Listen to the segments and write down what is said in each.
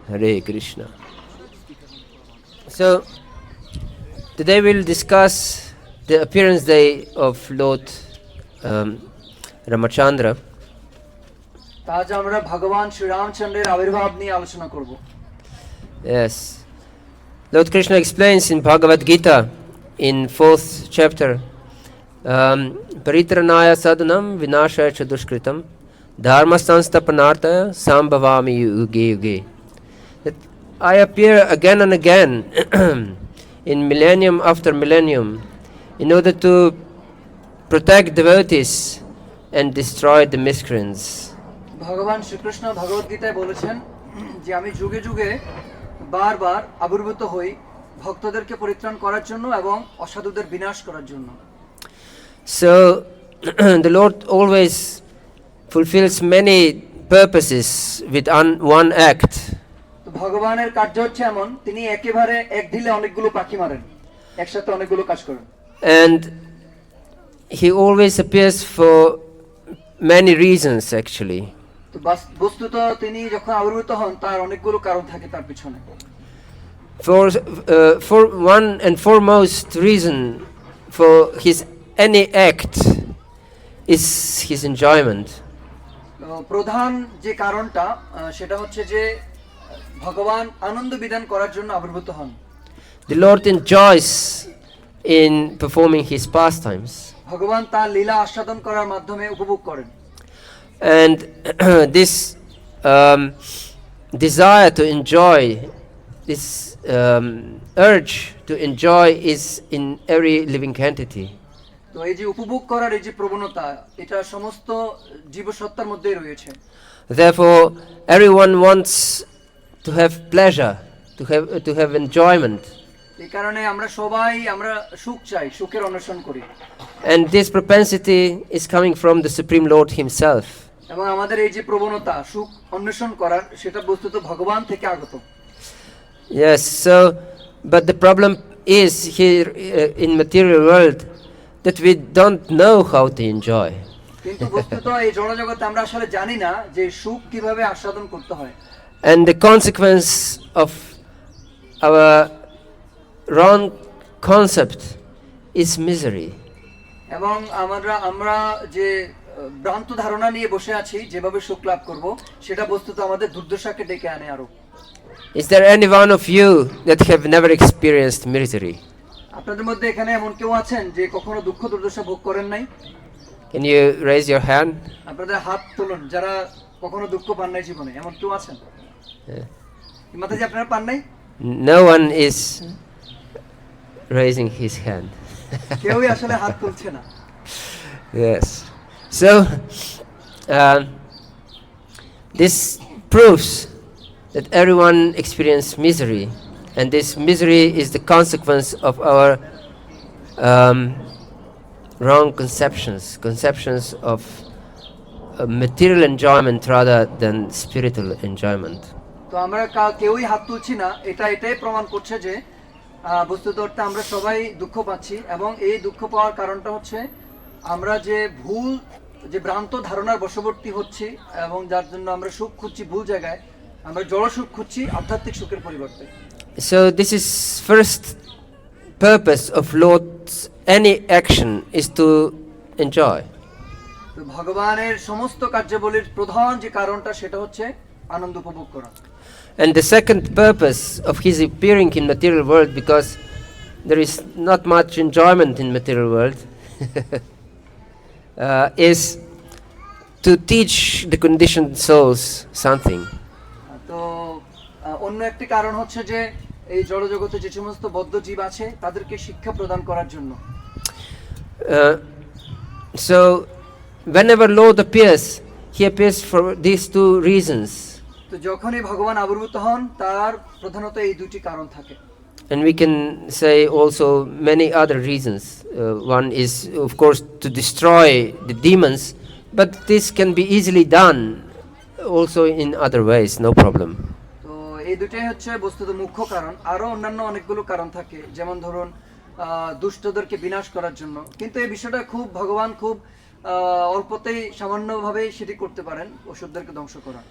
Hare Krishna. So, today we'll discuss the appearance day of Lord Ramacandra. আজ আমরা ভগবান শ্রী রামচন্দ্রের আবির্ভাব নিয়ে আলোচনা করব। Yes. Lord Krishna explains in Bhagavata-dharma in 4th chapter, Paritranaya sadhanam vinashaya cha dushkritam dharma sanstapanartaya sambhavami yuge yuge. That I appear again and again in millennium after millennium in order to protect devotees and destroy the miscreants. ভগবান শ্রীকৃষ্ণ ভগবত গীতায় বলেছেন যে আমি যুগে যুগে বারবার আবির্ভূত হই ভক্তদেরকে পরিত্রাণ করার জন্য এবং অসাধুদের বিনাশ করার জন্য। So the Lord always fulfills many purposes with one act. তো ভগবানের কার্য হচ্ছে এমন, তিনি একেবারে এক ঢিলে অনেকগুলো পাখি মারেন, একসাথে অনেকগুলো কাজ করেন। And he always appears for many reasons actually. তো বস্তুত তিনি যখন আবির্ভূত হন তার অনেকগুলো কারণ থাকে তার পিছনে। For one and foremost reason for his any act is his enjoyment. প্রধান যে কারণটা সেটা হচ্ছে যে ভগবান আনন্দ বিধান করার জন্য আবির্ভূত হন। The Lord enjoys in performing his pastimes. ভগবান তার লীলা আস্বাদন করার মাধ্যমে উপভোগ করেন। And this desire to enjoy, this urge to enjoy is in every living entity. তো এই যে উপভোগ করার এই যে প্রবণতা এটা সমস্ত জীবসত্তার মধ্যেই রয়েছে। Therefore everyone wants to have pleasure, to have enjoyment. এই কারণে আমরা সবাই সুখ চাই, সুখের অন্বেষণ করি। And this propensity is coming from the Supreme Lord himself. এবং আমাদের এই যে প্রবণতা সুখ অন্বেষণ করার সেটা বস্তুত ভগবান থেকে আগত। Yes, so but the problem is here in material world that we don't know how to enjoy. কিন্তু বস্তুত এই জড়জগতে আমরা আসলে জানি না যে সুখ কিভাবে আস্বাদন করতে হয়। And the consequence of our wrong concept is misery. এবং আমরা যে ভ্রান্ত ধারণা নিয়ে বসে আছি যেভাবে সুখ লাভ করব সেটা বস্তুত আমাদের দুর্দশাকে ডেকে আনে আরো। Is there any one of you that have never experienced misery? আপনাদের মধ্যে এখানে এমন কেউ আছেন যে কখনো দুঃখ দুর্দশা ভোগ করেন নাই? Can you raise your hand? আপনাদের হাত তুলুন যারা কখনো দুঃখ পান নাই জীবনে, এমন কেউ আছেন? মাতাজি আপনারা পান নাই? No one is raising his hand. কেউই আসলে হাত তুলছে না। Yes. So this proves that everyone experiences misery, and this misery is the consequence of our wrong conceptions of material enjoyment rather than spiritual enjoyment. তো আমরা কেউই হাত তুলছি না, এটাই প্রমাণ করছে যে বস্তুত অর্থে আমরা সবাই দুঃখ পাচ্ছি এবং এই দুঃখ পাওয়ার কারণটা হচ্ছে আমরা যে ভ্রান্ত ধারণার বশবর্তী হচ্ছি এবং যার জন্য আমরা সুখ খুঁজছি ভুল জায়গায়, আমরা জড় সুখ খুঁজছি আধ্যাত্মিক সুখের পরিবর্তে। So this is first purpose of Lord's any action is to enjoy. তো ভগবানের সমস্ত কার্যাবলীর প্রধান যে কারণটা সেটা হচ্ছে আনন্দ উপভোগ করা। And the second purpose of his appearing in material world, because there is not much enjoyment in material world, is to teach the conditioned souls something. তো অন্য একটি কারণ হচ্ছে যে এই জড়জগতে যে সমস্ত বদ্ধ জীব আছে তাদেরকে শিক্ষা প্রদান করার জন্য। So whenever Lord appears, he appears for these two reasons. তো যখনই ভগবান আবির্ভূত হন তার প্রধানত এই দুটি কারণ থাকে। And we can say also many other reasons. One is of course to destroy the demons, but this can be easily done also in other ways, no problem. তো এই দুটাই হচ্ছে বস্তুত মুখ্য কারণ। আরো অন্যান্য অনেকগুলো কারণ থাকে, যেমন ধরুন দুষ্টদেরকে বিনাশ করার জন্য, কিন্তু এই বিষয়টা ভগবান খুব অল্পতেই সামান্যভাবেই সেটি করতে পারেন, অসুরদেরকে ধ্বংস করা।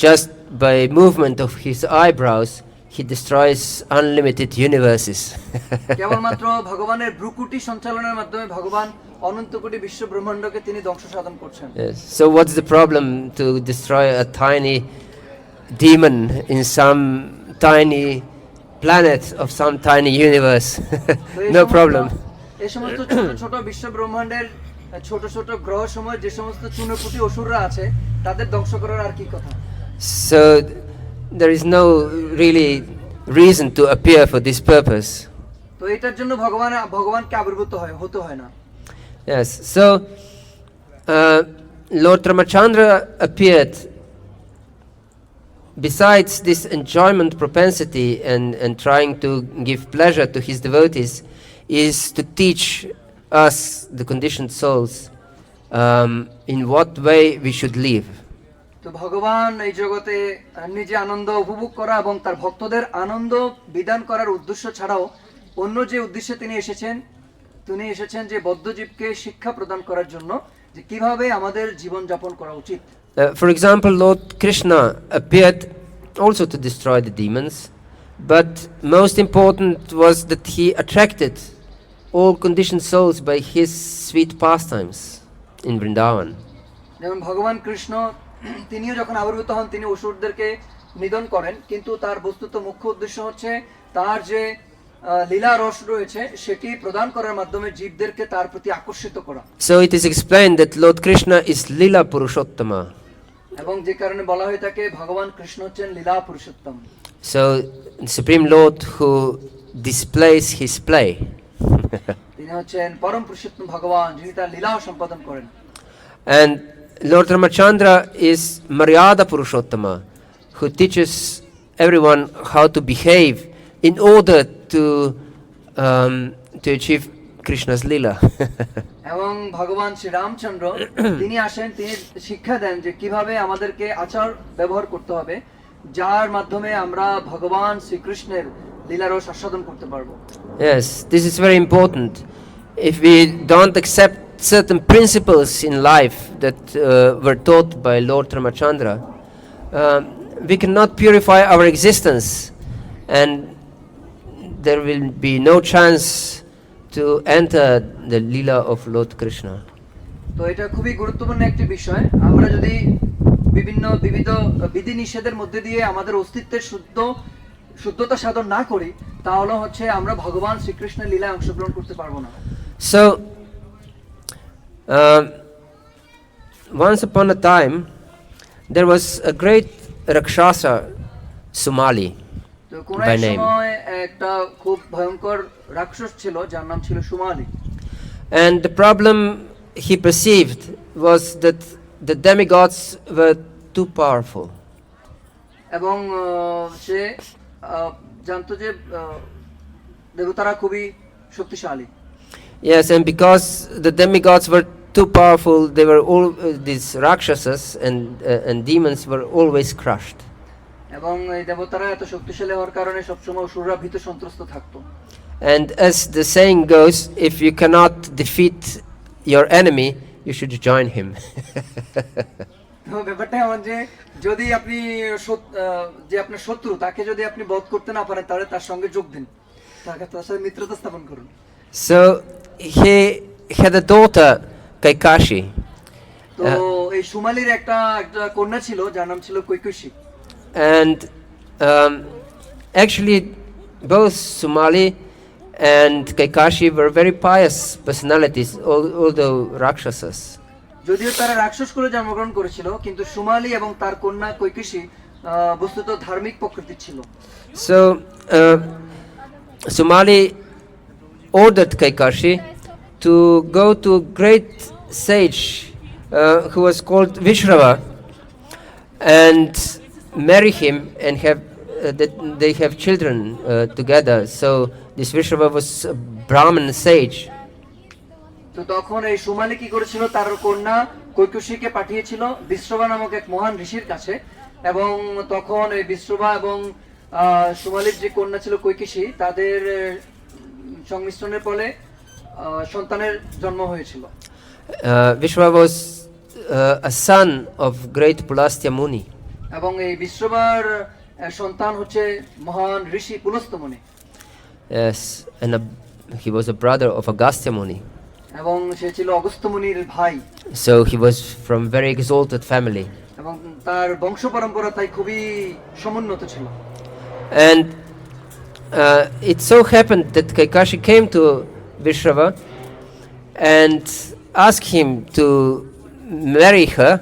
just by movement of his eyebrows, he destroys unlimited universes. কেবলমাত্র ভগবানের ভ্রুকুটি সঞ্চালনের মাধ্যমে ভগবান অনন্ত কোটি বিশ্ব ব্রহ্মাণ্ডকে তিনি ধ্বংস সাধন করছেন। Yes. So what's the problem to destroy a tiny demon in some tiny planet of some tiny universe? No problem. এই সমস্ত ছোট ছোট বিশ্ব ব্রহ্মাণ্ডের ছোট ছোট গ্রহ সময় যে সমস্ত চূর্ণকুটি অসুররা আছে তাদের ধ্বংস করার আর কি কথা? So there is no really reason to appear for this purpose. তো এটার জন্য ভগবানকে আবির্ভূত হতে হয় না। Yes. So Lord Ramacandra appeared. Besides this enjoyment propensity and trying to give pleasure to his devotees, is to teach us, the conditioned souls, in what way we should live. তো ভগবান এই জগতে নিজে আনন্দ উপভোগ করা এবং তার ভক্তদের আনন্দ বিধান করার উদ্দেশ্য ছাড়াও অন্য যে উদ্দেশ্যে তিনি এসেছেন যে বদ্ধজীবকে শিক্ষা প্রদান করার জন্য যে কিভাবে আমাদের জীবন যাপন করা উচিত। For example, Lord Krishna appeared also to destroy the demons, but most important was that he attracted all conditioned souls by his sweet pastimes in Vrindavan. যেমন ভগবান কৃষ্ণ তিনিও যখন আবির্ভূত হন তিনি অসুরদেরকে নিধন করেন, কিন্তু তার বস্তুত মুখ্য উদ্দেশ্য হচ্ছে তার যে লীলা রস রয়েছে সেটি প্রদান করার মাধ্যমে জীবদেরকে তার প্রতি আকর্ষিত করা। So it is explained that Lord Krishna is Lila Purushottama. এবং যে কারণে বলা হয়ে থাকে ভগবান কৃষ্ণ হচ্ছেন লীলা Purushottam. So Supreme Lord who displays his play. তিনি হচ্ছেন পরম পুরুষোত্তম ভগবান যিনি তার লীলা সম্পাদন করেন। And Lord Ramacandra is Maryada Purushottama, who teaches everyone how to behave in order to achieve Krishna's Leela. এবং ভগবান শ্রী রামচন্দ্র তিনি আসেন, তিনি শিক্ষা দেন যে কিভাবে আমাদেরকে আচার ব্যবহার করতে হবে যার মাধ্যমে আমরা ভগবান শ্রীকৃষ্ণের লীলারস আস্বাদন করতে পারবো। Yes, this is very important. If we don't accept certain principles in life that were taught by Lord Ramacandra, we cannot purify our existence, and there will be no chance to enter the Leela of Lord Krishna. তো এটা খুবই গুরুত্বপূর্ণ একটি বিষয়। আমরা যদি বিবিধ বিধি নিষেধের মধ্যে দিয়ে আমাদের অস্তিত্বের শুদ্ধতা সাধন না করি তাহলে হচ্ছে আমরা ভগবান শ্রীকৃষ্ণের লীলায় অংশগ্রহণ করতে পারবো না। So once upon a time there was a great Rakshasa, Sumali by name. একটা খুব ভয়ঙ্কর রাক্ষস ছিল যার নাম ছিল সুমালি। And the problem he perceived was that the demigods were too powerful. এবং সে জানতো যে দেবতারা খুবই শক্তিশালী। Yes, and because the demigods were too powerful, they were all these rakshasas and demons were always crushed. এবং এই দেবতারা এত শক্তিশালী হওয়ার কারণে সবসময় অসুররা ভীত সন্ত্রস্ত থাকতো। And as the saying goes, if you cannot defeat your enemy, you should join him. তো ব্যাপারটা এমন যে যদি আপনি যে আপনার শত্রু তাকে যদি আপনি বধ করতে না পারেন তাহলে তার সঙ্গে যোগ দিন, তার সাথে মিত্রতা স্থাপন করুন। So he had a daughter, Kaikashi. তো এই সুমালির একটা কন্যা ছিল যার নাম ছিল কৈকেশী। And actually both Sumali and Kaikashi were very pious personalities, although rakshasas. যদিও তারা রাক্ষস করে জন্মগ্রহণ করেছিল কিন্তু সুমালি এবং তার কন্যা কৈকেশী বস্তুত ধার্মিক প্রকৃতির ছিল। So Sumali ordered Kaikashi to go to a great sage who was called Vishrava and marry him and that they have children together. So this Vishrava was a Brahmin sage. তো তখন এই সুমালি কি করেছিল, তার কন্যা কৈকেশীকে পাঠিয়েছিল বিশ্রবা নামক এক মহান ঋষির কাছে, এবং তখন এই বিশ্রবা এবং সুমালির যে কন্যা ছিল কৈকেশী তাদের সংমিশ্রণের ফলে সন্তানের জন্ম হয়েছিল। Vishrava was a son of great Pulastya Muni. এবং এই বিশ্ববার সন্তান হচ্ছে মহান ঋষি পুলস্ত্য মুনি। Yes, and he was a brother of Agastya Muni. এবং সে ছিল অগস্ত্য মুনির ভাই। So he was from very exalted family. এবং তার বংশ পরম্পরা তাই খুবই সমুন্নত ছিল। And it so happened that Kaikashi came to Vishrava and asked him to marry her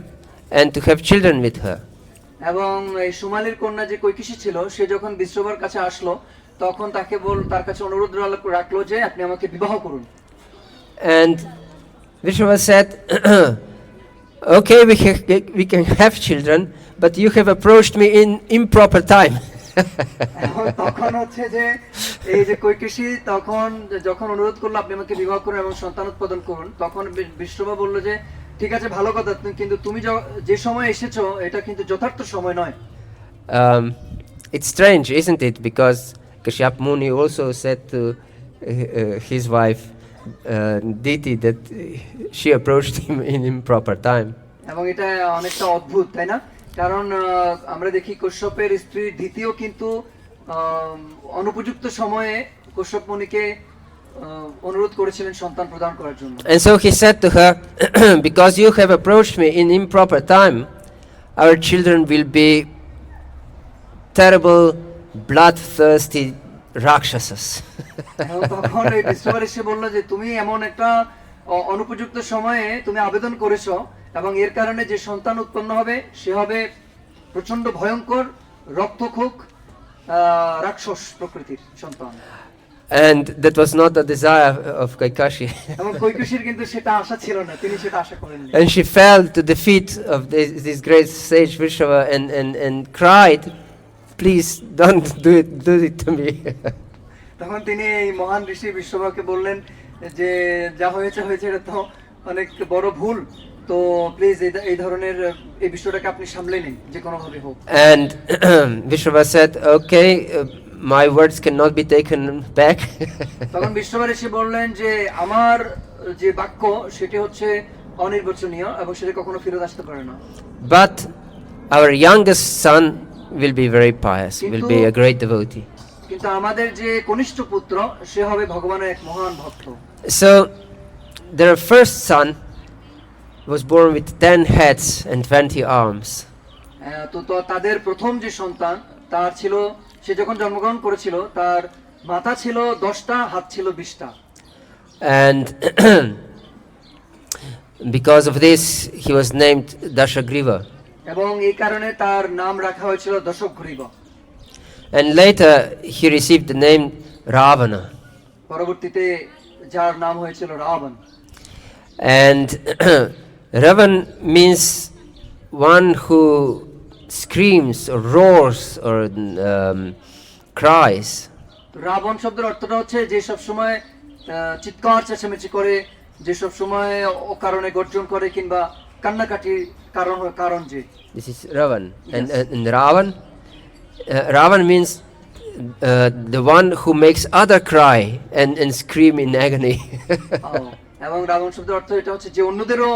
and to have children with her. এবং এই সুমালির কন্যা যে কৈকেশী ছিল, সে যখন বিশ্ববার কাছে আসলো, তখন তার কাছে অনুরোধ রাখলো যে আপনি আমাকে বিবাহ করুন। And Vishrava said, okay, we can have children, but you have approached me in improper time. তখন হচ্ছে যে এই যে কৈকেশী তখন যখন অনুরোধ করলো আপনি আমাকে বিবাহ করুন এবং সন্তান উৎপাদন করুন, তখন বিশ্ববা বলল যে ঠিক আছে, ভালো কথা, কিন্তু তুমি যে সময় এসেছো এটা কিন্তু যথার্থ সময় নয়। It's strange, isn't it? Because Kashyap Muni also said to his wife Diti that she approached him in improper time. এবং এটা অনেকটা অদ্ভুত, তাই না? কারণ আমরা দেখি কশ্যপের স্ত্রী দ্বিতীয় কিন্তু অনুপযুক্ত সময়ে কশ্যপ মুনিকে অনুরোধ করেছিলেন সন্তান প্রদান করার জন্য। And so he said to her, because you have approached me in improper time, our children will be terrible, bloodthirsty Rakshasas. তখন এই বিশ্ববার এসে বলল যে তুমি এমন একটা অনুপযুক্ত সময়ে তুমি আবেদন করেছো এবং এর কারণে যে সন্তান উৎপন্ন হবে সে হবে প্রচন্ড ভয়ঙ্কর রক্তখোক রাক্ষস প্রকৃতির সন্তান। And that was not the desire of Kaikashi. এবং কৈকেশীর কিন্তু সেটা আশা ছিল না, তিনি সেটা আশা করেননি। And she fell to the feet of this great sage Vishrava and cried, please don't do it to me. তখন তিনি এই মহান ঋষি বিশ্বভাকে বললেন যে যা হয়েছে এটা তো অনেক বড় ভুল, তো প্লিজ এই ধরনের এই বিষয়টাকে আপনি সামলে নিন যে কোনো ভাবে হোক। And Vishrava said, okay, my words cannot be taken back. তখন বিশ্ববা এসে বললেন যে আমার যে বাক্য সেটি হচ্ছে অনির্বচনীয় এবং সেটা কখনো ফেরত আসতে পারে না। But our youngest son will be very pious, will be a great devotee. কিন্তু আমাদের যে কনিষ্ঠ পুত্র সে হবে ভগবানের এক মহান ভক্ত। So their first son was born with 10 heads and 20 arms. তো তাদের প্রথম যে সন্তান তার ছিল, সে যখন জন্মগ্রহণ করেছিল তার মাথা ছিল 10টা, হাত ছিল 20টা। And because of this he was named Dashagriva. এবং এই কারণে তার নাম রাখা হয়েছিল Dashagriva. And later he received the name Ravana. পরবর্তীতে যার নাম হয়েছিল Ravan. And Ravan means one who screams or roars or cries. Ravan শব্দের অর্থটা হচ্ছে যে সব সময় চিৎকার চেঁচামেচি করে, যে সব সময় অকারণে গর্জন করে কিংবা কান্নাকাটির কারণ যে। This is Ravan. And Ravan means the one who makes other cry and scream in agony. এবং রাবণ শব্দের অর্থ এটা হচ্ছে যে অন্যদেরও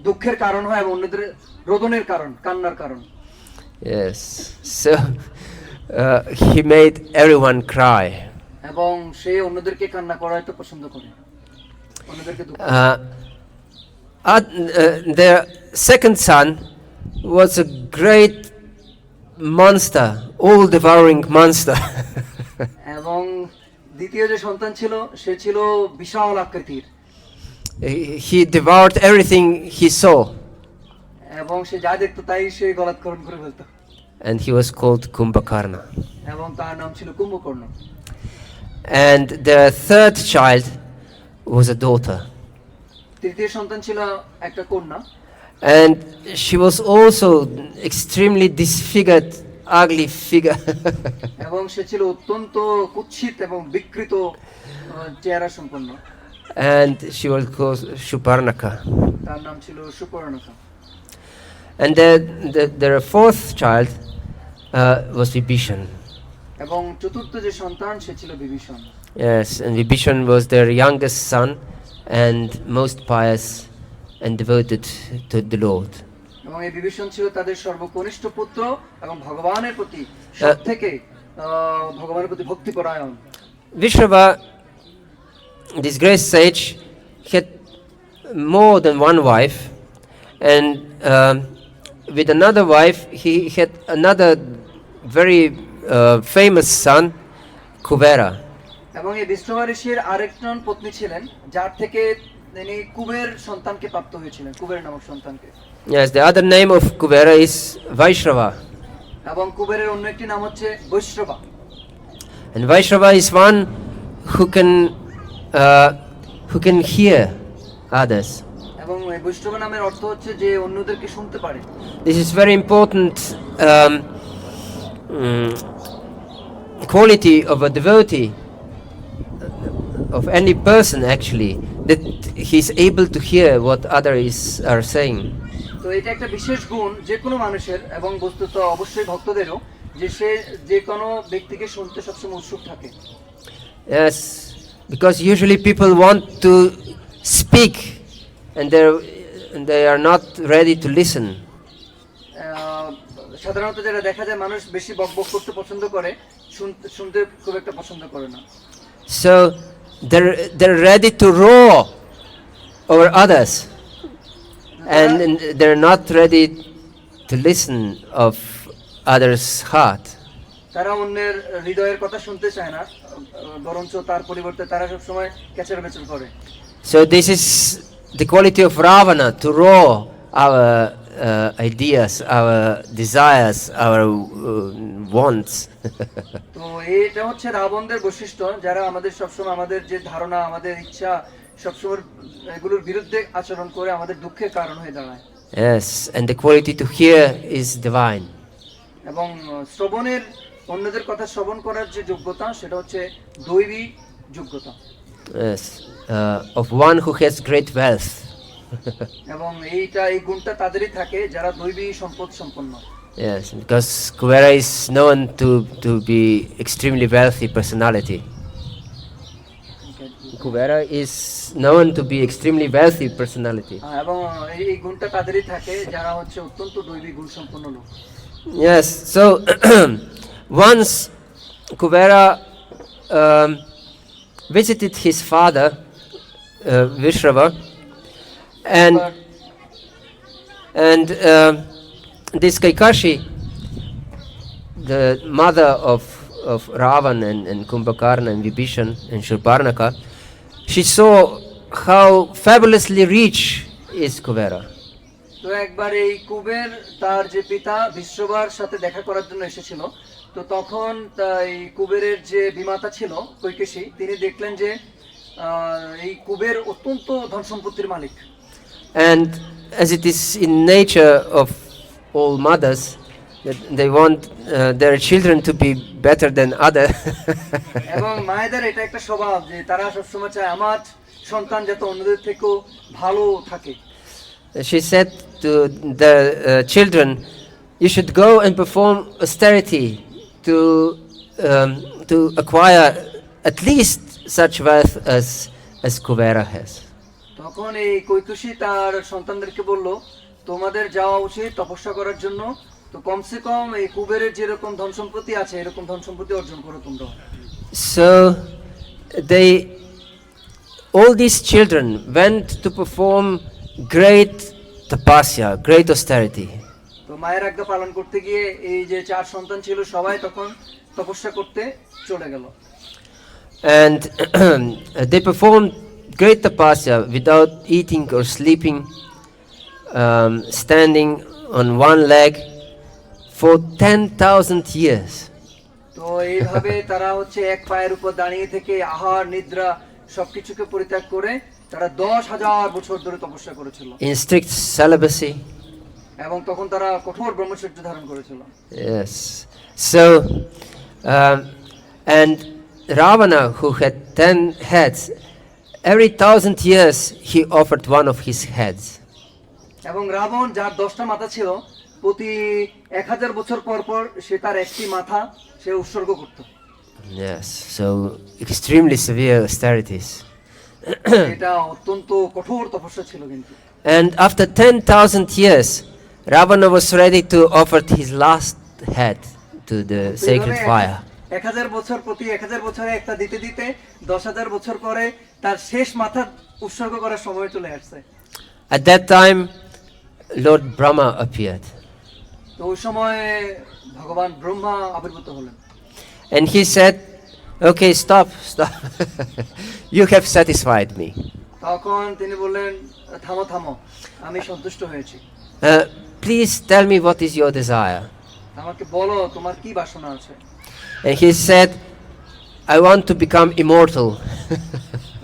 দুঃখের কারণ হয় এবং অন্যদের রোদনের কারণ, কান্নার কারণ। Yes. So he made everyone cry. এবং সে অন্যদেরকে কান্না করাইতে পছন্দ করে, অন্যদেরকে দুঃখ। Their second son was a great monster, all-devouring monster. এবং দ্বিতীয় যে সন্তান ছিল সে ছিল বিশাল আকৃতির। He devoured everything he saw. এবং সে যা দেখতো তাই সে গলাৎকরণ করে ফেলতো। And he was called Kumbhakarna. এবং তার নাম ছিল Kumbhakarna. And their third child was a daughter. তৃতীয় সন্তান ছিল একটা কন্যা। And she was also extremely disfigured, ugly figure. এবং সে ছিল অত্যন্ত কুৎসিত এবং বিকৃত চেহারা সম্পন্ন। And she was called Shuparnaka. তার নাম ছিল সুপর্ণকা। And their fourth child was Vibhishan. এবং চতুর্থ যে সন্তান সে ছিল Bibhishan. Yes, and Vibhishan was their youngest son and most pious and devoted to the Lord. এবং এই বিভীষণ ছিল তাদের সর্বকনিষ্ঠ পুত্র এবং ভগবানের প্রতি সবথেকে ভগবানের প্রতি ভক্তিপরায়ণ। Vishrava, this great sage, had more than one wife, and with another wife he had another very famous son, Kuvera. এবং এই বিষ্ণু ঋষির আরেকজন পত্নী ছিলেন যার থেকে তিনি কুবের সন্তানকে প্রাপ্ত হয়েছিলেন, কুবের নামক সন্তানকে। Yes, the other name of Kuvera is Vaishrava. এবং কুবেরের অন্য একটি নাম হচ্ছে বৈশ্রবা। And Vaishrava is one who can hear others. এবং এই বৈশ্রবা নামের অর্থ হচ্ছে যে অন্যদেরকে শুনতে পারে। This is very important quality of a devotee, of any person actually, that he's able to hear what others are saying. তো এটা একটা বিশেষ গুণ যে কোনো মানুষের, এবং বস্তুত অবশ্যই ভক্তদেরও, যে সে যে কোনো ব্যক্তিকে শুনতে সবসময় উৎসুক থাকে। Yes, because usually people want to speak and they are not ready to listen. সাধারণত যেটা দেখা যায়, মানুষ বেশি বকবক করতে পছন্দ করে, শুনতে খুব একটা পছন্দ করে না। So they're ready to roar over others, and they're not ready to listen of others' heart. তারা অন্যের হৃদয়ের কথা শুনতে চায় না, বরঞ্চ তার পরিবর্তে তারা সব সময় কেচড়-বেচড় করে। So this is the quality of Ravana, to roar our ideas, our desires, our wants. তো এটা হচ্ছে রাবণদের বৈশিষ্ট্য, যারা আমাদের সবসময় আমাদের যে ধারণা, আমাদের ইচ্ছা সবসময় এগুলোর বিরুদ্ধে আচরণ করে আমাদের দুঃখের কারণ হয়ে দাঁড়ায়। Yes, and the quality to hear is divine. এবং শ্রবণের, অন্যদের কথা শ্রবণ করার যে যোগ্যতা, সেটা হচ্ছে দৈবী যোগ্যতা। Yes, of one who has great wealth. এবং এই গুণটা তাদেরই থাকে যারা দৈবী সম্পদ সম্পন্ন। Yes, because Kuvera is known to be extremely wealthy personality. Kuvera is known to be extremely wealthy personality. এবং এই গুণটা তাদেরই থাকে যারা হচ্ছে অত্যন্ত দৈবী গুণ সম্পন্ন লোক। Yes, so once Kuvera visited his father, Vishrava, and this Kaikashi, the mother of Ravana and Kumbhakarna and Vibhishan and Shurparnaka, she saw how fabulously rich is Kuvera. তো একবার এই কুবের তার যে পিতা বিশ্ববার সাথে দেখা করার জন্য এসেছিল, তো তখন এই কুবেরের যে বিমাতা ছিল কৈকেশী, তিনি দেখলেন যে এই কুবের অত্যন্ত ধন সম্পত্তির মালিক। And as it is in nature of all mothers, that they want their children to be better than other. এবং মায়েদের এটা একটা স্বভাব যে তারা সবসময় চায় আমার সন্তান যাতে অন্যদের থেকেও ভালো থাকে। She said to the children, you should go and perform austerity to acquire at least such wealth as Kuvera has. তখন এই কৈকেশী তার সন্তানদেরকে বলল, তোমাদের যাওয়া উচিত তপস্যা করার জন্য, তো কমসে কম এই কুবেরের যেরকম ধন সম্পত্তি আছে এরকম ধন সম্পত্তি অর্জন করো তোমরা। So all these children went to perform great tapasya, great austerity. তো মায়ের আজ্ঞা পালন করতে গিয়ে এই যে চার সন্তান ছিল সবাই তখন তপস্যা করতে চলে গেল। And they performed great tapasya without eating or sleeping, standing on one leg for 10,000 years. তো এইভাবে তারা হচ্ছে এক পায়ের উপর দাঁড়িয়ে থেকে আহার নিদ্রা সবকিছুকে পরিত্যাগ করে তারা 10,000 বছর ধরে তপস্যা করেছিল। In strict celibacy. এবং তখন তারা কঠোর ব্রহ্মচর্য ধারণ করেছিল। Yes. So, and Ravana, who had 10 heads, every 1,000 years he offered one of his heads. এবং রাবণ যার 10টা মাথা ছিল, প্রতি 1000 বছর পর পর সে তার একটি মাথা সে উৎসর্গ করত। Yes, so extremely severe austerities. এটা অত্যন্ত কঠোর তপস্যা ছিল কিন্তু। And after 10,000 years, Ravana was ready to offer his last head to the তো sacred এইভাবে fire. 1000 বছর প্রতি 1000 বছরে একটা দিতে দিতে 10,000 বছর পরে তার শেষ মাথা উৎসর্গ করার সময় চলে আসছে। At that time, Lord Brahma appeared. তো ওই সময় ভগবান ব্রহ্মা আবির্ভূত হলেন। And he said, okay, stop. You have satisfied me. তখন তিনি বললেন, থামো থামো, আমি সন্তুষ্ট হয়েছি। Please tell me what is your desire. আমাকে বলো তোমার কি বাসনা আছে। And he said, I want to become immortal.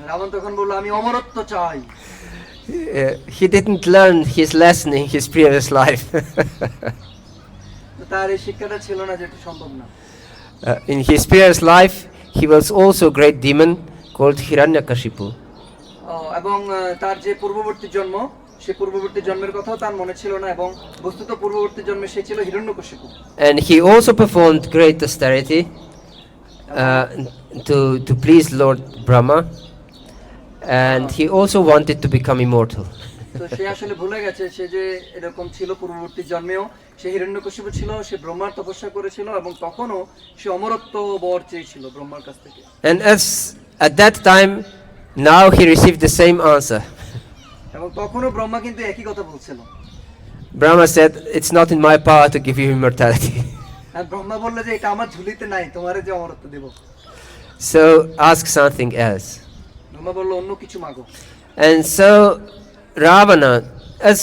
Ravan তখন বলল, আমি অমরত্ব চাই। He didn't learn his lesson in his previous life. তার এই শিক্ষাটা ছিল না, যেটা সম্ভব না। In his previous life, he was also a great demon called Hiranyakashipu. এবং তার যে পূর্ববর্তী জন্ম, সে পূর্ববর্তী জন্মের কথাও তার মনে ছিল না, এবং বস্তুত পূর্ববর্তী জন্মে সে ছিল Hiranyakashipu. And he also performed great austerity to please Lord Brahma. And he also wanted to become immortal. তো সে আসলে ভুলে গেছে, সে যে এরকম ছিল পূর্ববর্তী জন্মেও সে হিরণ্যকশিপু ছিল, সে ব্রহ্মার তপস্যা করেছিল, এবং তখনও সে অমরত্ব বর চেয়েছিল ব্রহ্মার কাছ থেকে। And as at that time, now he received the same answer. এবং তখনও ব্রহ্মা কিন্তু একই কথা বলছিল। Brahma said, it's not in my power to give you immortality. আর ব্রহ্মা বলল যে এটা আমার ঝুলিতে নাই, তোমারে যে অমরত্ব দেব। So ask something else. Brahma বলল, অন্য কিছু মাগো। And so Ravana, as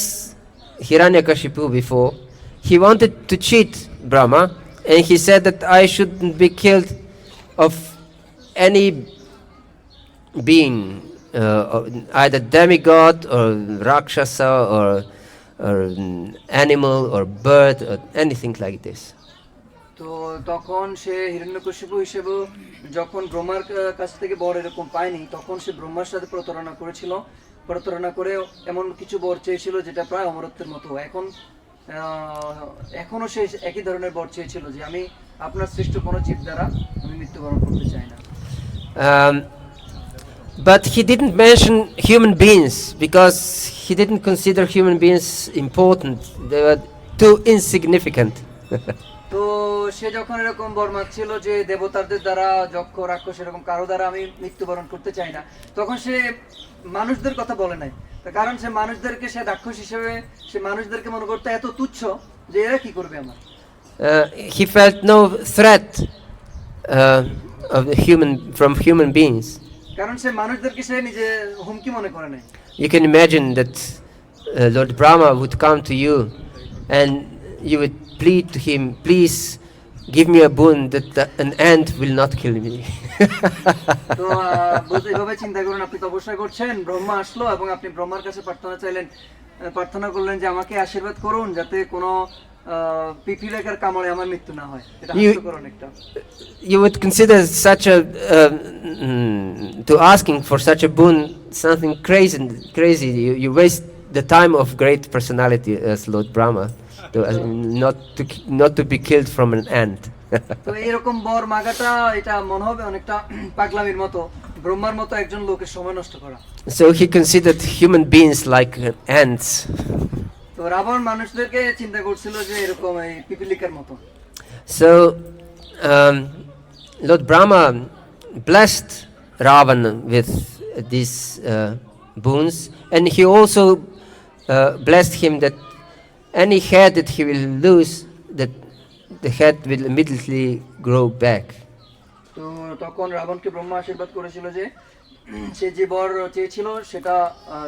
Hiranyakashipu before, he wanted to cheat Brahma, and he said that I shouldn't be killed of any being, either demigod or rakshasa or animal or bird or anything like this. তো তখন সে হিরণ্যকশিপু হিসেবে যখন ব্রহ্মার কাছ থেকে বর এরকম পায়নি, তখন সে ব্রহ্মার সাথে প্রতারণা করেছিল, প্রতারণা করে এমন কিছু বর চেয়েছিল যেটা প্রায় অমরত্বের মতো। এখনো সে একই ধরনের বর চেয়েছিল যে আমি আপনার সৃষ্ট কোনো জীব দ্বারা আমি মৃত্যুবরণ করতে চাই না। But he didn't mention human beings because he didn't consider human beings important. They were too insignificant. তো সে যখন এরকম বর মাগছিল যে দেবতাদের দ্বারা, যক্ষ রাক্ষস এরকম কারো দ্বারা আমি মৃত্যুবরণ করতে চাই না, তখন সে মানুষদের কথা বলে নাই। কারণ সে মানুষদেরকে, সে রাক্ষস হিসেবে সে মানুষদেরকে মনে করতে এত তুচ্ছ যে এরা কি করবে আমার। He felt no threat from human beings. কারণ সে মানুষদেরকে সে নিজে হুমকি মনে করে নাই। You can imagine that Lord Brahma would come to you and you would plead to him, please give me a boon that an ant will not kill me. তো এইভাবে চিন্তা করুন, আপনি তপস্যা করছেন, ব্রহ্মা আসলো এবং আপনি ব্রহ্মার কাছে প্রার্থনা করলেন যে আমাকে আশীর্বাদ করুন যাতে কোনো পিপিলিকার কামড়ে আমার মৃত্যু না হয়। এটা হাস্যকর অনেকটা। You would consider such a to asking for such a boon something crazy. You waste the time of great personality as Lord Brahma, not to be killed from an ant. তো এরকম বর মাগাটা এটা মনে হবে অনেকটা পাগলামির মতো, ব্রহ্মার মতো একজন লোকের সময় নষ্ট করা। So he considered human beings like ants. তো রাবণ মানুষদেরকে চিন্তা করছিল যে এরকম এই পিপিলিকার মতো। So Lord Brahma blessed Ravana with these boons, and he also blessed him that any hair that he will lose, that the head will immediately grow back. তো তখন রাবণকে ব্রহ্মা আশীর্বাদ করেছিল যে সে যে বর চেয়েছিল সেটা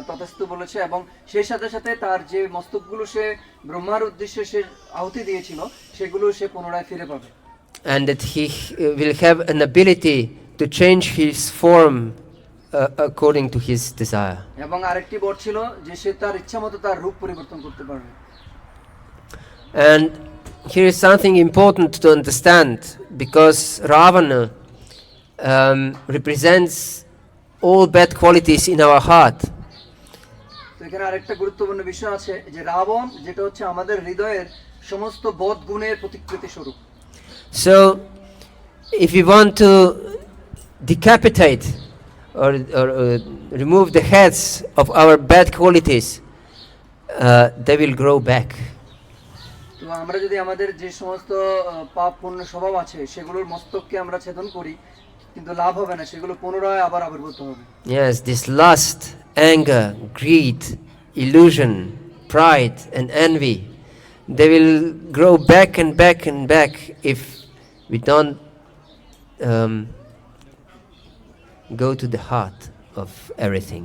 তথাস্তু বলেছে, এবং সেই সাথে সাথে তার যে মস্তকগুলো সে ব্রহ্মার উদ্দেশ্যে সে আহুতি দিয়েছিল সেগুলো সে পুনরায় ফিরে পাবে। And that he will have an ability to change his form according to his desire. এবং আরেকটি বর ছিল যে সে তার ইচ্ছামতো তার রূপ পরিবর্তন করতে পারবে। And here is something important to understand, because Ravana represents all bad qualities in our heart. তো এখানে আরেকটা গুরুত্বপূর্ণ বিষয় আছে যে রাবণ যেটা হচ্ছে আমাদের হৃদয়ের সমস্ত বদ গুণের প্রতিকৃতি স্বরূপ। So if we want to decapitate or remove the heads of our bad qualities, they will grow back. তো আমরা যদি আমাদের যে সমস্ত পাপ পূর্ণ স্বভাব আছে সেগুলোর মস্তককে আমরা ছেদন করি, কিন্তু লাভ হবে না, সেগুলো পুনরায় আবার আবির্ভূত হবে। Yes, this lust, anger, greed, illusion, pride, and envy, they will grow back and back and back if we don't go to the heart of everything.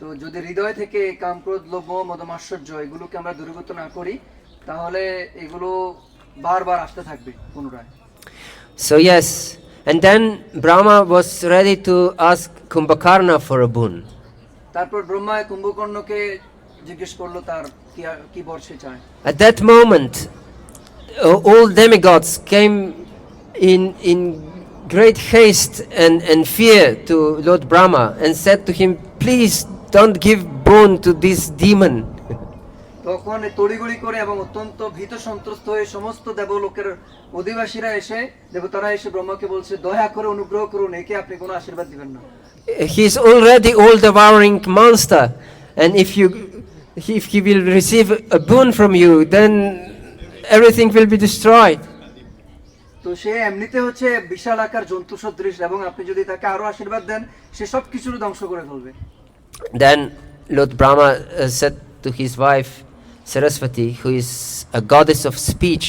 তো যদি হৃদয় থেকে কাম, ক্রোধ, লোভ, মোহ, মদ, মাৎসর্য এগুলোকে আমরা দূরীভূত না করি, তাহলে এগুলো বারবার আসতে থাকবে পুনরায়। So yes, and then Brahma was ready to ask Kumbhakarna for a boon. তারপর ব্রহ্মা কুম্ভকর্ণকে জিজ্ঞেস করলো তার কি বর সে চায়। At that moment, all demigods came in great haste and fear to Lord Brahma and said to him, "Please don't give boon to this demon." তখন তড়িঘড়ি করে এবং অত্যন্ত ভীত সন্ত্রস্ত হয়ে সমস্ত দেবলোকের অধিবাসীরা এসে, দেবতারা এসে ব্রহ্মাকে বলছে, দয়া করে অনুগ্রহ করুন, একে আপনি কোনো আশীর্বাদ দিবেন না। He is already all-devouring monster, and if he will receive a boon from you, then everything will be destroyed. তো সে এমনিতে হচ্ছে বিশাল আকার জন্তু সদৃশ, এবং আপনি যদি তাকে আরো আশীর্বাদ দেন, সে সব কিছুর ধ্বংস করে ফেলবে। Then Lord Brahma said to his wife Saraswati, who is a goddess of speech,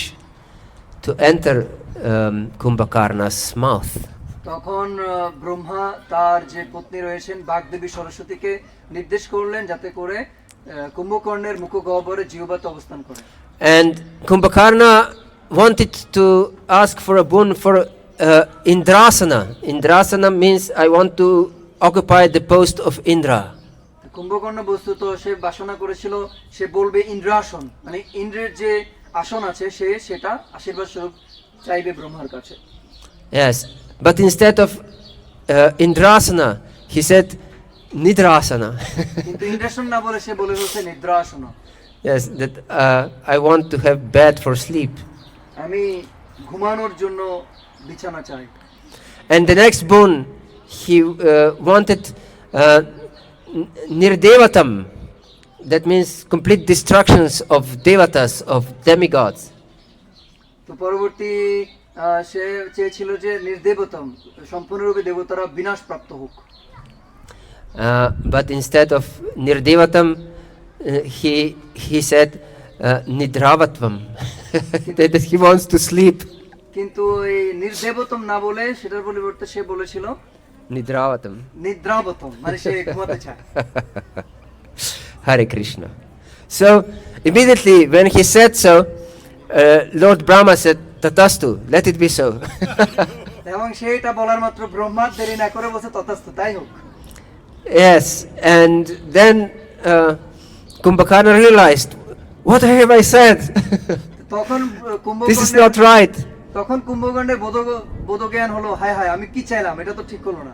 to enter Kumbhakarna's mouth. তখন ব্রহ্মা তার যে পত্নী রয়েছেন বাগদেবী সরস্বতীকে নির্দেশ করলেন যাতে করে কুম্ভকর্ণের মুখগহ্বরে জিহ্বাতে অবস্থান করে। And Kumbhakarna wanted to ask for a boon for Indrasana. Indrasana means I want to occupy the post of Indra. Kumbhakarna বস্তুত সে বাসনা করেছিল, সে বলবে ইন্দ্রাসন, মানে ইন্দ্রের যে আসন আছে সে সেটা আশীর্বাদ স্বরূপ চাইবে ব্রহ্মার কাছে। Yes, but instead of Indrasana, he said Nidrasana. কিন্তু ইন্দ্রাসন না বলে সে বলে হচ্ছে নিদ্রাসন। Yes, that I want to have bed for sleep. আমি ঘুমানোর জন্য বিছানা চাই। And the next boon, he wanted Nirdevatam. That means complete destructions of devatas, of demigods. তো পরবর্তী সে চেয়েছিল যে নির্দেবতম, সম্পূর্ণরূপে দেবতারা বিনাশ প্রাপ্ত হোক। But instead of Nirdevatam, he said Nidravatvam. That he wants to sleep. কিন্তু এই নির্দেবতম না বলে সেটার পরিবর্তে সে বলেছিল Nidravatam. নিদ্রাবতম, মানে সে ঘুমাতে চায়। Hare Krishna. So immediately when he said so, Lord Brahma said, "Tatastu, let it be so." এবং সে এটা বলার মাত্র ব্রহ্মা দেরি না করে বলছে তথাস্তু, তাই হোক। Yes, and then Kumbhakarna realized, what have I said? তখন This is not right. তখন কুম্ভকর্ণের বোধজ্ঞান হলো, হায় হায়, আমি কি চাইলাম, এটা তো ঠিক হলো না।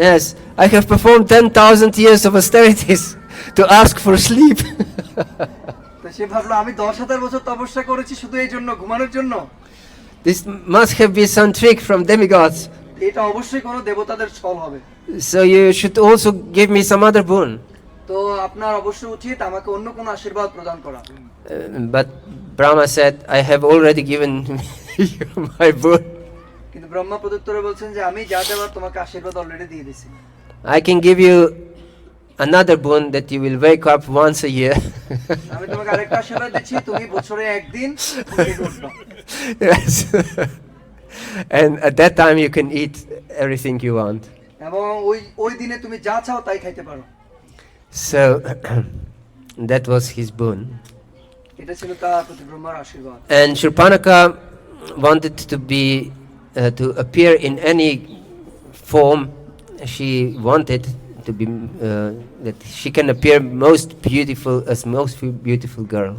Yes, I have performed 10,000 years of austerities to ask for sleep. তো সে ভাবলো, আমি 10,000 বছর তপস্যা করেছি শুধু এই জন্য, ঘুমানোর জন্য। This must have been some trick from demigods. এটা অবশ্যই কোনো দেবতাদের ছল হবে। So you should also give me some other boon. তো আপনার অবশ্যই উচিত আমাকে অন্য কোনো আশীর্বাদ প্রদান করা। But Brahma said, I have already given you my boon. কিন্তু ব্রহ্মা প্রত্যুত্তরে বলছেন যে আমি যা দেওয়ার তোমাকে আশীর্বাদ অলরেডি দিয়ে দিয়েছি। I can give you another boon that you will wake up once a year. আমি তোমাকে আরেকটা আশীর্বাদ দিচ্ছি, তুমি বছরে একদিন ঘুম থেকে উঠবা। Yes. And at that time you can eat everything you want. এবং ওই দিনে তুমি যা চাও তাই খাইতে পারো। So that was his boon. এটা ছিল তার প্রতি ব্রহ্মার আশীর্বাদ। And Shurpanaka wanted to be to appear in any form she wanted to be, that she can appear most beautiful as most beautiful girl.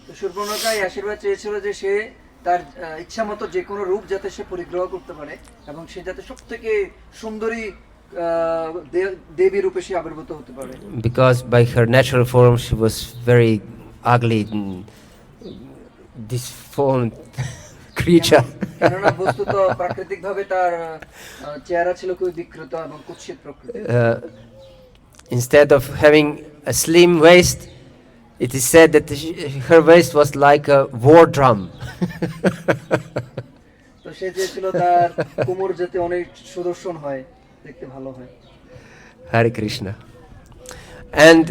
তো শূর্পণখা এই আশীর্বাদ চেয়েছিল যে সে তার ইচ্ছা মতো যে কোনো রূপ যাতে সে পরিগ্রহ করতে পারে এবং সে যাতে সবথেকে সুন্দরী দেবী রূপে সে আবির্ভূত হতে পারে। Because by her natural form she was very ugly, disformed creature. কেননা বস্তুত প্রাকৃতিকভাবে তার চেহারা ছিল খুবই বিকৃত এবং কুৎসিত প্রকৃতির। Instead of having a slim waist, It is said that her waist was like a war drum. তো সে চেয়েছিল তার কোমর যাতে অনেক সুদর্শন হয়, দেখতে ভালো হয়। Hare Krishna. And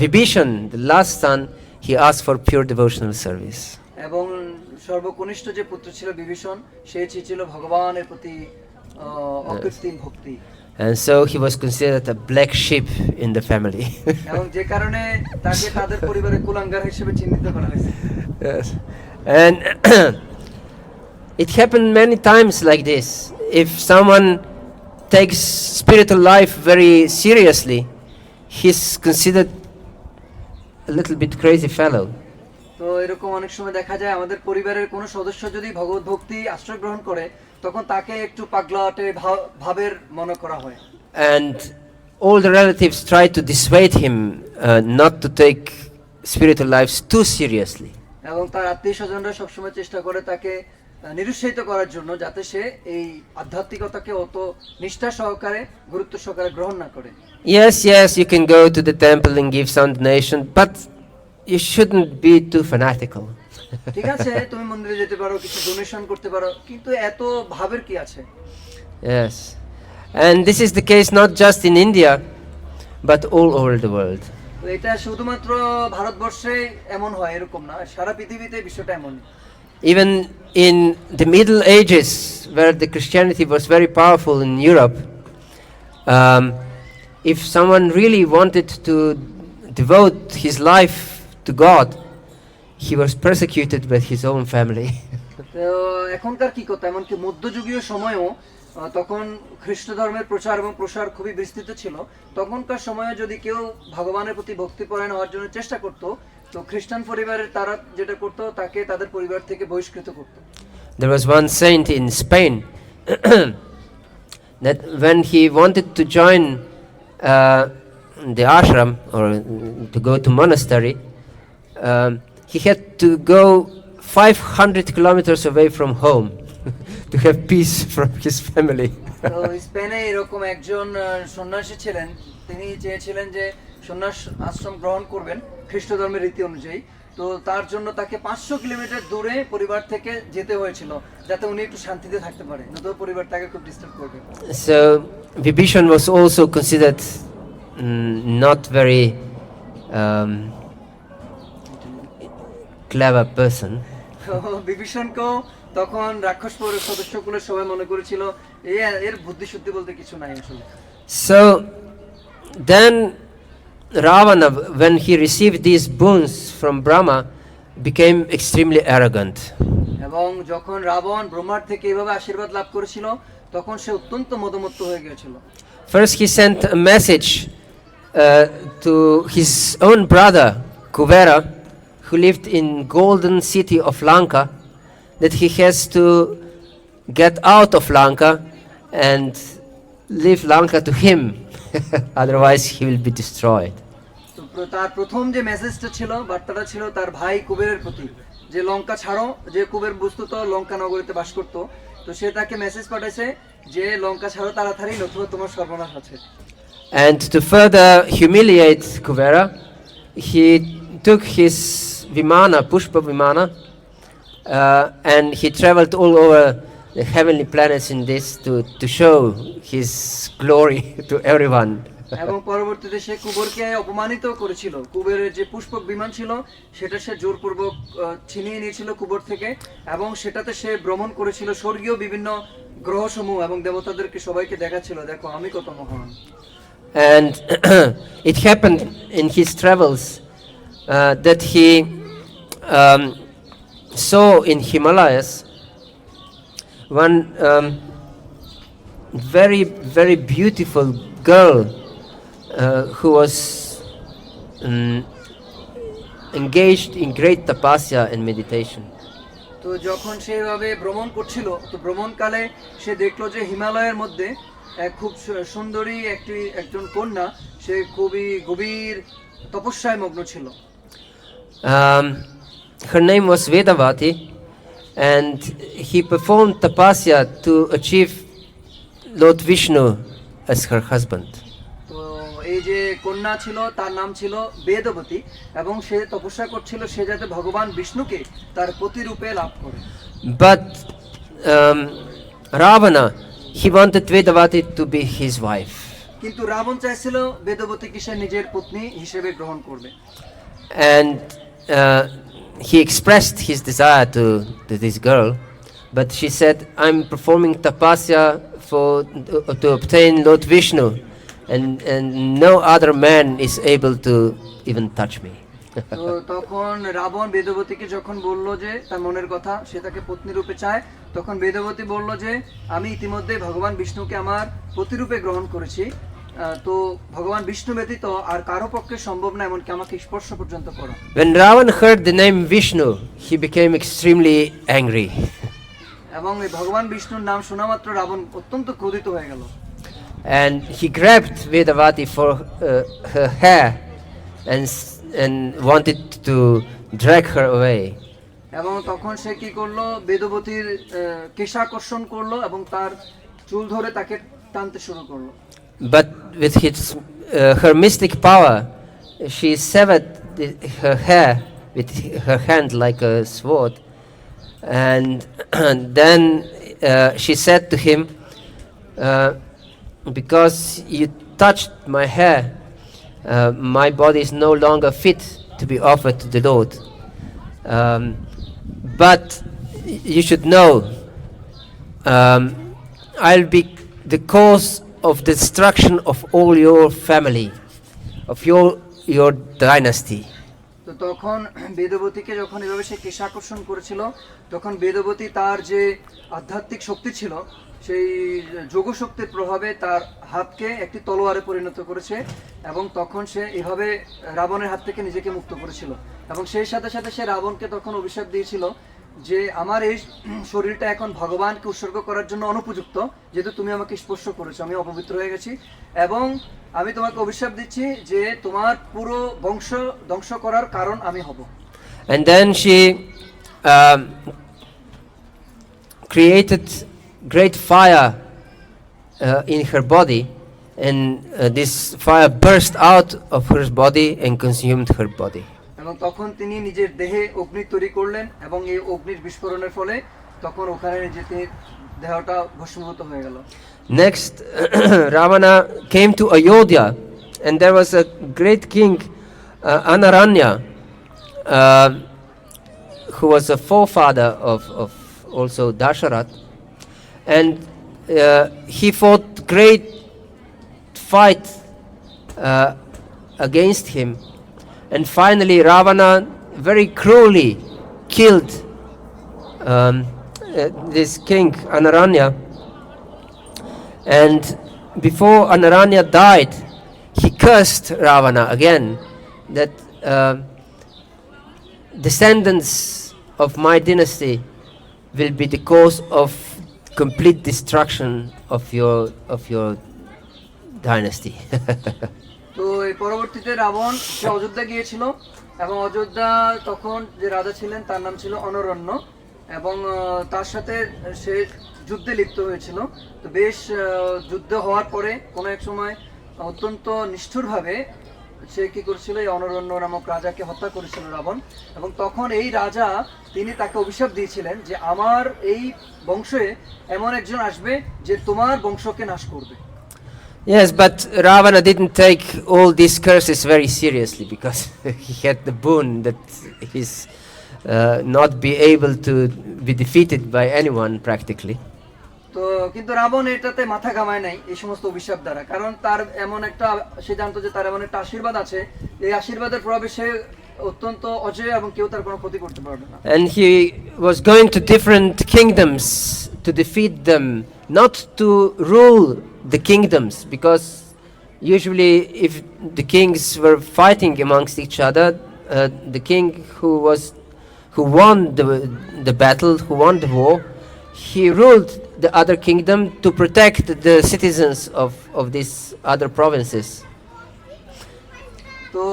Vibhishan, the last son, he asked for pure devotional service. এবং সর্বকনিষ্ঠ যে পুত্র ছিল বিভীষণ, সে চেয়েছিল ভগবানের প্রতি অকৃত্রিম ভক্তি। And so he was considered a black sheep in the family. এবং যে কারণে তাকে তাদের পরিবারে কুলাঙ্গার হিসেবে চিহ্নিত করা হয়েছে। Yes. And it happened many times like this. If someone takes spiritual life very seriously, he's considered a little bit crazy fellow. তো এরকম অনেক সময় দেখা যায় আমাদের পরিবারের কোনো সদস্য যদি ভগবত ভক্তি আশ্রয় গ্রহণ করে, তখন তাকে একটু পাগলাটে ভাবের মনে করা হয়। And all the relatives try to dissuade him not to take spiritual lives too seriously. এবং তার আত্মীয়স্বজনরা সবসময় চেষ্টা করে তাকে নিরুৎসাহিত করার জন্য, যাতে সে এই আধ্যাত্মিকতাকে অত নিষ্ঠা সহকারে গুরুত্ব সহকারে গ্রহণ না করে। Yes, you can go to the temple and give some donation, but you shouldn't be too fanatical. ঠিক আছে, তুমি মন্দিরে যেতে পারো, কিছু ডোনেশন করতে পারো, কিন্তু এত ভাবের কি আছে? Yes. And this is the case not just in India, but all over the world. তো এটা শুধুমাত্র ভারতবর্ষে এমন হয় এরকম না, সারা পৃথিবীতে বিষয়টা এমন। Even in the Middle Ages, where the Christianity was very powerful in Europe, if someone really wanted to devote his life to God, he was persecuted by his own family. তো এখনকার কি কথা, এমনকি মধ্যযুগীয় সময়েও তখন খ্রিস্ট ধর্মের প্রচার এবং প্রসার খুবই বিস্তৃত ছিল। তখনকার সময়ে যদি কেউ ভগবানের প্রতি ভক্তিপরায়ণ হওয়ার জন্য চেষ্টা করত, তো খ্রিস্টান পরিবারের তারা যেটা করত, তাকে তাদের পরিবার থেকে বহিষ্কৃত করত। There was one saint in Spain that when he wanted to join the ashram or to go to monastery, he had to go 500 kilometers away from home to have peace from his family. তো স্পেনে এরকম একজন সন্ন্যাসী ছিলেন, তিনি চেয়েছিলেন যে সন্ন্যাস আশ্রম গ্রহণ করবেন খ্রিস্ট ধর্মের রীতি অনুযায়ী। তো তার জন্য তাকে 500 কিলোমিটার দূরে পরিবার থেকে যেতে হয়েছিল, যাতে উনি একটু শান্তিতে থাকতে পারে, নতুন পরিবার তাকে খুব ডিস্টার্ব করবে। So Vibhishan was also considered not very clever person. বিভীষণকেও তখন রাক্ষস সদস্যকুলের সবাই মনে করেছিল এর বুদ্ধি শুদ্ধি বলতে কিছু নাই আসলে। So then Ravana, when he received these boons from Brahma, became extremely arrogant. এবং যখন রাবণ ব্রহ্মার থেকে এইভাবে আশীর্বাদ লাভ করেছিল, তখন সে অত্যন্ত মদমত্ত হয়ে গিয়েছিল। First he sent a message to his own brother Kuvera, who lived in golden city of Lanka, that he has to get out of Lanka and leave Lanka to him, otherwise he will be destroyed. তো তার প্রথম যে মেসেজটা ছিল, বার্তাটা ছিল তার ভাই কুবেরের প্রতি, যে লঙ্কা ছাড়ো, যে কুবের বস্তুত লঙ্কা নগরীতে বাস করত। তো সে তাকে মেসেজ পাঠাইছে যে লঙ্কা ছাড়ো তাড়াতাড়ি, নতুবা তোমার সর্বনাশ আছে। And to further humiliate Kuvera, he took his Vimana, Pushpa Vimana, and he traveled all over the heavenly planets in this to show his glory to everyone. এবং পরবর্তীতে সে কুবেরকে অপমানিত করেছিল। কুবেরের যে পুষ্পক বিমান ছিল, সেটা সে জোরপূর্বক ছিনিয়ে নিয়েছিল কুবের থেকে, এবং সেটাতে সে ভ্রমণ করেছিল স্বর্গীয় বিভিন্ন গ্রহসমূহ এবং দেবতাদেরকে সবাইকে দেখাচ্ছিল, দেখো আমি কত মহান। And it happened in his travels that he saw in Himalayas one very, very beautiful girl who was engaged in great tapasya and meditation. তো যখন সে এভাবে ভ্রমণ করছিল, তো ভ্রমণকালে সে দেখলো যে হিমালয়ের মধ্যে এক খুব সুন্দরী একজন কন্যা, সে খুবই গভীর তপস্যায় মগ্ন ছিল। Her name was Vedavati, and he performed tapasya to achieve Lord Vishnu as her husband. তো এই যে কন্যা ছিল তার নাম ছিল বেদবতী এবং সে তপস্যা করছিল সে যাতে ভগবান বিষ্ণুকে তার প্রতিরূপে লাভ করে। But Ravana, he wanted Vedavati to be his wife. কিন্তু রাবণ চাইছিল বেদবতীকে সে নিজের পত্নী হিসেবে গ্রহণ করবে। And he expressed his desire to this girl, but she said, I'm performing tapasya to obtain Lord Vishnu, and no other man is able to even touch me. তো তখন রাবণ বেদবতীকে যখন বলল যে তার মনের কথা, সে তাকে পত্নী রূপে চায়, তখন বেদবতী বলল যে আমি ইতিমধ্যে ভগবান বিষ্ণুকে আমার প্রতিরূপে গ্রহণ করেছি, তো ভগবান বিষ্ণু ব্যতীত আর কারো পক্ষে সম্ভব না এমনকি আমাকে স্পর্শ পর্যন্ত করা। When Ravana heard the name Vishnu, he became extremely angry. এবং এই ভগবান বিষ্ণুর নাম শোনা মাত্র রাবণ অত্যন্ত ক্রোধিত হয়ে গেল। And he grabbed Vedavati for her hair and wanted to drag her away. এবং তখন সে কি করলো, বেদবতীর কেশাকর্ষণ করলো এবং তার চুল ধরে তাকে টানতে শুরু করলো। But with her mystic power, she severed her hair with her hand like a sword, and then she said to him, because you touched my hair, my body is no longer fit to be offered to the Lord. But you should know, I'll be the cause of destruction of all your family, of your dynasty. তো তখন বেদবতীকে যখন এভাবে সে কেশাকর্ষণ করেছিল, তখন বেদবতী তার যে আধ্যাত্মিক শক্তি ছিল সেই যোগ শক্তির প্রভাবে তার হাতকে একটি তলোয়ারে পরিণত করেছে এবং তখন সে এভাবে রাবণের হাত থেকে নিজেকে মুক্ত করেছিল। এবং সেই সাথে সাথে সে রাবণকে তখন অভিশাপ দিয়েছিল যে আমার এই শরীরটা এখন ভগবানকে উৎসর্গ করার জন্য অনুপযুক্ত, যেহেতু তুমি আমাকে স্পর্শ করেছো, আমি অপবিত্র হয়ে গেছি এবং আমি তোমাকে অভিশাপ দিচ্ছি যে তোমার পুরো বংশ ধ্বংস করার কারণ আমি হব। And then she created great fire in her body, and this fire burst out of her body and consumed her body. এবং তখন তিনি নিজের দেহে অগ্নি তৈরি করলেন এবং এই অগ্নির বিস্ফোরণের ফলে তখন ওখানে নিজের দেহটা ভস্মীভূত হয়ে গেল। Next, Ravana came to Ayodhya, and there was a great king, Anaranya, who was a forefather of also Dasharat, and he fought great fight against him, and finally Ravana very cruelly killed this king Anaranya. And before Anaranya died, he cursed Ravana again that descendants of my dynasty will be the cause of complete destruction of your dynasty. তো এই পরবর্তীতে রাবণ সে অযোধ্যা গিয়েছিল এবং অযোধ্যা তখন যে রাজা ছিলেন তার নাম ছিল অনরণ্য এবং তার সাথে সে যুদ্ধে লিপ্ত হয়েছিল। তো বেশ যুদ্ধ হওয়ার পরে কোনো এক সময় অত্যন্ত নিষ্ঠুরভাবে সে কি করেছিল, এই অনরণ্য নামক রাজাকে হত্যা করেছিল রাবণ। এবং তখন এই রাজা তিনি তাকে অভিশাপ দিয়েছিলেন যে আমার এই বংশে এমন একজন আসবে যে তোমার বংশকে নাশ করবে। Yes, but Ravana didn't take all these curses very seriously because he had the boon that he's not be able to be defeated by anyone practically. তো কিন্তু রাবণ এটাতে মাথা ঘামায় নাই এই সমস্ত অভিশাপ দ্বারা, কারণ তার এমন একটা সে জানতো যে তার এমন একটা আশীর্বাদ আছে, এই আশীর্বাদের প্রভাবে সে অত্যন্ত অজেয় এবং কেউ তার কোনো ক্ষতি করতে পারবে না। And he was going to different kingdoms to defeat them, not to rule the kingdoms, because usually if the kings were fighting amongst each other, the king who won the battle, who won the war, he ruled the other kingdom to protect the citizens of these other provinces. তো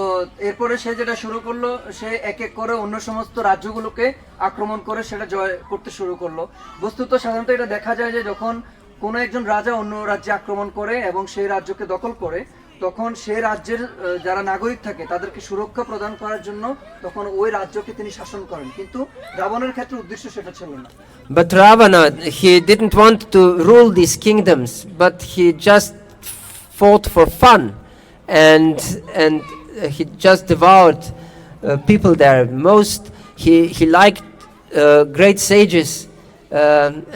এরপরে সে যেটা শুরু করলো, সে এক এক করে অন্য সমস্ত রাজ্যগুলোকে আক্রমণ করে সেটা জয় করতে শুরু করলো। বস্তুত সাধারণত এটা দেখা যায় যে যখন কোনো একজন রাজা অন্য রাজ্যে আক্রমণ করে এবং সেই রাজ্যকে দখল করে, তখন সেই রাজ্যের যারা নাগরিক থাকে তাদেরকে সুরক্ষা প্রদান করার জন্য তখন ওই রাজ্যকে তিনি শাসন করেন, কিন্তু রাবণের ক্ষেত্রে উদ্দেশ্য সেটা ছিল না। But Ravana, he didn't want to rule these kingdoms, but he just fought for fun, and he just devoured people there. He liked great sages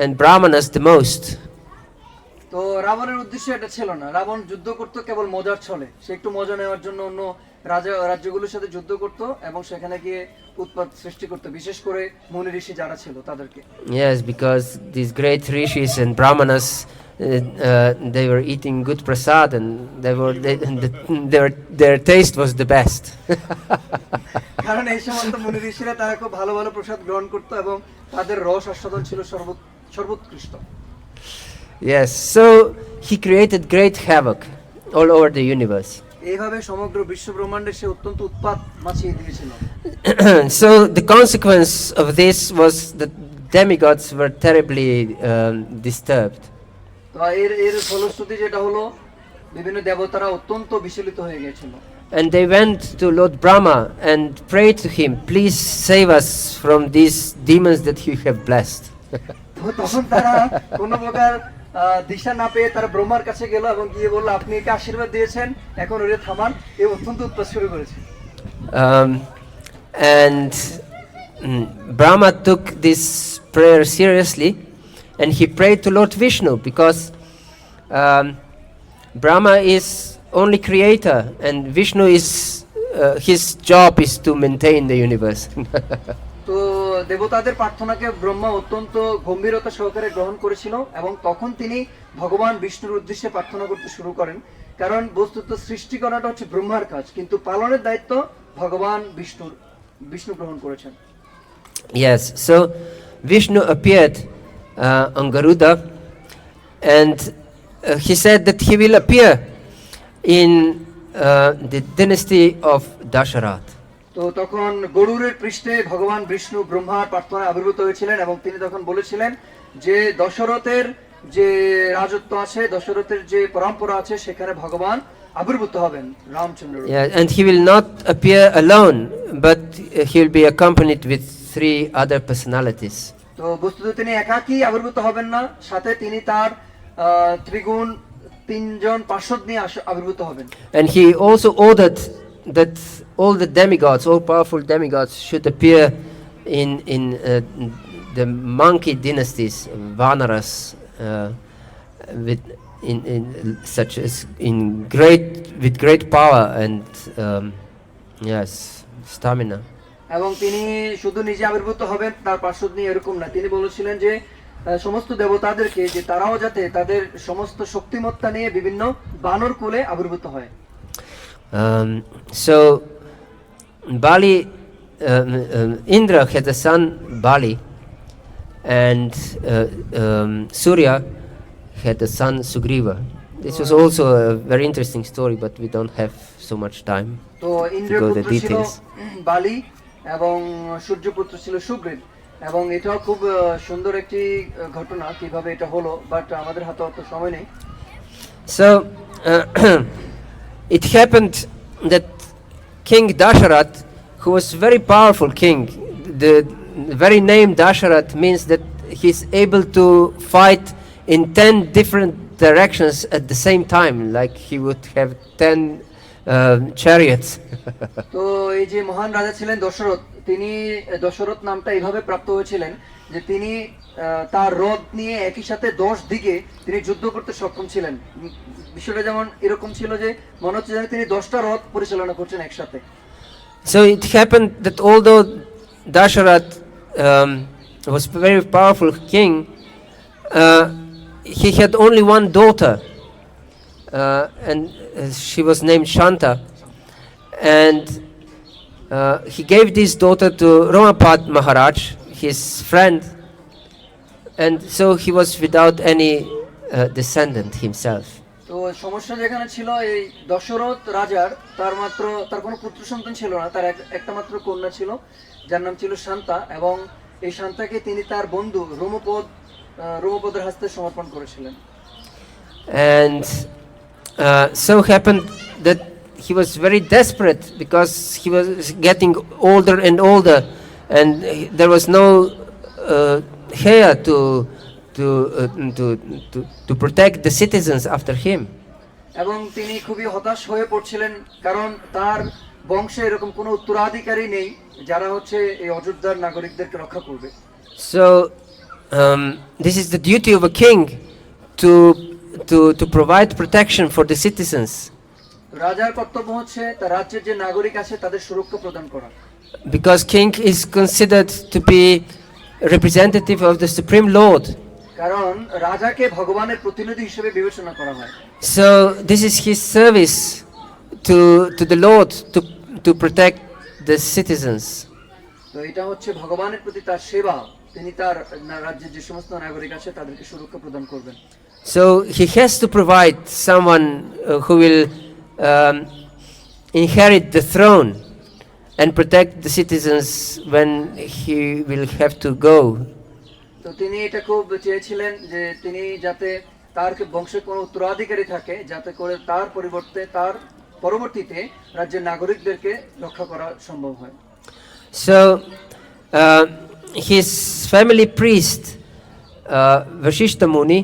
and brahmanas the most. তো রাবণের উদ্দেশ্য এটা ছিল না, রাবণ যুদ্ধ করতো কেবল মজার ছলে, সে একটু মজা নেওয়ার জন্য অন্য রাজ্যগুলোর সাথে যুদ্ধ করত এবং সেখানে গিয়ে উৎপাত সৃষ্টি করত, বিশেষ করে মুনি ঋষি যারা ছিল তাদেরকে। Yes, because these great rishis and brahmanas, they were eating good prasad, and their taste was the best. কারণ এই সমস্ত মুনি ঋষিরা তারা খুব ভালো ভালো প্রসাদ গ্রহণ করত এবং তাদের রস আস্বাদন ছিল সর্বোৎকৃষ্ট। Yes, so he created great havoc all over the universe. এইভাবে সমগ্র বিশ্ব ব্রহ্মাণ্ডে সে অত্যন্ত উৎপাত মাচিয়ে দিয়েছিল। So the consequence of this was that demigods were terribly disturbed. তো এর ফলশ্রুতি যেটা হলো, বিভিন্ন দেবতারা অত্যন্ত বিচলিত হয়ে গিয়েছিল। And they went to Lord Brahma and prayed to him, please save us from these demons that you have blessed. তখন তারা কোনো প্রকার দিশা না পেয়ে তারা ব্রহ্মার কাছে গেল এবং গিয়ে বলল, আপনি একে আশীর্বাদ দিয়েছেন, এখন ওরে থামান, এ অত্যন্ত উৎপাত শুরু করেছে। And Brahma took this prayer seriously, and he prayed to Lord Vishnu, because Brahma is only creator, and Vishnu is his job is to maintain the universe. তো দেবতাদের প্রার্থনাকে ব্রহ্মা অত্যন্ত গম্ভীরতা সহকারে গ্রহণ করেছিল এবং তখন তিনি ভগবান বিষ্ণুর উদ্দেশ্যে প্রার্থনা করতে শুরু করেন, কারণ বস্তুত সৃষ্টি করাটা হচ্ছে ব্রহ্মার কাজ, কিন্তু পালনের দায়িত্ব ভগবান বিষ্ণু গ্রহণ করেছেন। Yes, so Vishnu appeared on Garuda, and he said that he will appear in the dynasty of Dasharatha. তো তখন গরুড়ের পৃষ্ঠে ভগবান বিষ্ণু ব্রহ্মার প্রার্থনায় আবির্ভূত হয়েছিলেন এবং তিনি তখন বলেছিলেন যে দশরথের যে রাজত্ব আছে, দশরথের যে পরম্পরা আছে, সেখানে ভগবান আবির্ভূত হবেন Ramchandra. Yeah, and he will not appear alone, but he will be accompanied with 3 other personalities. তো বস্তুত তিনি একাকী আবির্ভূত হবেন না, সাথে তিনি তার ত্রিগুণ 3জন পার্ষদ নিয়ে আবির্ভূত হবেন। And he also ordered that all the demigods, all powerful demigods, should appear in the monkey dynasties, Vanaras, with great power and yes, stamina. এবং তিনি শুধু নিজে আবির্ভূত হবেন, তার পার্শ্বদ নিয়ে এরকম না, তিনি বলেছিলেন যে সমস্ত দেবতাদেরকে যে তারাও যাতে তাদের সমস্ত শক্তিমত্তা নিয়ে বিভিন্ন বানর কুলে আবির্ভূত হয়। So Bali, Indra had a son Bali, and Surya had a son Sugriva. This was also a very interesting story, but we don't have so much time তো to ইন্দ্রের go the পুত্র ছিল details. বালি এবং সূর্যপুত্র ছিল সুগ্রীব, এবং এটাও খুব সুন্দর একটি ঘটনা কিভাবে এটা হলো, বাট আমাদের হাতে অত সময় নেই। So it happened that King Dasharat, who was a very powerful king, the very name Dasharat means that he's able to fight in 10 different directions at the same time, like he would have 10 chariots. তো এই যে মহান রাজা ছিলেন দশরথ, তিনি দশরথ নামটা এইভাবে প্রাপ্ত হয়েছিলেন যে তিনি তার রথ নিয়ে একই সাথে 10 দিকে তিনি যুদ্ধ করতে সক্ষম ছিলেন। বিষয়টা যেমন এরকম ছিল যে মনে হচ্ছে যেন তিনি 10টা রথ পরিচালনা করছেন একসাথে। So it happened that although Dasharat was a very powerful king, he had only one daughter, and she was named Shanta, and he gave this daughter to Ramapad Maharaj, his friend, and so he was without any descendant himself. তো সমস্যা যেখানে ছিল, এই দশরথ রাজার তার কোনো পুত্র সন্তান ছিল না, তার একটা মাত্র কন্যা ছিল যার নাম ছিল শান্তা, এবং এই শান্তাকে তিনি তার বন্ধু রোমপদের হস্তে সমর্পণ করেছিলেন। And so happened that he was very desperate because he was getting older and older, and there was no heir to, to, to protect the citizens after him. এবং তিনি খুবই হতাশ হয়ে পড়ছিলেন, কারণ তার বংশে এরকম কোনো উত্তরাধিকারী নেই যারা হচ্ছে এই অযোধ্যার নাগরিকদেরকে রক্ষা করবে। So this is the duty of a king to provide protection for the citizens. রাজার কর্তব্য হচ্ছে তার রাজ্যের যে নাগরিক আছে তাদের সুরক্ষা প্রদান করা। Because king is considered to be representative of the supreme lord. কারণ রাজাকে ভগবানের প্রতিনিধি হিসেবে বিবেচনা করা হয়। So this is his service to the lord to protect the citizens. তো এটা হচ্ছে ভগবানের প্রতি তার সেবা, তিনি তার রাজ্যের যে সমস্ত নাগরিক আছে তাদেরকে সুরক্ষা প্রদান করবেন। So he has to provide someone who will inherit the throne and protect the citizens when he will have to go. তো তিনি এটা খুব চেয়েছিলেন যে তিনি যাতে তার বংশে কোনো উত্তরাধিকারী থাকে, যাতে করে তার পরবর্তীতে রাজ্যের নাগরিকদেরকে রক্ষা করা সম্ভব হয়। So his family priest Vashishta Muni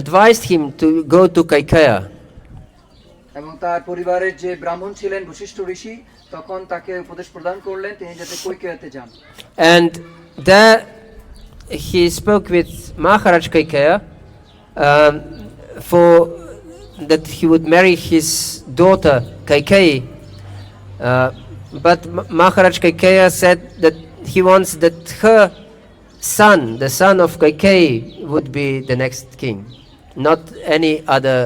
advised him to go to Kaikeya. এবং তার পরিবারের যে ব্রাহ্মণ ছিলেন বশিষ্ঠ ঋষি তখন তাকে উপদেশ প্রদান করলেন তিনি যাতে কৈকেয়ীতে যান। And there he spoke with Maharaj Kaikeya for that he would marry his daughter Kaikeyi, but Maharaj Kaikeya said that he wants that her son, the son of Kaikeyi, would be the next king, not any other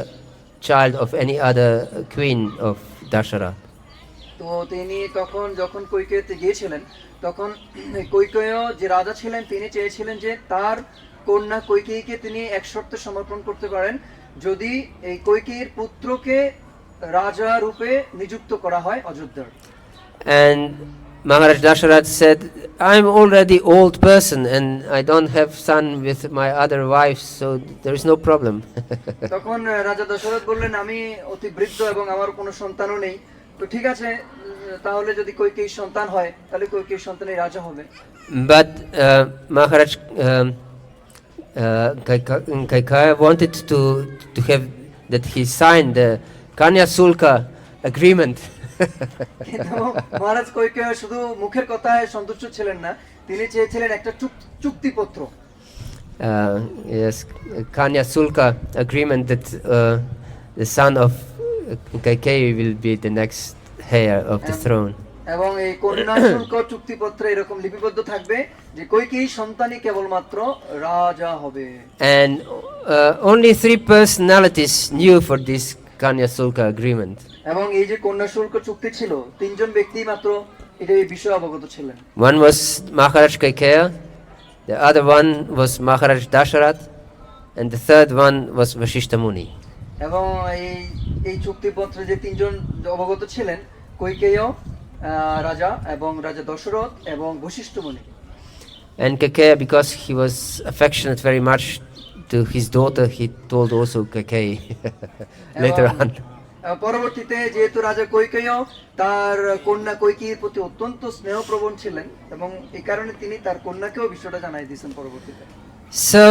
child of any other queen of Dasharath. তো তিনি তখন যখন কৈকেয়ীতে গিয়েছিলেন তখন কৈকেয়ী যে রাজা ছিলেন তিনি চেয়েছিলেন যে তার কন্যা কৈকেয়ীকে তিনি এক শর্তে সমর্পণ করতে পারেন, যদি এই কৈকেয়ীর পুত্রকে রাজা রূপে নিযুক্ত করা হয় অযোধ্যার। And Maharaj Dasharath said, I'm already old person and I don't have son with my other wives, so there is no problem. তখন রাজা দশরথ বললেন, আমি অতি বৃদ্ধ এবং আমার কোনো সন্তানও নেই, তো ঠিক আছে তাহলে যদি কৈকেয়ীর সন্তান হয় তাহলে কৈকেয়ীর সন্তানই রাজা হবে। But Maharaj Kaikeya wanted to have that he signed the Kanya Sulka agreement. কিন্তু মহারাজ কৈকেয়ী শুধু মুখের কথায় সন্তুষ্ট ছিলেন না, তিনি চেয়েছিলেন একটা চুক্তিপত্র। Yes, Kanya Sulka agreement that the son of Kaikeyi will be the next heir of the throne. এবং এই কন্যা শুল্ক চুক্তিপত্রে এরকম লিপিবদ্ধ থাকবে যে কৈকেয়ী সন্তানই কেবলমাত্র রাজা হবে। And only 3 personalities knew for this Kanya Sulka agreement. এবং এই যে কন্যা শুল্ক চুক্তি ছিল, 3 জন ব্যক্তি মাত্র এটা এই বিষয়ে অবগত ছিলেন। One was Maharaj Kaikeya, the other one was Maharaj Dasharath, and the third one was Vashishta Muni. এবং এই চুক্তিপত্রে যে 3 জন অবগত ছিলেন, কৈকেয়ী রাজা এবং রাজা দশরথ এবং বশিষ্ঠ মুনি। And Kaikeya, because he was affectionate very much to his daughter, he told also Kaikeyi later on. পরবর্তীতে যেহেতু রাজা কৈকেয়ী তার কন্যা কৈকেয়ীর প্রতি অত্যন্ত স্নেহপ্রবণ ছিলেন এবং এই কারণে তিনি তার কন্যাকেও বিষয়টা জানাই দিয়েছেন পরবর্তীতে। So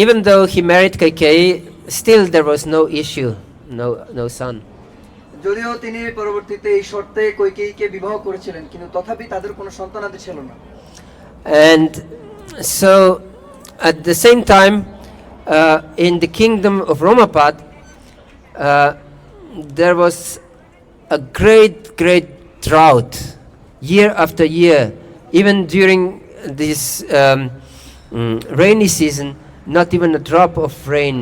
even though he married Kaikeyi, still there was no issue, no son. যদিও তিনি পরবর্তীতে এই শর্তে কৈকেয়ীকে বিবাহ করেছিলেন, কিন্তু তথাপি তাদের কোনো সন্তানাদি ছিল না। And so at the same time in the kingdom of Ramapad there was a great drought year after year. Even during this rainy season, not even a drop of rain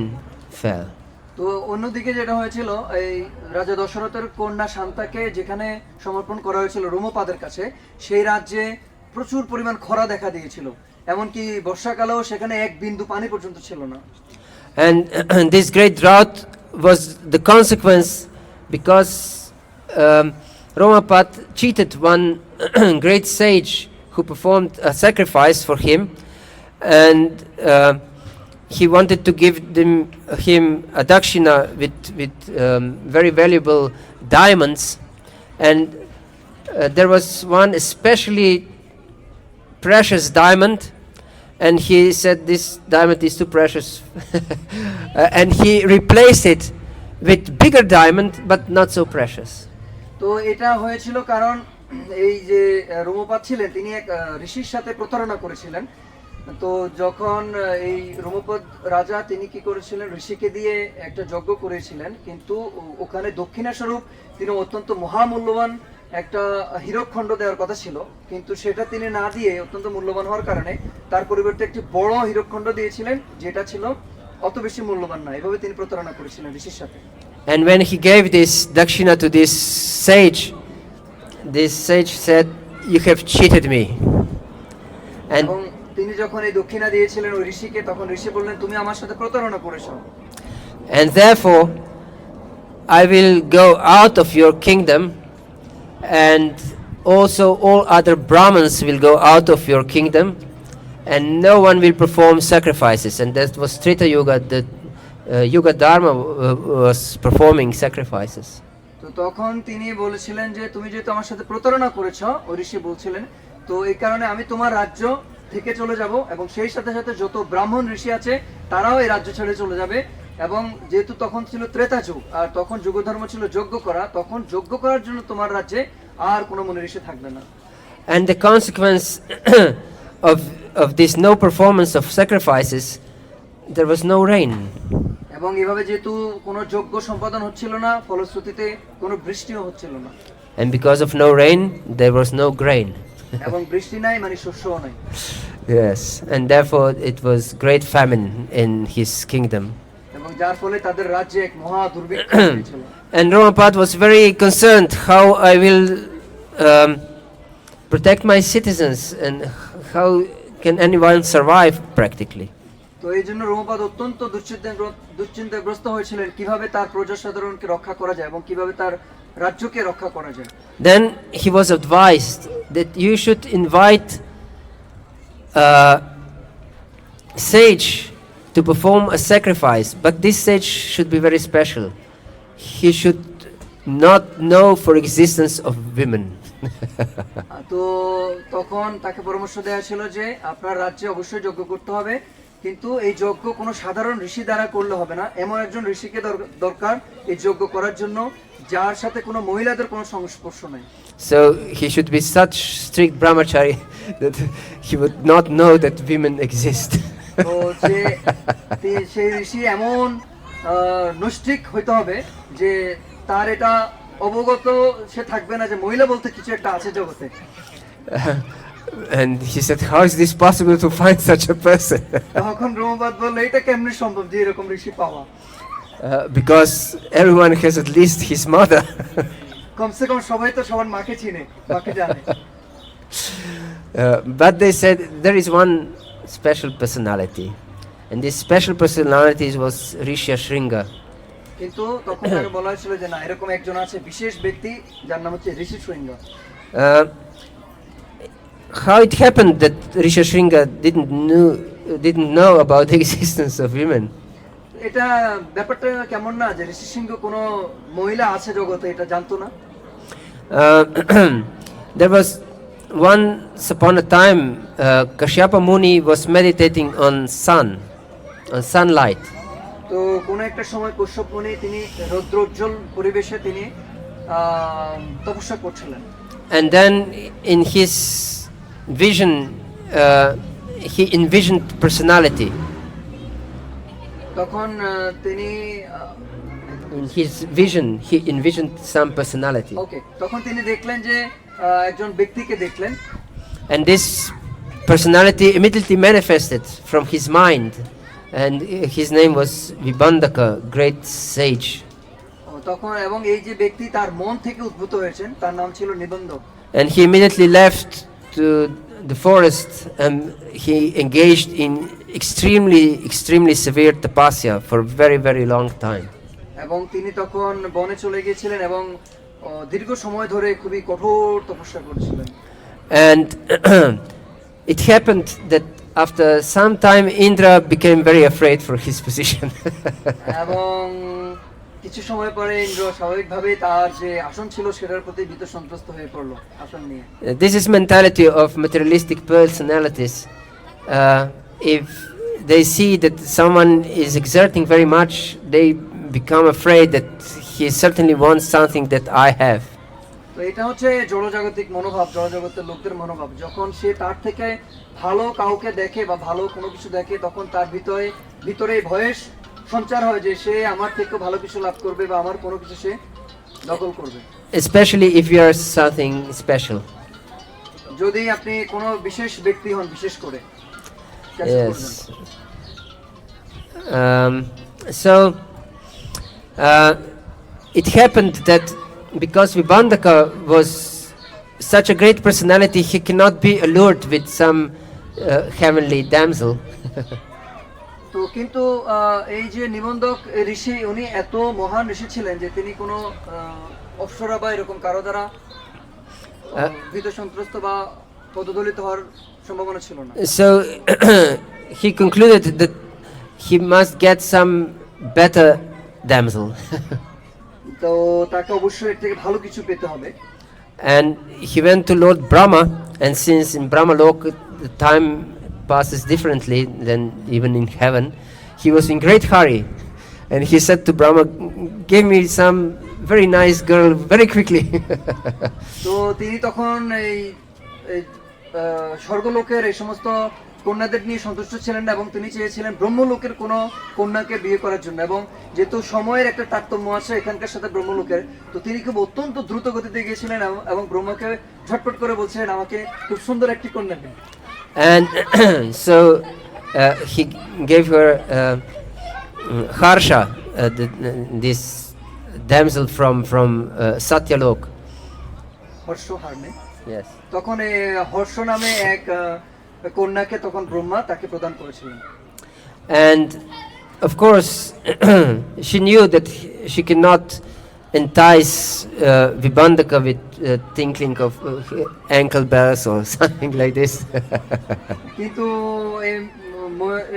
fell. তো অন্যদিকে যেটা হয়েছিল, এই রাজা দশরথের কন্যা শান্তাকে যেখানে সমর্পণ করা হয়েছিল রোমপাদের কাছে, সেই রাজ্যে প্রচুর পরিমাণ খরা দেখা দিয়েছিল, এমনকি বর্ষাকালেও সেখানে এক বিন্দু পানি পর্যন্ত ছিল না। And this great drought was the consequence because Ramapad cheated one great sage who performed a sacrifice for him, and he wanted to give him a dakshina with very valuable diamonds, and there was one especially precious diamond, and he said this diamond is too precious, and he replaced it with bigger diamond but not so precious. তো এটা হয়েছিল কারণ এই যে রোমপাদ ছিলেন তিনি এক ঋষির সাথে প্রতারণা করেছিলেন। তো যখন এই রোমপদ রাজা তিনি কি করেছিলেন, ঋষিকে দিয়ে একটা যজ্ঞ করেছিলেন, কিন্তু ওখানে দক্ষিণা স্বরূপ তিনি অত্যন্ত মহামূল্যবান একটা হীরকখণ্ড দেওয়ার কথা ছিল, কিন্তু সেটা তিনি না দিয়ে অত্যন্ত মূল্যবান হওয়ার কারণে তার পরিবর্তে একটি বড় হীরকখণ্ড দিয়েছিলেন যেটা ছিল অত বেশি মূল্যবান না। এভাবে তিনি প্রতারণা করেছিলেন ঋষির সাথে। And when he gave this dakshina to this sage said, "You have cheated me." And তিনি যখন এই দক্ষিণা দিয়েছিলেন ওই ঋষিকে, তখন ঋষি বললেন তুমি আমার সাথে প্রতারণা করেছো, and therefore I will go out of your kingdom, and also all other Brahmins will go out of your kingdom, and no one will perform sacrifices. And that was Treta Yuga, that Bhagavata-dharma was performing sacrifices. তো তখন তিনি বলেছিলেন যে তুমি যেহেতু আমার সাথে প্রতারণা করেছো, ওই ঋষি বলছিলেন, তো এই কারণে আমি তোমার রাজ্য থেকে চলে যাব, এবং সেই সাথে সাথে যত ব্রাহ্মণ ঋষি আছে তারাও এই রাজ্য ছেড়ে চলে যাবে। এবং যেহেতু তখন ছিল ত্রেতা যুগ, আর তখন যুগধর্ম ছিল যজ্ঞ করা, তখন যজ্ঞ করার জন্য তোমার রাজ্যে আর কোনো মুনি ঋষি থাকবে না। And the consequence of this no performance of sacrifices, there was no rain. এবং এভাবে যেহেতু কোনো যজ্ঞ সম্পাদন হচ্ছিল না, ফলশ্রুতিতে কোনো বৃষ্টিও হচ্ছিল না। And because of no rain, there was no grain. এবং বৃষ্টি নাই মানে শস্যও নাই। Yes, and therefore it was great famine in his kingdom. এবং যার ফলে তাদের রাজ্যে এক মহা দুর্ভিক্ষ হয়েছিল। And Ramapad was very concerned how I will protect my citizens and how can anyone survive practically. তো এই জন্য রোমপাদ অত্যন্ত দুশ্চিন্তাগ্রস্ত হয়েছিলেন কিভাবে তার প্রজাসাধারণকে রক্ষা করা যায় এবং কিভাবে তার রাজ্যকে রক্ষা করা যায়। Then he was advised that you should invite a sage to perform a sacrifice, but this sage should be very special. He should not know for existence of women. তো তখন তাকে পরামর্শ দেওয়া ছিল যে আপনার রাজ্যে অবশ্যই যজ্ঞ করতে হবে, কিন্তু এই যজ্ঞ কোনো সাধারণ ঋষি দ্বারা করলে হবে না, এমন একজন ঋষিকে দরকার এই যজ্ঞ করার জন্য যার সাথে কোনো মহিলাদের কোনো সংস্পর্শ নাই। So he should be such strict brahmachari that he would not know that women exist. তো যে সেই ঋষি এমন নৈষ্ঠিক হইতে হবে যে তার এটা অবগত সে থাকবে না যে মহিলা বলতে কিছু একটা আছে জগতে। And he said, how is this possible to find such a person? তখন রোমপাদ বলল এটা কেমনে সম্ভব যে এরকম ঋষি পাওয়া? Because everyone has at least his mother. কমসে কম সবাই তো সবার মাকে চিনে, মাকে জানে। But they said there is one special personality, and this special personality was Rishi Shringa. কিন্তু তখন তাকে বলা হয়েছিল যে না, এরকম একজন আছে বিশেষ ব্যক্তি যার নাম হচ্ছে ঋষি শৃঙ্গ। How it happened that Rishi Shringa didn't know about the existence of women? এটা ব্যাপারটা কেমন না যে ঋষি সিংহ কোনো মহিলা আছে জগতে এটা জানতো না? There was once upon a time Kashyapa Muni was meditating on sunlight. তো কোন একটা সময় কশ্যপ মুনি তিনি রৌদ্রোজ্জ্বল পরিবেশে তিনি তপস্যা করছিলেন। And then in his vision he envisioned personality. তখন তিনি in his vision he envisioned some personality. ওকে, তখন তিনি দেখলেন যে একজন ব্যক্তিকে দেখলেন, and this personality immediately manifested from his mind, and his name was Vibandaka, great sage. তখন এবং এই যে ব্যক্তি তার মন থেকে উদ্ভূত হয়েছেন তার নাম ছিল নিবন্ধক। And he immediately left to the forest and he engaged in extremely severe tapasya for a very long time. এবং তিনি তখন বনে চলে গিয়েছিলেন এবং দীর্ঘ সময় ধরে খুবই কঠোর তপস্যা করেছিলেন। And it happened that after some time, Indra became very afraid for his position. এবং কিছু সময় পরে ইন্দ্র স্বাভাবিকভাবেই তার যে আসন ছিল সেটার প্রতি ভীত সন্ত্রস্ত হয়ে পড়লো আসন নিয়ে। This is mentality of materialistic personalities. If they see that someone is exerting very much, they become afraid that he certainly wants something that I have. তো এটা হচ্ছে জড়জাগতিক মনোভাব, জড়জগতের লোকদের মনোভাব। যখন সে তার থেকে ভালো কাউকে দেখে বা ভালো কোনো কিছু দেখে, তখন তার ভিতরে ভয়ের সঞ্চার হয় যে সে আমার থেকে ভালো কিছু লাভ করবে বা আমার কোনো কিছু সে দখল করবে। Especially if you are something special. যদি আপনি কোনো বিশেষ ব্যক্তি হন, বিশেষ করে। Yes. So it happened that because Vibhandaka was such a great personality, he cannot be allured with some heavenly damsel. তো কিন্তু এই যে নিবন্ধক ঋষি, উনি এত মহান ঋষি ছিলেন যে তিনি কোনো অপ্সরা বা এরকম কারো দ্বারা ভীত সন্ত্রস্ত বা পদদলিত হওয়ার সম্ভাবনা ছিল না। So he concluded that he must get some better damsel. তো তাকে অবশ্যই এর থেকে ভালো কিছু পেতে হবে। And he went to Lord Brahma, and since in Brahma Lok the time passes differently than even in heaven, he was in great hurry, and he said to Brahma, "Give me some very nice girl very quickly." তো তিনি তখন এই স্বর্গলোকের এই সমস্ত কন্যাদের নিয়ে সন্তুষ্ট ছিলেন না এবং তিনি চেয়েছিলেন ব্রহ্মলোকের কোনো কন্যাকে বিয়ে করার জন্য। এবং যেহেতু সময়ের একটা তারতম্য আছে এখানকার সাথে ব্রহ্মলোকের, তো তিনি খুব অত্যন্ত দ্রুত গতিতে গিয়েছিলেন এবং ব্রহ্মাকে ঝটপট করে বলছিলেন আমাকে খুব সুন্দর একটি কন্যা দিন। And so he gave her Harsha, this damsel from Satyalok. Harsh হারনে। Yes. তখন এই হর্ষ নামে এক কন্যাকে তখন ব্রহ্মা তাকে প্রদান করেছিলেন। And of course, she knew that she cannot entice Vibhandaka with tinkling of ankle bells or something like this. কিন্তু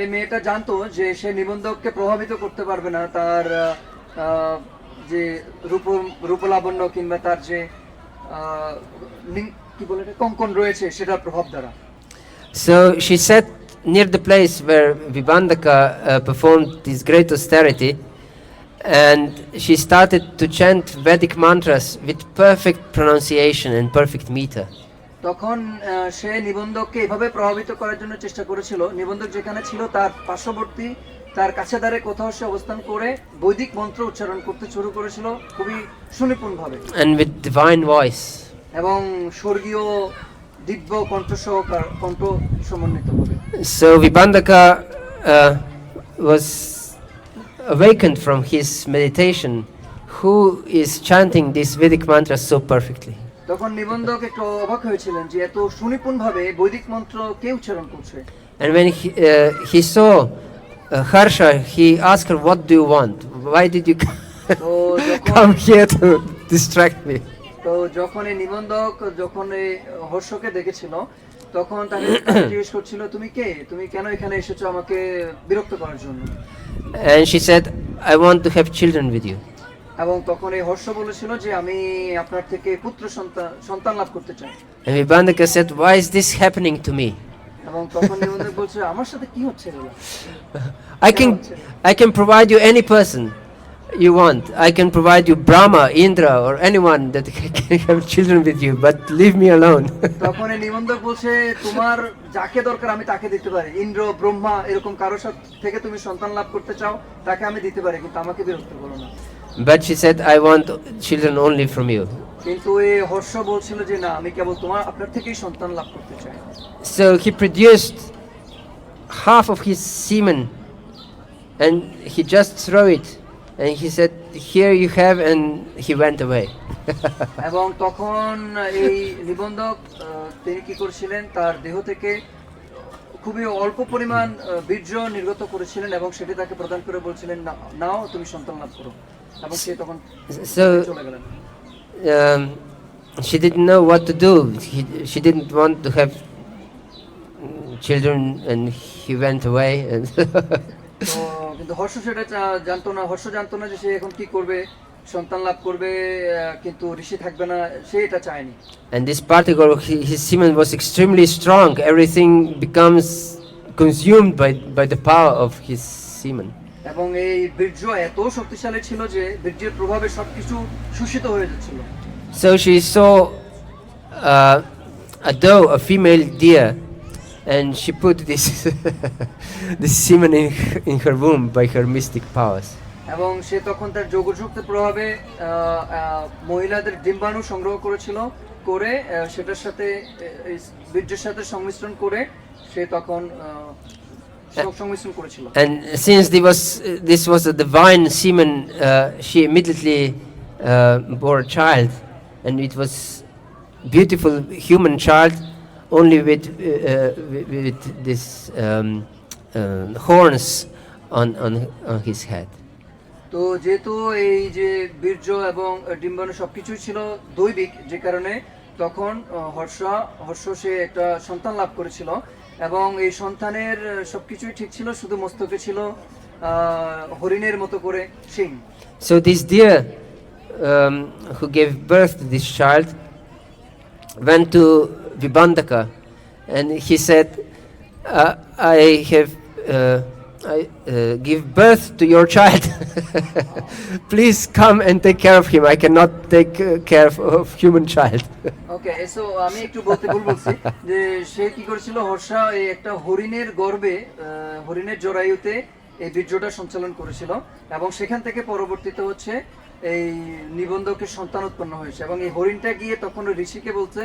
এই মেয়েটা জানতো যে সে নিবন্ধককে প্রভাবিত করতে পারবে না তার যে রূপলাবণ্য কিংবা তার যে কি বলে এটা কঙ্কন রয়েছে সেটার প্রভাব দ্বারা। So she sat near the place where Vibhandaka performed this great austerity, and she started to chant Vedic mantras with perfect pronunciation and perfect meter. তখন সে নিবন্ধককে এভাবে প্রভাবিত করার জন্য চেষ্টা করেছিল, নিবন্ধক যেখানে ছিল তার পার্শ্ববর্তী তার কাছে দাঁড়ে কোথাও সে অবস্থান করে বৈদিক মন্ত্র উচ্চারণ করতে শুরু করেছিল খুবই সুনিপুণভাবে And with divine voice. এবং স্বর্গীয় দিব্য কণ্ঠ সমন্বিতভাবে। So Vibhandaka was awakened from his meditation. Who is chanting this Vedic mantra so perfectly? তখন নিবন্ধক একটু অবাক হয়েছিলেন যে এত সুনিপুণভাবে বৈদিক মন্ত্র কে উচ্চারণ করছে। And when he saw Harsha, he asked her, "What do you want? Why did you come here to distract me?" তো যখন এই নিবন্ধক যখন এই হর্ষকে দেখেছিল তখন তাকে জিজ্ঞেস করছিল তুমি কে, তুমি কেন এখানে এসেছো আমাকে বিরক্ত করার জন্য। And she said, "I want to have children with you." এবং তখন এই হর্ষ বলেছিল যে আমি আপনার থেকে পুত্র সন্তান লাভ করতে চাই। And Vibhandaka said, "Why is this happening to me?" এবং তখন নিবন্ধক বলছে আমার সাথে কি হচ্ছে এগুলো? I can provide you any person you want. I can provide you Brahma, Indra, or anyone that can have children with you, but leave me alone. তখন এই নিবন্ধক বলছে তোমার যাকে দরকার আমি তাকে দিতে পারি, ইন্দ্র ব্রহ্মা এরকম কারো থেকে তুমি সন্তান লাভ করতে চাও তাকে আমি দিতে পারি, কিন্তু আমাকে বিরক্ত করো না। But she said, "I want children only from you." কিন্তু এই হর্ষ বলছিল যে না আমি কেবল আপনার থেকেই সন্তান লাভ করতে চাই। So he produced half of his semen and he just threw it and he said, "Here you have," and he went away. এবং তখন এই নিবন্ধক তিনি কি করেছিলেন তার দেহ থেকে খুবই অল্প পরিমাণ বীর্য নির্গত করেছিলেন এবং সেটি তাকে প্রদান করে বলছিলেন নাও তুমি সন্তান লাভ করো, এবং সে তখন চলে গেলেন। She didn't know what to do. She didn't want to have children, and he went away. And তো কিন্তু হর্ষ সেটা জানতো না, হর্ষ জানতো না যে সে এখন কি করবে, সন্তান লাভ করবে কিন্তু ঋষি থাকবে না, সে এটা চায়নি। And this particle, his semen was extremely strong. Everything becomes consumed by the power of his semen. এবং এই বীর্য এত শক্তিশালী ছিল যে বীর্যের প্রভাবে সবকিছু শোষিত হয়ে যাচ্ছিল। So she saw a doe, a female deer, and she put this this semen in her womb by her mystic powers. এবং সে তখন তার যোগশক্তির প্রভাবে মহিলাদের ডিম্বাণু সংগ্রহ করেছিল, করে সেটার সাথে বীর্যের সাথে সংমিশ্রণ করে সে তখন সংমিশ্রণ করেছিল। And since this was a divine semen, she immediately bore a child, and it was beautiful human child, only with this horns on his head. তো যেহেতু এই যে বীর্য এবং ডিম্বাণু সবকিছুই ছিল দৈবিক, যে কারণে তখন হর্ষ সে একটা সন্তান লাভ করেছিল, এবং এই সন্তানের সবকিছুই ঠিক ছিল, শুধু মস্তকে ছিল হরিণের মতো করে শিং। So this deer who gave birth to this child went to Vibandaka, and he said, I give birth to your child. Please come and take care of him. I cannot take care of human child. Okay, so আমি একটু ভুল বলছি যে সে কি করেছিল, হর্ষা এই একটা হরিণের গর্ভে, হরিণের জরায়ুতে এই বীর্যটা সঞ্চালন করেছিল, এবং সেখান থেকে পরবর্তীতে হচ্ছে এই নিবন্ধকের সন্তান উৎপন্ন হয়েছে, এবং এই হরিণটা গিয়ে তখন ঋষিকে বলছে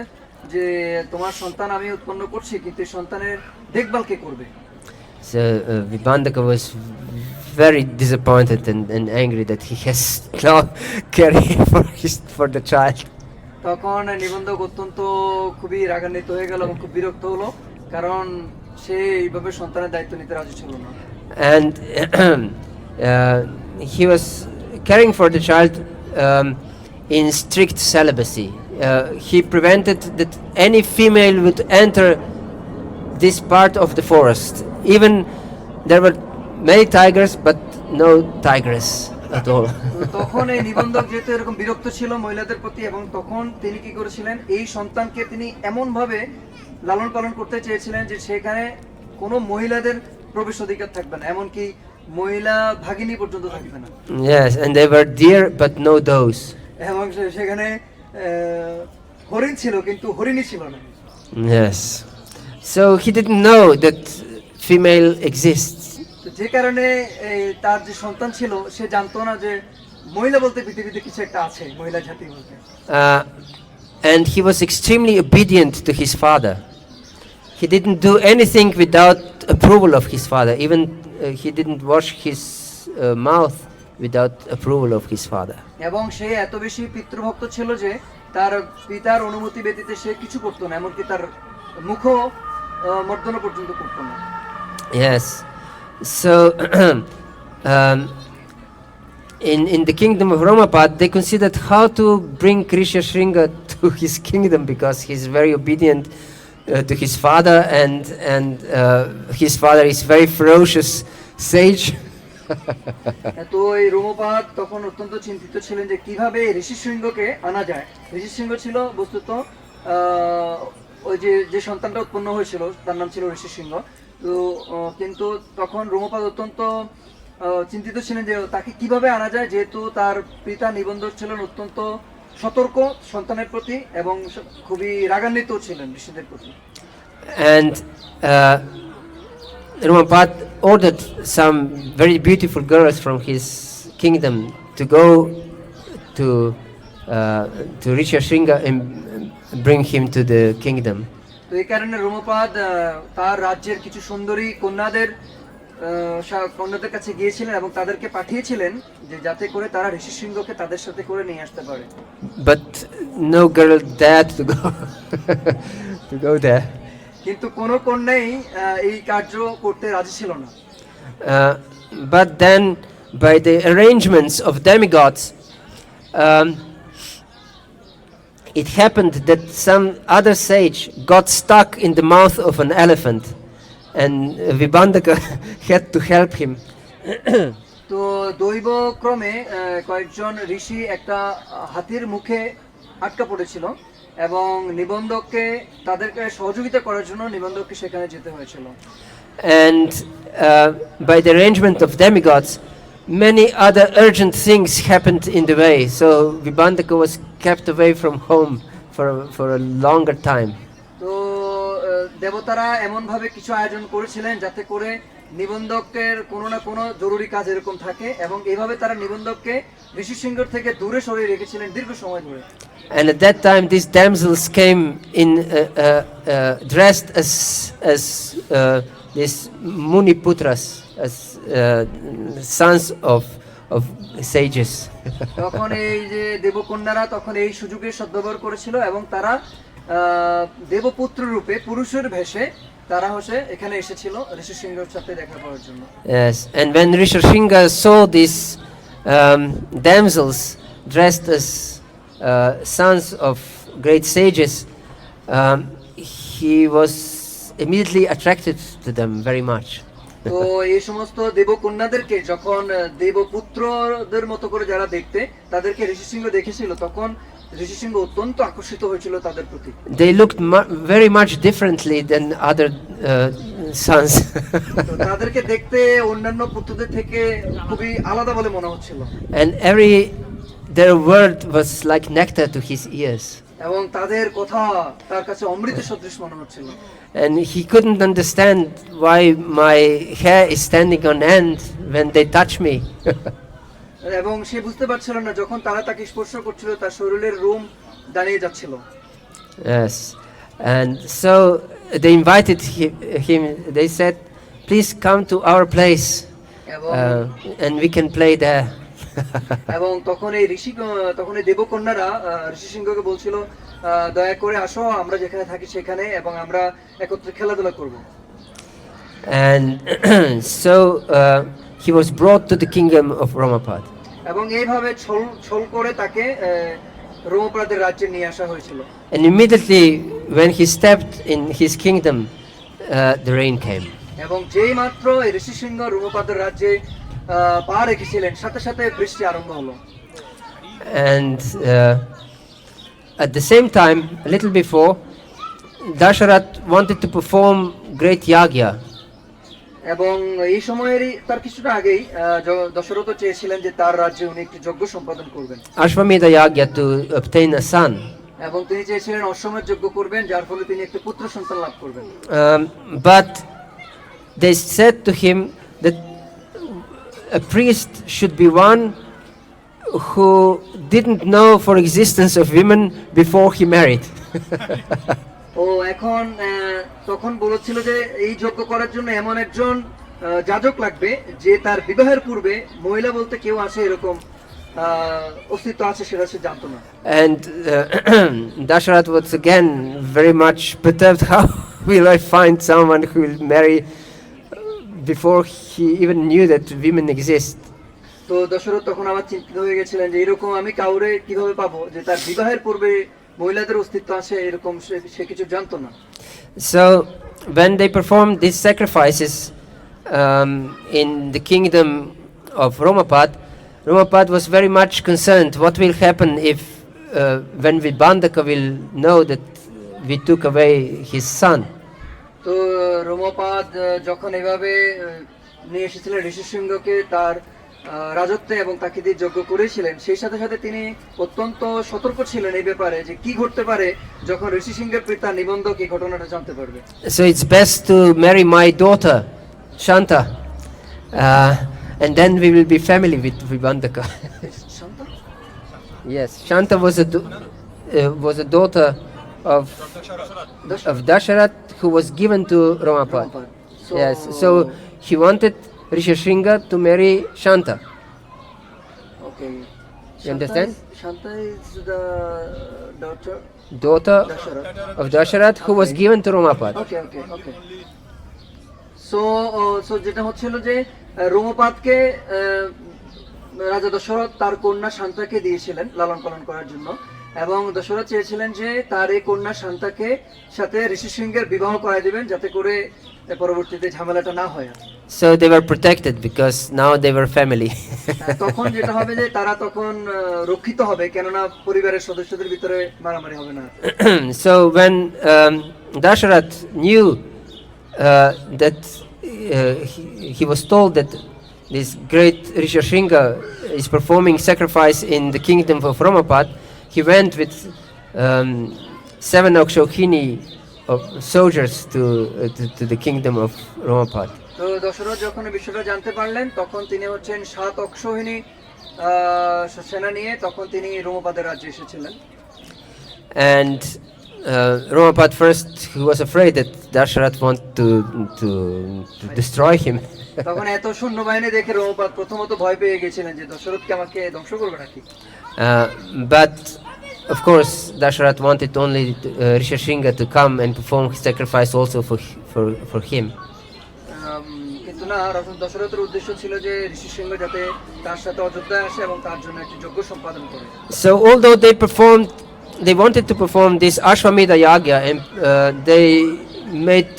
যে তোমার সন্তান আমি উৎপন্ন করছি, কিন্তু এই সন্তানের দেখভাল কে করবে। So Vibandaka was very disappointed and angry that he has no caring for the child. তখন নিবন্ধক অত্যন্ত খুবই রাগান্বিত হয়ে গেল এবং খুব বিরক্ত হলো, কারণ সে এইভাবে সন্তানের দায়িত্ব নিতে রাজি ছিল না। And he was caring for the child in strict celibacy. He prevented that any female would enter this part of the forest. Even there were many tigers, but no tigress at all. তখন এই নিবন্ধক যেহেতু এরকম বিরক্ত ছিল মহিলাদের প্রতি, এবং তখন তিনি কি করেছিলেন, এই সন্তানকে তিনি এমন ভাবে লালন পালন করতে চেয়েছিলেন যে সেখানে কোনো মহিলাদের প্রবেশ অধিকার থাকবে না, এমনকি মহিলা ভাগিনী পর্যন্ত থাকবে না। Yes, and they were deer but no does. এবং সেখানে হরিণ ছিল কিন্তু হরিণী ছিল না। Yes. So he didn't know that female exists. যে কারণে তার যে সন্তান ছিল সে জানতো না যে মহিলা বলতে পৃথিবীতে কিছু একটা আছে, মহিলা জাতি বলতে। And he was extremely obedient to his father. He didn't do anything without approval of his father. Even he didn't wash his mouth without approval of his father. এবং সে এত বেশি পিতৃভক্ত ছিল যে তার পিতার অনুমতি ব্যতীত সে কিছু করতো না, এমনকি তার মুখ মর্দনা পর্যন্ত করতো না। Yes. So in the kingdom of Ramapad, they considered how to bring Krishna Shringa to his kingdom, because he's very obedient to his father, and his father is very ferocious sage. তো এই রোমপাদ তখন অত্যন্ত চিন্তিত ছিলেন যে কিভাবে ঋষি সিংহকে আনা যায়। ঋষি সিংহ ছিল বস্তুত ওই যে সন্তানটা উৎপন্ন হয়েছিল তার নাম ছিল ঋষি সিংহ। তো কিন্তু তখন রোমপাদ অত্যন্ত চিন্তিত ছিলেন যে তাকে কিভাবে আনা যায়, যেহেতু তার পিতা নিবন্ধক ছিলেন অত্যন্ত সতর্ক সন্তানের প্রতি এবং খুবই রাগান্বিত ছিলেন ঋষিদের প্রতি। And Ramapad ordered some very beautiful girls from his kingdom to go to Rishi Shringa and bring him to the kingdom. তো এই কারণে রোমপাদ তার রাজ্যের কিছু সুন্দরী কন্যাদের কাছে গিয়েছিলেন এবং তাদেরকে পাঠিয়েছিলেন যে যাতে করে তারা ঋষি সিংহকে তাদের সাথে করে নিয়ে আসতে পারে। But no girl dared to go there. কিন্তু কোনো কন্যাই এই কার্য করতে রাজি ছিল না। But then by the arrangements of demigods, it happened that some other sage got stuck in the mouth of an elephant, and Vibhandaka had to help him. তো দৈব ক্রমে কয়েকজন ঋষি একটা হাতির মুখে আটকা পড়েছিল এবং নিবন্ধককে তাদেরকে সহযোগিতা করার জন্য নিবন্ধককে সেখানে যেতে হয়েছিল। And by the arrangement of demigods, many other urgent things happened in the way. So Vibhandaka was kept away from home for a longer time. তো দেবতারা এমন ভাবে কিছু আয়োজন করেছিলেন যাতে করে নিবন্ধকের কোনো না কোনো জরুরি কাজ এরকম থাকে এবং এইভাবে তারা নিবন্ধককে ঋষি সিংহর থেকে দূরে সরিয়ে রেখেছিলেন দীর্ঘ সময় ধরে। And at that time, these damsels came in dressed as these Muni Putras, as sons of sages. তখন এই যে দেবকন্যারা তখন এই সুযোগের সদ্ব্যবহার করেছিল এবং তারা দেবপুত্র রূপে পুরুষের বেশে তারা হচ্ছে এখানে এসেছিল ঋষি সিংহর সাথে দেখা করার জন্য। Yes, and when Rishashinga saw these damsels dressed as sons of great sages, he was immediately attracted to them very much. তো এই সমস্ত দেবকন্যাদেরকে যখন দেবপুত্রদের মতো করে যারা দেখতে তাদেরকে ঋষি সিংহ দেখেছিল তখন ঋষি সিংহ অত্যন্ত আকর্ষিত হয়েছিল তাদের প্রতি। They looked very much differently than other sons. তো তাদেরকে দেখতে অন্যান্য পুত্রদের থেকে খুবই আলাদা বলে মনে হচ্ছিল। And their word was like nectar to his ears. এবং তাদের কথা তার কাছে অমৃত সদৃশ মনে হচ্ছিল। And he couldn't understand why my hair is standing on end when they touch me. এবং সে বুঝতে পারছিল না যখন তারা তাকে স্পর্শ করছিল তার শরীরের রোম দাঁড়িয়ে যাচ্ছিল। Yes, and so they invited him. They said, "Please come to our place, and we can play there." এবং তখন এই দেবকন্যারা ঋষি সিংহকে বলছিল দয়া করে আসো আমরা যেখানে থাকি সেখানে এবং আমরা একত্রে খেলাধুলা করব। And so he was brought to the kingdom of Ramapad. এবং এইভাবে ছল করে তাকে রোমপাদের রাজ্যে নিয়ে আসা হয়েছিল। And immediately when he stepped in his kingdom, the rain came. এবং যেই মাত্র এই ঋষি সিংহ রোমপাদের রাজ্যে পা রেখেছিলেন সাথে সাথে বৃষ্টি আরম্ভ হলো। And at the same time, a little before, Dasharat wanted to perform great yagya. এবং এই সময়েরই তার কিছুটা আগেই দশরথ চেয়েছিলেন যে তার রাজ্যে উনি একটি যজ্ঞ সম্পাদন করবেন। Ashwamedha yagya to obtain a son. এবং তিনি চেয়েছিলেন অশ্বমেধ যজ্ঞ করবেন যার ফলে তিনি একটি পুত্র সন্তান লাভ করবেন। But they said to him that a priest should be one who didn't know for existence of women before he married. ও এখন তখন বলেছিল যে এই যজ্ঞ করার জন্য এমন একজন যাজক লাগবে যে তার বিবাহের পূর্বে মহিলা বলতে কেউ আছে এরকম অস্তিত্ব আছে সেটা সে জানতো না। And Dasharat was again very much perturbed. How will I find someone who will marry before he even knew that women exist? তো দশরথ তখন আবার চিন্তিত হয়ে গেছিলেন যে এরকম আমি কাউরে কিভাবে পাবো যে তার বিবাহের পূর্বে মহিলাদের অস্তিত্ব আছে এরকম সে কিছু জানতো না। So when they performed these sacrifices in the kingdom of Ramapad was very much concerned what will happen if when Vibhandaka will know that we took away his son. তো রোমপাদ যখন এভাবে নিয়ে এসেছিলেন ঋষি সিংহকে তার রাজত্বে এবং তাকে দিয়ে যজ্ঞ করেছিলেন সেই সাথে সাথে তিনি অত্যন্ত সতর্ক ছিলেন এই ব্যাপারে যে কি ঘটতে পারে যখন ঋষি সিংহের পিতা নিবন্ধক এই ঘটনাটা জানতে পারবে। So it's best to marry my daughter Shanta, and then we will be family with Vibhandaka. Shanta? Yes, Shanta was a daughter of Dasharat who was given to Ramapad. Yes, so he wanted Rishashinga to marry Shanta. Okay. You understand? Shanta is the Daughter of Dasharat who was given to Ramapad. Okay. So যেটা হচ্ছিল যে রোমপাদকে রাজা দশরথ তার কন্যা শান্তাকে দিয়েছিলেন লালন পালন করার জন্য এবং দশরথ চেয়েছিলেন যে তার এই কন্যা শান্তাকে সাথে ঋষি সিংহের বিবাহ করায় দিবেন যাতে করে পরবর্তীতে ঝামেলাটা না হয় আর। So they were protected because now they were family. তখন যেটা হবে যে তারা তখন রক্ষিত হবে, কেননা পরিবারের সদস্যদের ভিতরে মারামারি হবে না। So when Dasharath knew that he was told that this great Rishashinga is performing sacrifice in the kingdom of Ramapad, he went with 7 Akshokini of soldiers to the kingdom of Ramapad. তো দশরথ যখন বিষয়টা জানতে পারলেন, তখন তিনি হচ্ছেন 7 অক্ষৌহিনী সেনা নিয়ে তখন তিনি রোমপাদের রাজ্যে এসেছিলেন। And Ramapad first, he was afraid that Dasharath want to destroy him. তখন এত সৈন্যবাহিনী দেখে রোমপাদ প্রথমত ভয় পেয়ে গেছিলেন যে দশরথ কি আমাকে ধ্বংস করবে নাকি। But of course, Dasharath wanted only Rishashinga to come and perform sacrifice also for him. কিন্তু না, দশরথের উদ্দেশ্য ছিল যে ঋষিসিংহ যাতে তার সাথে অযোধ্যায় আসে এবং তার জন্য একটি যজ্ঞ সম্পাদন করে। So although they wanted to perform this Ashwamedha Yagya, and they made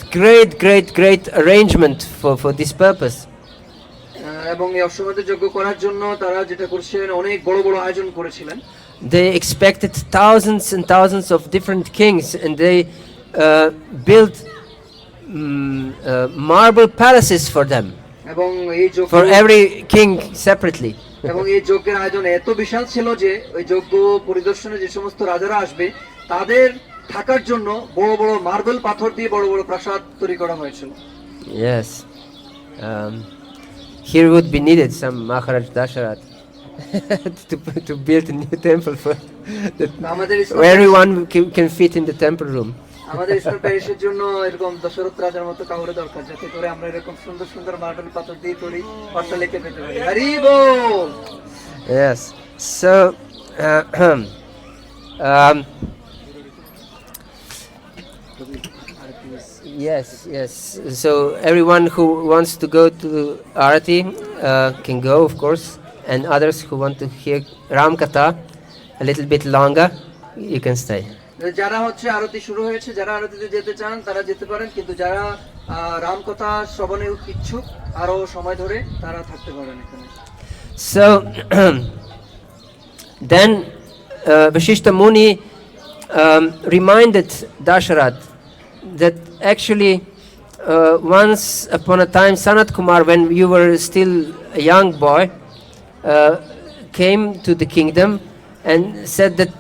great arrangement for this purpose. এবং এই অশ্বমেধ যজ্ঞ করার জন্য তারা যেটা করছিলেন, অনেক বড় বড় আয়োজন করেছিলেন। They expected thousands and thousands of different kings, and they built marble palaces for them, এবং এই যজ্ঞ for every king separately. এবং এই যজ্ঞের আয়োজন এত বিশাল ছিল যে ওই যজ্ঞ পরিদর্শনে যে সমস্ত রাজারা আসবে তাদের থাকার জন্য বড় বড় মার্বেল পাথর দিয়ে বড় বড় প্রাসাদ তৈরি করা হয়েছিল। Yes, here would be needed some Maharaj Dasharath to build a new temple for where everyone can fit in the temple room. আমাদের ইসলাম প্যারিসের জন্য এরকম দশরথ রাজার মতো কাউরে দরকার, যাতে করে আমরা এরকম সুন্দর সুন্দর মার্বেল পাথর দিয়ে তৈরি অট্টালিকা পেতে পারি। হরি বল। Yes, so yes, so everyone who wants to go to Arati can go, of course, and others who want to hear Ram Katha a little bit longer, you can stay. যারা হচ্ছে আরতি শুরু হয়েছে, যারা আরতিতে যেতে চান তারা যেতে পারেন, কিন্তু যারা রামকথা শ্রবণে ইচ্ছুক আরো সময় ধরে তারা থাকতে পারেন এখানে। So then Vashishta Muni reminded Dasharath that actually once upon a time Sanat Kumar, when you were still a young boy, came to the kingdom and said that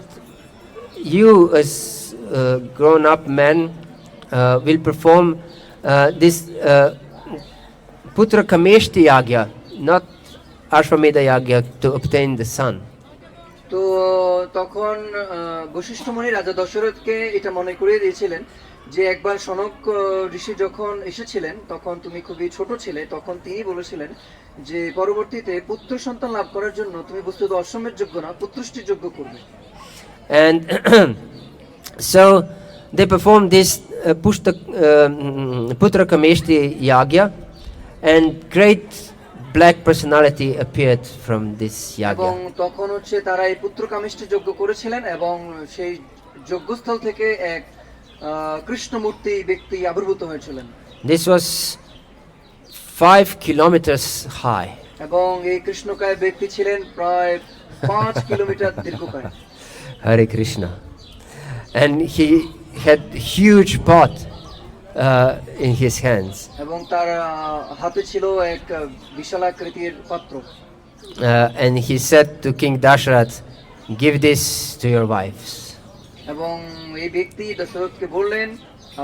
you as grown-up men will perform this Putra Kameshti Yagya, not Ashwamedha Yagya, to obtain the son. তো তখন বশিষ্ঠ মুনি রাজা দশরথকে এটা মনে করিয়ে দিয়েছিলেন যে একবার সনক ঋষি যখন এসেছিলেন তখন তুমি খুবই ছোট ছিলে, তখন তিনি বলেছিলেন যে পরবর্তীতে পুত্র সন্তান লাভ করার জন্য তুমি বস্তুত অশ্বমেধ যজ্ঞ না পুত্রষ্টি যজ্ঞ করবে। And so they performed this Putra Kameshti Yagya, and great black personality appeared from this এবং yagya. তখন হচ্ছে তারা এই পুত্র কামিষ্টি যজ্ঞ করেছিলেন এবং সেই যজ্ঞস্থল থেকে এক কৃষ্ণমূর্তি ব্যক্তি আবির্ভূত হয়েছিলেন। This was 5 kilometers high. এবং এই কৃষ্ণকায় ব্যক্তি ছিলেন প্রায় 5 kilometre দীর্ঘকায়। Hare Krishna. And he had huge pot in his hands. এবং তার হাতে ছিল এক বিশালাকৃতির পাত্র। And he said to King Dasharath, "Give this to your wives." এবং এই ব্যক্তি দশরথকে বললেন,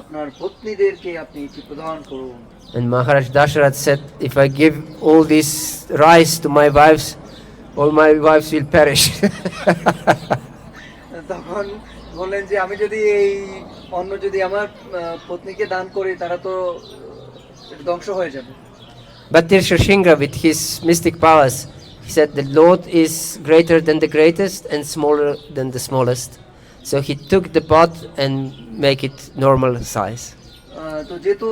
আপনার পত্নীদেরকে আপনি এটি প্রদান করুন। And Maharaj Dasharath said, "If I give all this rice to my wives, all my wives will perish." তখন বললেন যে আমি যদি এই অন্ন যদি আমার পত্নীকে দান করি তারা তো ধ্বংস হয়ে যাবে। But Tirshashinga, with his mystic powers, he said the Lord is greater than the greatest and smaller than the smallest. So he took the pot and make it normal size. তো যেহেতু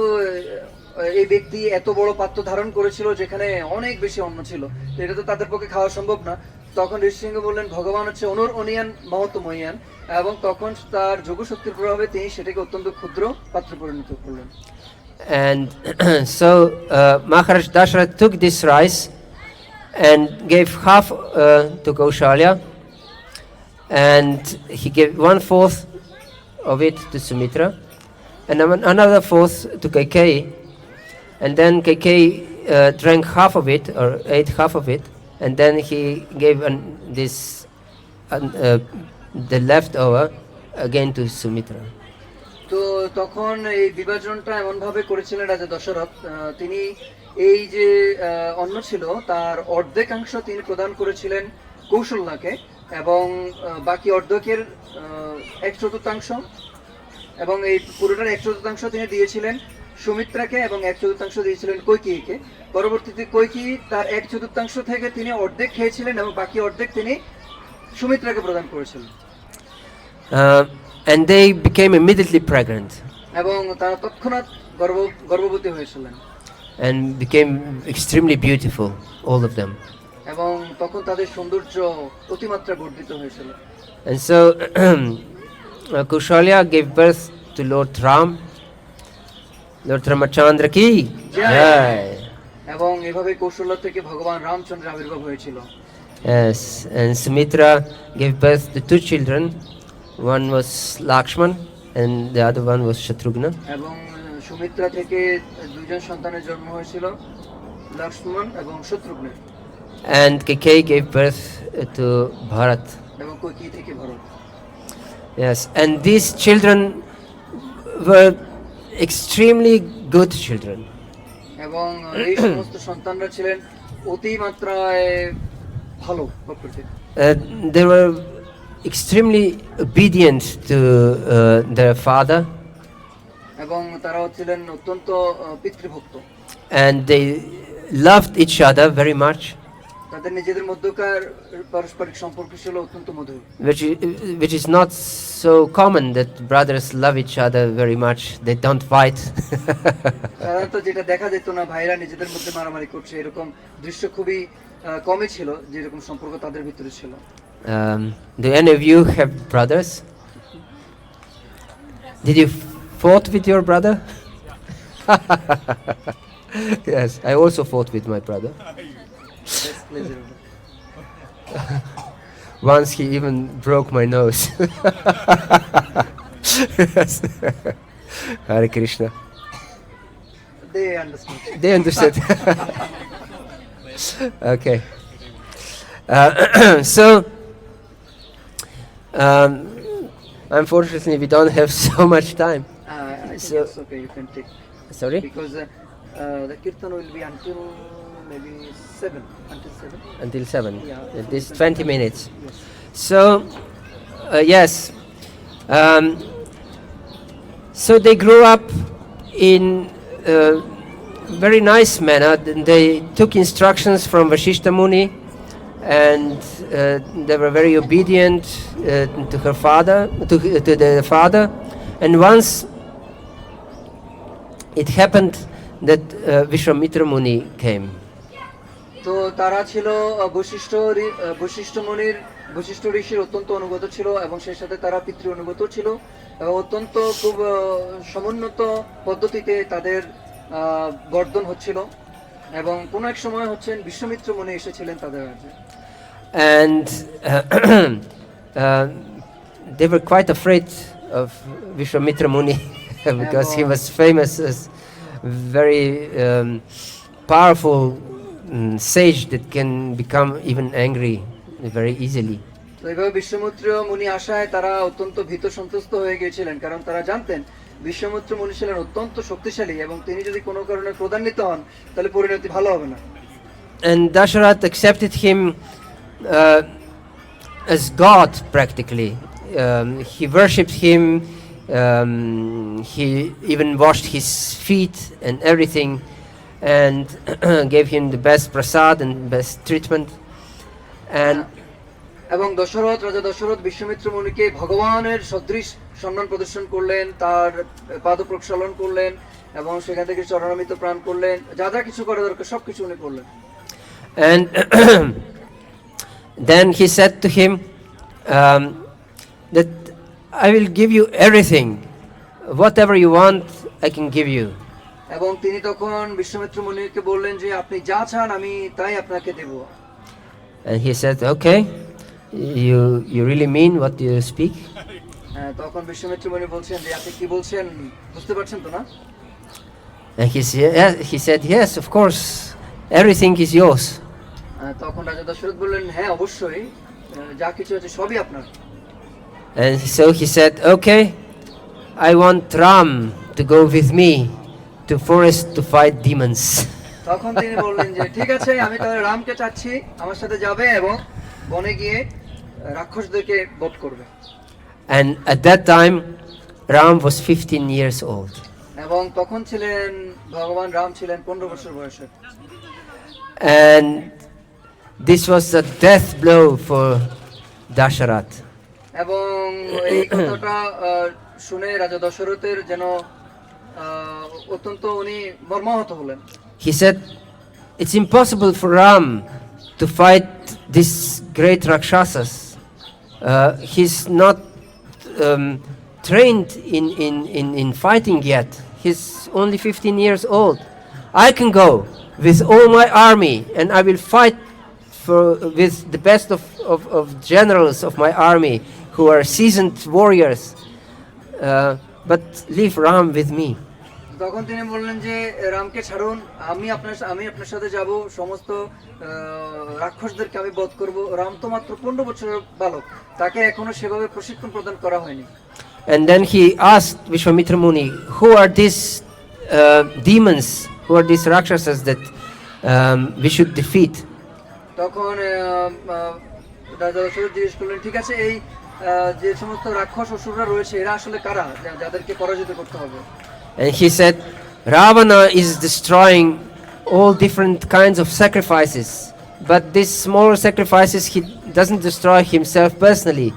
এই ব্যক্তি এত বড় পাত্র ধারণ করেছিল যেখানে অনেক বেশি অন্ন ছিল, তো এটা তো তাদের পক্ষে খাওয়া সম্ভব না। তখন ঋষিসিংহ বললেন ভগবান হচ্ছে অনিয়ান মহত্তময়ান, এবং তখন তার যোগশক্তির প্রভাবে তিনি সেটাকে অত্যন্ত ক্ষুদ্র পাত্রে পরিণত করলেন। And so Maharaj Dasharath took this rice and gave half to Kaushalya, and he gave 1/4 of it to Sumitra, and another 1/4 to Kaikeyi, and then Kaikeyi drank half of it or ate half of it, and then he gave the leftover again to Sumitra. তো তখন এই বিভাজনটা এমন ভাবে করেছিলেন রাজা দশরথ, তিনি এই যে অন্ন ছিল তার অর্ধেকাংশ তিনি প্রদান করেছিলেন কৌশল্যাকে, এবং বাকি অর্ধেকের 1/4 এবং এই পুরোটার 1/4 তিনি দিয়েছিলেন সুমিত্রাকে এবং 1/4 দিয়েছিলেন কৈকেয়ীকে। পরবর্তীতে কৈকেয়ী তার 1/4 থেকে তিনি অর্ধেক খেয়েছিলেন এবং বাকি অর্ধেক তিনি সুমিত্রাকে প্রদান করেছিলেন। And they became immediately pregnant. এবং তারা তৎক্ষণাৎ গর্ভবতী হয়েছিলেন। And became extremely beautiful, all of them. এবং তখন তাদের সৌন্দর্য অতিমাত্রা বর্ধিত হয়েছিল। And so Kaushalya gave birth to Lord Ram, Lord Ramacandra ki jai. এবং এভাবে কৌশল্য থেকে ভগবান রামচন্দ্র আবির্ভাব হয়েছিল। Yes, and Sumitra gave birth to 2 children. One was Lakshman and the other one was Shatrughna. এবং সুমিত্রা থেকে দুইজন সন্তানের জন্ম হয়েছিল, লক্ষ্মণ এবং Shatrughan. And Kaikeyi gave birth to Bharat. এবং কৈকেয়ী থেকে Bharat. Yes, and these children were extremely good children. এবং এই সমস্ত সন্তানরা ছিলেন অতিমাত্রায় ভালো প্রকৃতির। They were extremely obedient to their father. এবং তারাও ছিলেন অত্যন্ত পিতৃভক্ত। And they loved each other very much. তাদের নিজেদের মধ্যকার পারস্পরিক সম্পর্ক ছিল অত্যন্ত মধুর। Which is not so common that brothers love each other very much. They don't fight. সাধারণত যেটা দেখা যেত না, ভাইরা নিজেদের মধ্যে মারামারি করছে, এরকম দৃশ্য খুবই কমই ছিল, যেরকম সম্পর্ক তাদের ভিতরে ছিল। Do any of you have brothers? Did you fought with your brother? Yes, I also fought with my brother. Once he even broke my nose. Yes. Hare Krishna. They understood. They understood. Okay. So, unfortunately, we don't have so much time. I think it's okay, you can take. Sorry? Because the kirtan will be until maybe 7. Until 7. Yeah. It is 20 minutes. Yes. So, yes. So they grew up in a very nice manner. They took instructions from Vashishta Muni, and they were very obedient to her father, to their father. And once it happened that Vishwamitra Muni came. তো তারা ছিল বশিষ্ঠ ঋষির অত্যন্ত অনুগত ছিল, এবং সেই সাথে তারা পিতৃ অনুগত ছিল, এবং অত্যন্ত খুব সমুন্নত পদ্ধতিতে তাদের বর্ধন হচ্ছিল, এবং কোন এক সময় হচ্ছেন বিশ্বমিত্র মুনি এসেছিলেন তাদের রাজ্যে। And they were quite afraid of Vishwamitra Muni because he was famous as very powerful sage that can become even angry very easily. তো এইভাবে বিশ্বমিত্র মুনি আসায় তারা অত্যন্ত ভীত সন্ত্রস্ত হয়ে গিয়েছিলেন, কারণ তারা জানতেন বিশ্বমিত্র মুনি ছিলেন অত্যন্ত শক্তিশালী, এবং তিনি যদি কোনো কারণে ক্রোধান্বিত হন তাহলে পরিণতি ভালো হবে না। And Dasharath accepted him as God practically. He worshipped him. He even washed his feet and everything, and gave him the best prasad and best treatment. And এবং রাজা দশরথ বিশ্বমিত্র মুনিকে ভগবানের সদৃশ সম্মান প্রদর্শন করলেন, তার পাদ প্রক্ষালন করলেন, এবং সেখান থেকে চরণামৃত প্রাণ করলেন, যা যা কিছু করা দরকার সবকিছু উনি করলেন। And then he said to him that I will give you everything, whatever you want, I can give you. এবং তিনি তখন বিশ্বামিত্র মুনিকে বললেন যে আপনি যা চান আমি তাই আপনাকে দেব। And he said, okay, you really mean what you speak? তখন বিশ্বামিত্র মুনি বলছেন যে আপনি কি বলছেন বুঝতে পারছেন তো না? And he said, yes, of course, everything is yours. তখন রাজা দশরথ বললেন হ্যাঁ অবশ্যই যা কিছু আছে সবই আপনার। And so he said, okay, I want Ram to go with me to forest to fight demons. তখন তিনি বললেন যে ঠিক আছে আমি তাহলে রামকে চাচ্ছি আমার সাথে যাবে এবং বনে গিয়ে রাক্ষসদেরকে বধ করবে। And at that time, Ram was 15 years old. এবং তখন ছিলেন ভগবান রাম ছিলেন 15 বছর বয়সের। And this was a death blow for Dasharath. এবং এই কথাটা শুনে রাজা দশরথের যেন অত্যন্ত উনি মর্মাহত হলেন। He said, it's impossible for Ram to fight these great Rakshasas. He's not trained in fighting yet. He's only 15 years old. I can go with all my army and I will fight with the best of generals of my army who are seasoned warriors. But leave Ram with me. তখন তিনি বললেন যে রামকে ছাড়ুন, আমি আপনার সাথে যাব, সমস্ত রাক্ষসদেরকে আমি বধ করব। রাম তো মাত্র 15 বছরের বালক, তাকে এখনো সেভাবে প্রশিক্ষণ প্রদান করা হয়নি। And then he asked Vishwamitra Muni, who are these demons, who are these rakshasas that we should defeat? তখন রাজা দশরথ জিজ্ঞেস করলেন, ঠিক আছে এই যে সমস্ত রাক্ষস অসুররা রয়েছে এরা আসলে কারা যাদেরকে পরাজিত করতে হবে? And he said, Ravana is destroying all different kinds of sacrifices, but these smaller sacrifices he doesn't destroy himself personally.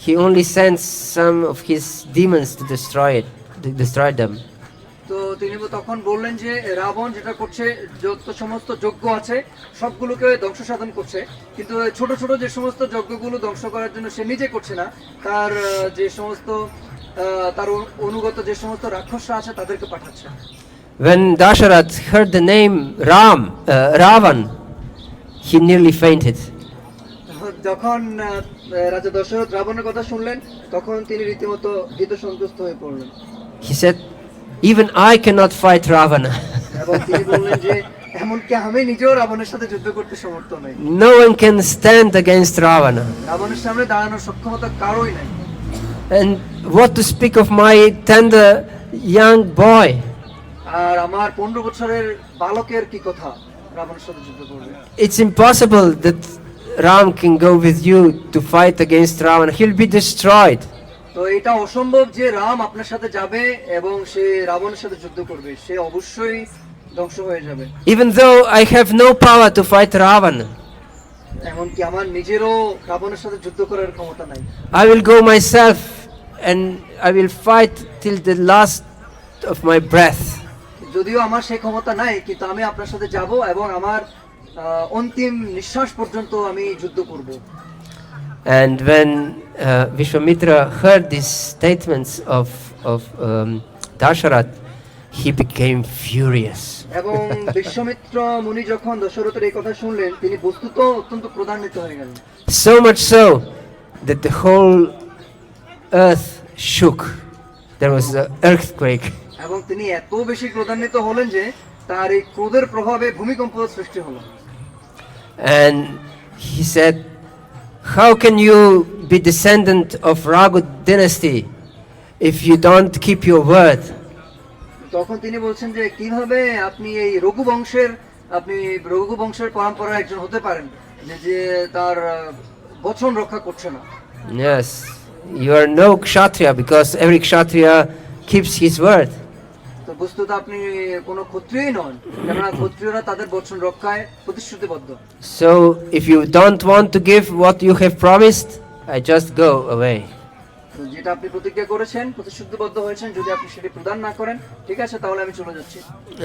He only sends some of his demons to destroy them. তো তিনি তখন বললেন যে রাবণ যেটা করছে, যত সমস্ত যজ্ঞ আছে সবগুলোকে ধ্বংস সাধন করছে, কিন্তু ছোট ছোট যে সমস্ত যজ্ঞগুলো ধ্বংস করার জন্য সে নিজে করছে না, তার যে সমস্ত তার অনুগত যে সমস্ত রাক্ষসরা আছে তাদেরকে পাঠাচ্ছে। When Dasharath heard the name Ravan, he nearly fainted. যখন রাজা দশরথ রাবণের কথা শুনলেন তখন তিনি রীতিমতো ভীত সন্ত্রস্ত হয়ে পড়লেন। He said, even I cannot fight Ravana. এবং তিনি বললেন যে এমনকি আমি নিজেও রাবণের সাথে যুদ্ধ করতে সমর্থ নই। No one can stand against Ravana. রাবণের সামনে দাঁড়ানোর সক্ষমতা কারোই নাই। And what to speak of my tender young boy? আর আমার 15 বছরের বালকের কি কথা রাবণের সাথে যুদ্ধ করবে? It's impossible that Ram can go with you to fight against Ravana. He'll be destroyed. তো এটা অসম্ভব যে রাম আপনার সাথে যাবে এবং সে রাবণের সাথে যুদ্ধ করবে, সে অবশ্যই ধ্বংস হয়ে যাবে। Even though I have no power to fight Ravana, এমনকি আমার নিজেরও রাবণের সাথে যুদ্ধ করার ক্ষমতা নাই। I will go myself and I will fight till the last of my breath. যদিও আমার সেই ক্ষমতা নাই, কিন্তু আমি আপনার সাথে যাব এবং আমার অন্তিম নিঃশ্বাস পর্যন্ত আমি যুদ্ধ করব। And when Vishwamitra heard these statements of Dasharath, he became furious. এবং বিশ্বামিত্র মুনি যখন দশরথের এই কথা শুনলেন তিনি বস্তুত অত্যন্ত ক্রোধান্বিত হয়ে গেলেন। So much so that the whole earth shook. There was an earthquake. এবং তিনি এত বেশি ক্রোধান্বিত হলেন যে তার এই ক্রোধের প্রভাবে ভূমিকম্প সৃষ্টি হলো। And he said, how can you be descendant of Raghu dynasty if you don't keep your word? তখন তিনি বলছেন যে কিভাবে আপনি এই রঘু বংশের পরম্পরার একজন হতে পারেন যে তার বচন রক্ষা করছে না। Yes, you are no kshatriya because every kshatriya keeps his word. তো বস্তুত আপনি কোনো ক্ষত্রিয়ই নন, কেননা ক্ষত্রিয়রা তাদের বচন রক্ষায় প্রতিশ্রুতিবদ্ধ। So if you don't want to give what you have promised, I just go away. যেটা আপনি প্রতিজ্ঞা করেছেন, প্রতিশ্রুতিবদ্ধ হয়েছেন, যদি আপনি সেটি প্রদান না করেন, ঠিক আছে তাহলে আমি চলে যাচ্ছি।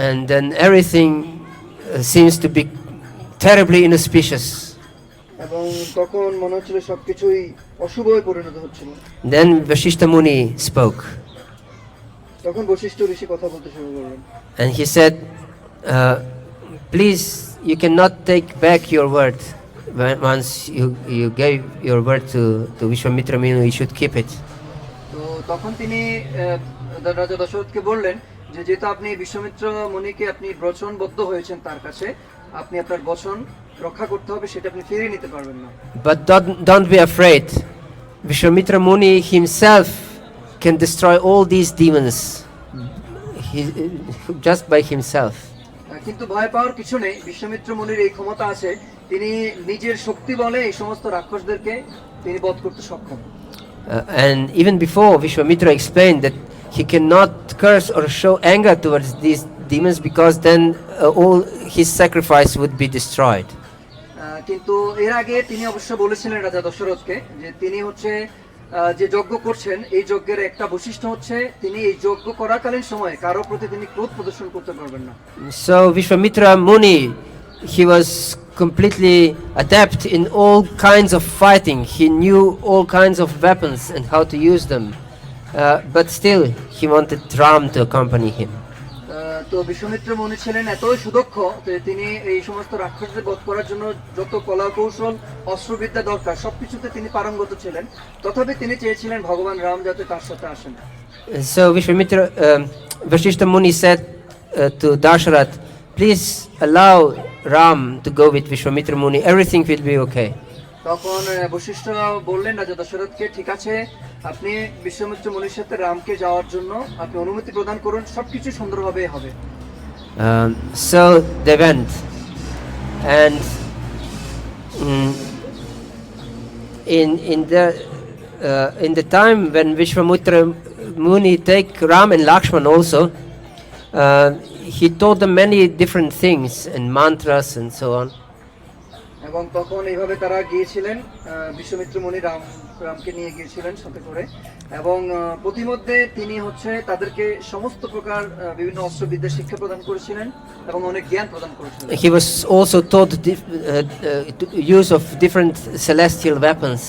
And then everything seems to be terribly inauspicious. এবং তখন মনে হচ্ছিল সবকিছুই অশুভ হয়ে পরিণত হচ্ছিল। Then Vashishta Muni spoke. তখন বশিষ্ঠ ঋষি কথা বলতে শুরু করলেন। And he said, please, you cannot take back your word. Once you gave your word to Vishwamitra Muni, you should keep it. তো তখন তিনি রাজা দশরথকে বললেন যে যেহেতু আপনি বিশ্বমিত্র মুনিকে আপনি বচনবদ্ধ হয়েছেন তার কাছে, আপনি আপনার বচন রক্ষা করতে হবে, সেটা আপনি ফিরিয়ে নিতে পারবেন না। But don't be afraid. Vishwamitra Muni himself can destroy all these demons just by himself. কিন্তু ভয় পাওয়ার কিছু নেই, বিশ্বমিত্র মুনির এই ক্ষমতা আছে, তিনি নিজের শক্তি বলে এই সমস্ত রাক্ষসদেরকে তিনি বধ করতে সক্ষম। And even before, Vishwamitra explained that he cannot curse or show anger towards these demons because then all his sacrifice would be destroyed. কিন্তু এর আগে তিনি অবশ্য বলেছিলেন রাজা দশরথকে যে তিনি হচ্ছে যে যজ্ঞ করছেন এই যজ্ঞের একটা বৈশিষ্ট্য হচ্ছে তিনি এই যজ্ঞ করাকালীন সময়ে কারো প্রতি তিনি ক্রোধ প্রদর্শন করতে পারবেন না। So Vishwamitra Muni, he was completely adept in all kinds of fighting. He knew all kinds of weapons and how to use them. But still, he wanted Ram to accompany him. তো বিশ্বমিত্র মুনি ছিলেন এতই সুদক্ষ যে তিনি এই সমস্ত রাক্ষসদের বধ করার জন্য যত কলা কৌশল অস্ত্রবিদ্যা দরকার সবকিছুতে তিনি পারঙ্গত ছিলেন, তথাপি তিনি চেয়েছিলেন ভগবান রাম যাতে তার সাথে আসেন। So Vashishta Muni said to Dasharath, please allow Ram to go with Vishwamitra Muni. Everything will be okay. তখন বশিষ্ঠ বললেন রাজা দশরথকে, ঠিক আছে, আপনি বিশ্বমিত্র মুনির সাথে রামকে যাওয়ার জন্য আপনি অনুমতি প্রদান করুন, সবকিছু সুন্দরভাবে হবে। So they went, and in the time when Vishwamitra Muni take Ram and Lakshman also, he taught them many different things and mantras and so on. এবং তখন এইভাবে তারা গিয়েছিলেন, বিশ্বমিত্র মুনি রামকে নিয়ে গিয়েছিলেন সাথে করে, এবং প্রতিমধ্যে তিনি হচ্ছে তাদেরকে সমস্ত প্রকার বিভিন্ন অস্ত্রবিদ্যা শিক্ষা প্রদান করেছিলেন এবং অনেক জ্ঞান প্রদান করেছিলেন। He was also taught use of different celestial weapons.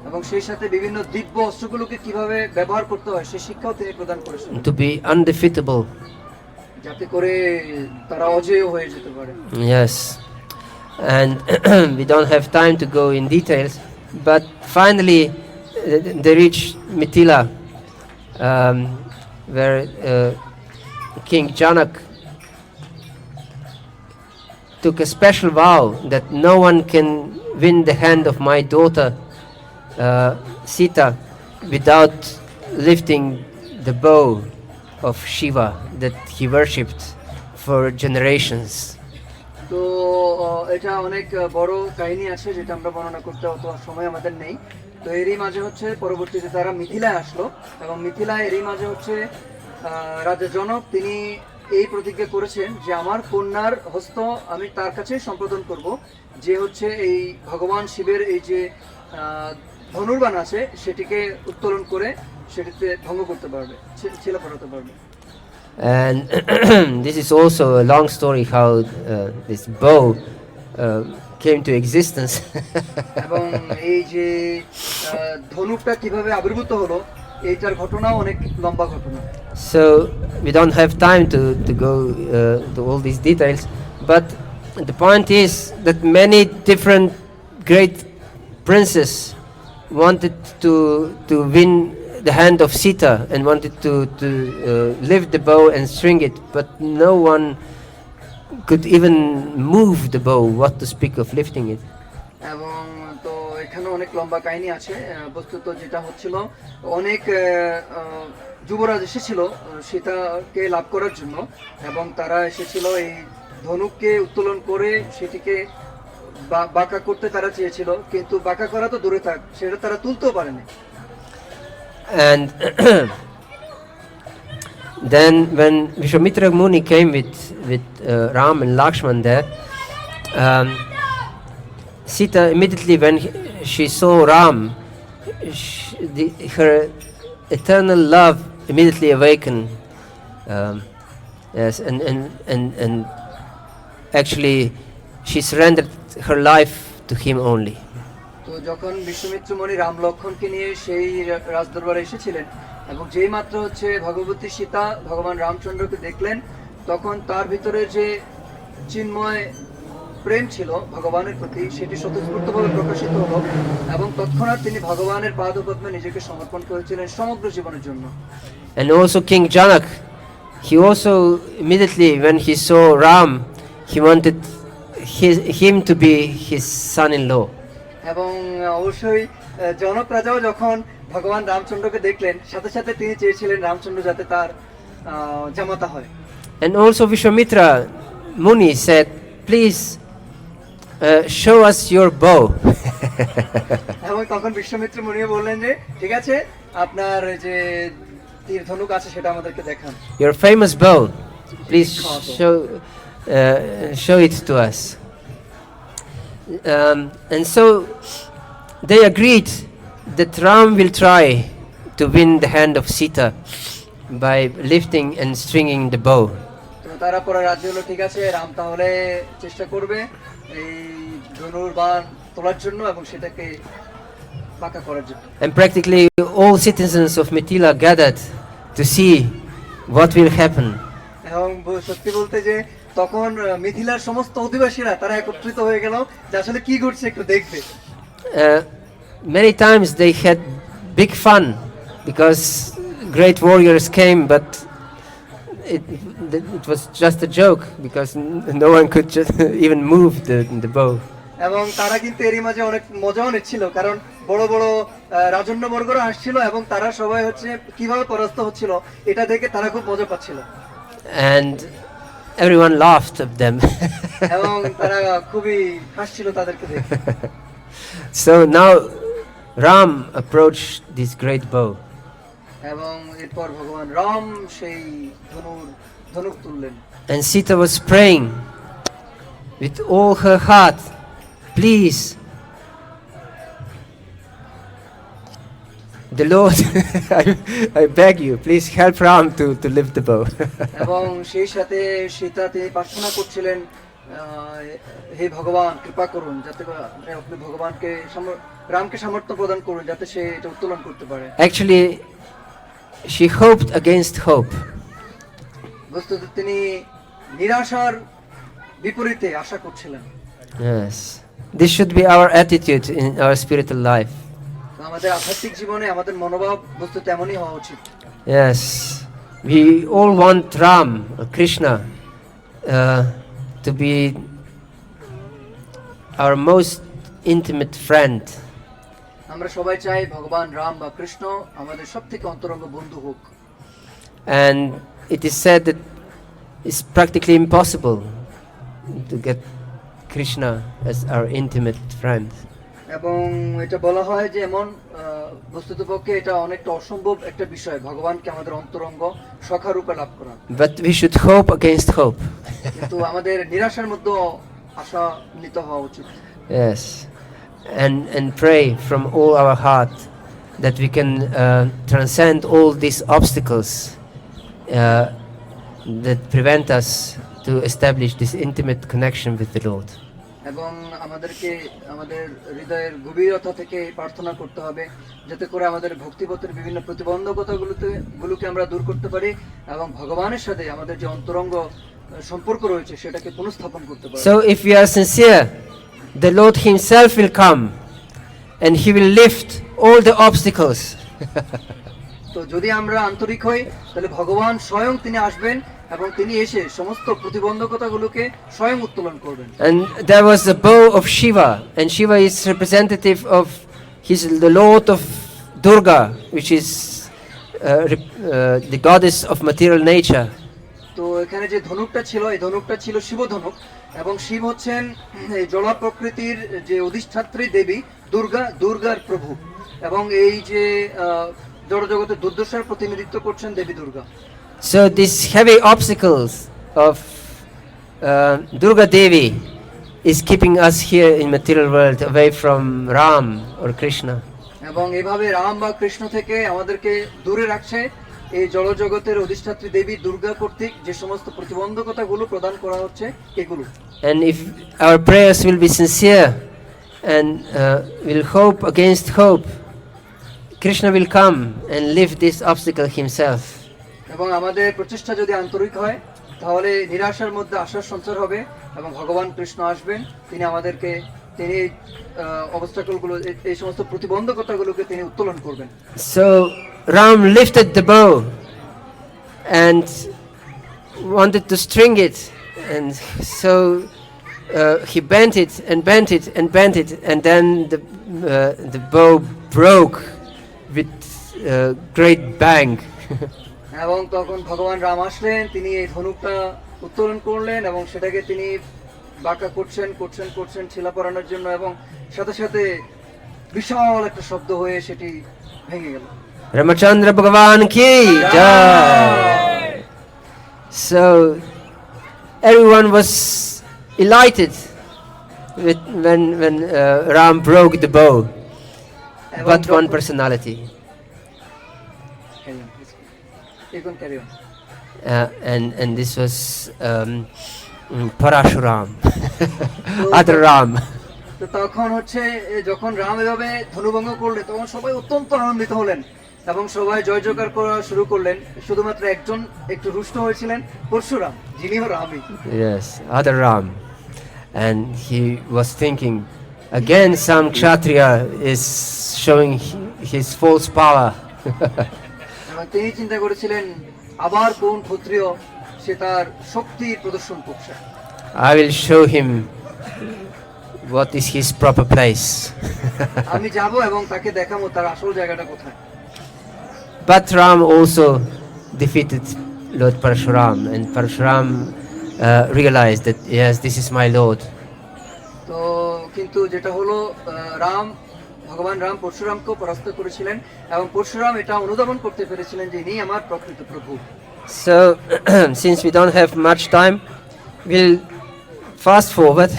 এবং সেই সাথে বিভিন্ন দিব্য অস্ত্রগুলোকে কিভাবে ব্যবহার করতে হয় সেই শিক্ষাও তিনি প্রদান করেছিলেন, To be undefeatable. যাতে করে তারা অজেয় হয়ে যেতে পারে। Yes. And we don't have time to go in details, but finally they reached Mithila, where King Janak took a special vow that no one can win the hand of my daughter Sita without lifting the bow of Shiva that he worshipped for generations. তো এটা অনেক বড় কাহিনী আছে যেটা আমরা বর্ণনা করতে অত সময় আমাদের নেই। তো এরই মাঝে হচ্ছে পরবর্তীতে তারা মিথিলায় আসলো, এবং মিথিলায় এরই মাঝে হচ্ছে রাজা জনক তিনি এই প্রতিজ্ঞা করেছেন যে আমার কন্যার হস্ত আমি তার কাছে সম্প্রদান করব, যে হচ্ছে এই ভগবান শিবের এই যে ধনুর্বাণ আছে সেটিকে উত্তোলন করে সেটিতে ভঙ্গ করতে পারবে, ছেলে পড়াতে পারবে। And this is also a long story how this bow came to existence. এবং এই যে ধনুকটা কিভাবে আবির্ভূত হলো এইটার ঘটনাও অনেক লম্বা ঘটনা। So we don't have time to go to all these details, but the point is that many different great princes wanted to win the hand of Sita and wanted to lift the bow and string it, but no one could even move the bow, what to speak of lifting it. এবং তো এখানে অনেক লম্বা কাহিনী আছে। বস্তুত যেটা হচ্ছিল, অনেক যুবরাজ এসেছিল সীতাকে লাভ করার জন্য, এবং তারা এসেছিল এই ধনুককে উত্তোলন করে সেটিকে বাঁকা করতে তারা চেয়েছিল, কিন্তু বাঁকা করা তো দূরে থাক, সেটা তারা তুলতেও পারেনি। And then when Vishwamitra Muni came with Ram and Lakshman there, Sita immediately when she saw Ram, her eternal love immediately awakened. Yes, and actually she surrendered her life to him only. তো যখন বিশ্বমিত্র মুনি রাম লক্ষ্মণকে নিয়ে সেই রাজদরবারে এসেছিলেন, এবং যেই মাত্র হচ্ছে ভগবতী সীতা ভগবান রামচন্দ্রকে দেখলেন, তখন তার ভিতরে যে চিন্ময় প্রেম ছিল ভগবানের প্রতি, সেটি স্বতঃস্ফূর্তভাবে প্রকাশিত হলো এবং তৎক্ষণাৎ তিনি ভগবানের পাদপদ্মে নিজেকে সমর্পণ করেছিলেন সমগ্র জীবনের জন্য। And also King Janak, he also immediately when he saw Ram, he wanted him to be his son-in-law. এবং অবশ্যই জনক রাজাও যখন ভগবান রামচন্দ্রকে দেখলেন, সাথে সাথে তিনি চেয়েছিলেন রামচন্দ্র যাতে তার জামাতা হয়। And also Vishwamitra Muni said, please show us your bow. এবং তখন বিশ্বমিত্র মুনিও বললেন যে ঠিক আছে, আপনার যে তীর ধনুক আছে সেটা আমাদেরকে দেখান। Your famous bow, please show it to us. And so they agreed that Ram will try to win the hand of Sita by lifting and stringing the bow. তো তারা পরে রাজি হলো, ঠিক আছে, রাম তাহলে চেষ্টা করবে এই ধনুর বাণ তোলার জন্য এবং সেটাকে পাকা করার জন্য। And practically all citizens of Mithila gathered to see what will happen. এবং সত্যি বলতে যে তখন মিথিলার সমস্ত অধিবাসীরা তারা একত্রিত হয়ে গেল যে আসলে কি ঘটছে একটু দেখবে। Many times they had big fun because great warriors came, but it was just a joke because no one could just even move the bow. এবং তারা কিন্তু এরই মাঝে অনেক মজাও নিচ্ছিল, কারণ বড় বড় রাজন্যবর্গরা আসছিল এবং তারা সবাই হচ্ছে কিভাবে পরাস্ত হচ্ছিল এটা দেখে তারা খুব মজা পাচ্ছিল। And everyone laughed at them. এবং তারা খুবই হাসছিল তাদেরকে দেখে। So now Ram approached this great bow. এবং এরপর ভগবান রাম সেই ধনুক তুললেন। And Sita was praying with all her heart, please, the Lord, I beg you, please help Ram to lift the bow. এবং সেই সাথে সীতা তিনি প্রার্থনা করছিলেন, হে ভগবান কৃপা করুন যাতে আপনি ভগবানকে রামকে সামর্থ্য প্রদান করুন যাতে সে এটা উত্তোলন করতে পারে। Actually, she hoped against hope. বস্তুত তিনি নিরাশার বিপরীতে আশা করছিলেন। Yes, this should be our attitude in our spiritual life. আমাদের আধ্যাত্মিক জীবনে আমাদের মনোভাব বস্তুত এমনই হওয়া উচিত। Yes, we all want Ram, Krishna, to be our most intimate friend. আমরা সবাই চাই ভগবান রাম বা কৃষ্ণ আমাদের সবথেকে অন্তরঙ্গ বন্ধু হোক। And it is said that it's practically impossible to get Krishna as our intimate friend. এবং এটা বলা হয় যে এমন বস্তুতপক্ষে এটা অনেকটা অসম্ভব একটা বিষয় ভগবানকে আমাদের অন্তরঙ্গ সখা রূপে লাভ করা। But we should hope against hope. কিন্তু আমাদের নিরাশার মধ্যে আশা নিত হওয়া উচিত। Yes, and pray from all our heart that we can transcend all these obstacles that prevent us to establish this intimate connection with the Lord. এবং আমাদেরকে আমাদের হৃদয়ের গভীরতা থেকে প্রার্থনা করতে হবে যাতে করে আমাদের ভক্তিপথের বিভিন্ন প্রতিবন্ধকতাগুলোকে আমরা দূর করতে পারি এবং ভগবানের সাথে আমাদের যে অন্তরঙ্গ সম্পর্ক রয়েছে সেটাকে পুনঃস্থাপন করতে পারি। So if we are sincere, the Lord himself will come and he will lift all the obstacles. তো যদি আমরা আন্তরিক হই তাহলে ভগবান স্বয়ং তিনি আসবেন এবং তিনি এসে সমস্ত প্রতিবন্ধকতাগুলোকে স্বয়ং উত্তোলন করবেন। And there was the bow of Shiva, and Shiva is representative of the Lord of Durga, which is the goddess of material nature. তো এখানে যে ধনুকটা ছিল এই ধনুকটা ছিল শিব ধনুক এবং শিব হচ্ছেন এই জড় প্রকৃতির যে অধিষ্ঠাত্রী দেবী দুর্গার প্রভু এবং এই যে জড় জগতের দুর্দশার প্রতিনিধিত্ব করছেন দেবী Durga. So these heavy obstacles of Durga Devi is keeping us here in material world away from Ram or Krishna. এবং এভাবে রাম বা কৃষ্ণ থেকে আমাদেরকে দূরে রাখছে এই জড় জগতের অধিষ্ঠাত্রী দেবী দুর্গা কর্তৃক যে সমস্ত প্রতিবন্ধকতাগুলো প্রদান করা হচ্ছে এগুলো। And if our prayers will be sincere and will hope against hope, Krishna will come and lift this obstacle himself. এবং আমাদের প্রচেষ্টা যদি আন্তরিক হয় তাহলে নিরাশার মধ্যে আশার সঞ্চার হবে এবং ভগবান কৃষ্ণ আসবেন, তিনি আমাদেরকে তিনি অবস্টাকলগুলো এই সমস্ত প্রতিবন্ধকতাগুলোকে তিনি উত্তোলন করবেন। So Ram lifted the bow and wanted to string it, and so he bent it and bent it and bent it, and then the bow broke with great bang. এবং তখন ভগবান রাম আসলেন, তিনি এই ধনুকটা উত্তোলন করলেন এবং সেটাকে তিনি বাঁকা করছেন ছিলা পরানোর জন্য, এবং সাথে সাথে বিশাল একটা শব্দ হয়ে সেটি ভেঙে গেল। Ramacandra Bhagavan ki jai. So everyone was elated when Ram broke the bow, but one personality. You can carry on. And this was Parashuram, other Ram. তো তখন হচ্ছে যখন রাম এভাবে ধনুভঙ্গ করলেন তখন সবাই অত্যন্ত আনন্দিত হলেন এবং সবাই জয় জয়কার করা শুরু করলেন। শুধুমাত্র একজন একটু রুষ্ট হয়েছিলেন, Parashuram, যিনিও রামই। Yes, other Ram. And he was thinking, again some Kshatriya is showing his false power. এবং তিনি চিন্তা করেছিলেন আবার কোন ক্ষত্রিয় সে তার শক্তির প্রদর্শন করছে। I will show him what is his proper place. আমি যাব এবং তাকে দেখাবো তার আসল জায়গাটা কোথায়। But Ram also defeated Lord Parashuram, and Parashuram realized that yes, this is my Lord. তো কিন্তু যেটা হলো ভগবান রাম পরশুরামকে পরাস্ত করেছিলেন এবং পরশুরাম এটা অনুধাবন করতে পেরেছিলেন যে ইনি আমার প্রকৃত প্রভু। So since we don't have much time, we'll fast forward.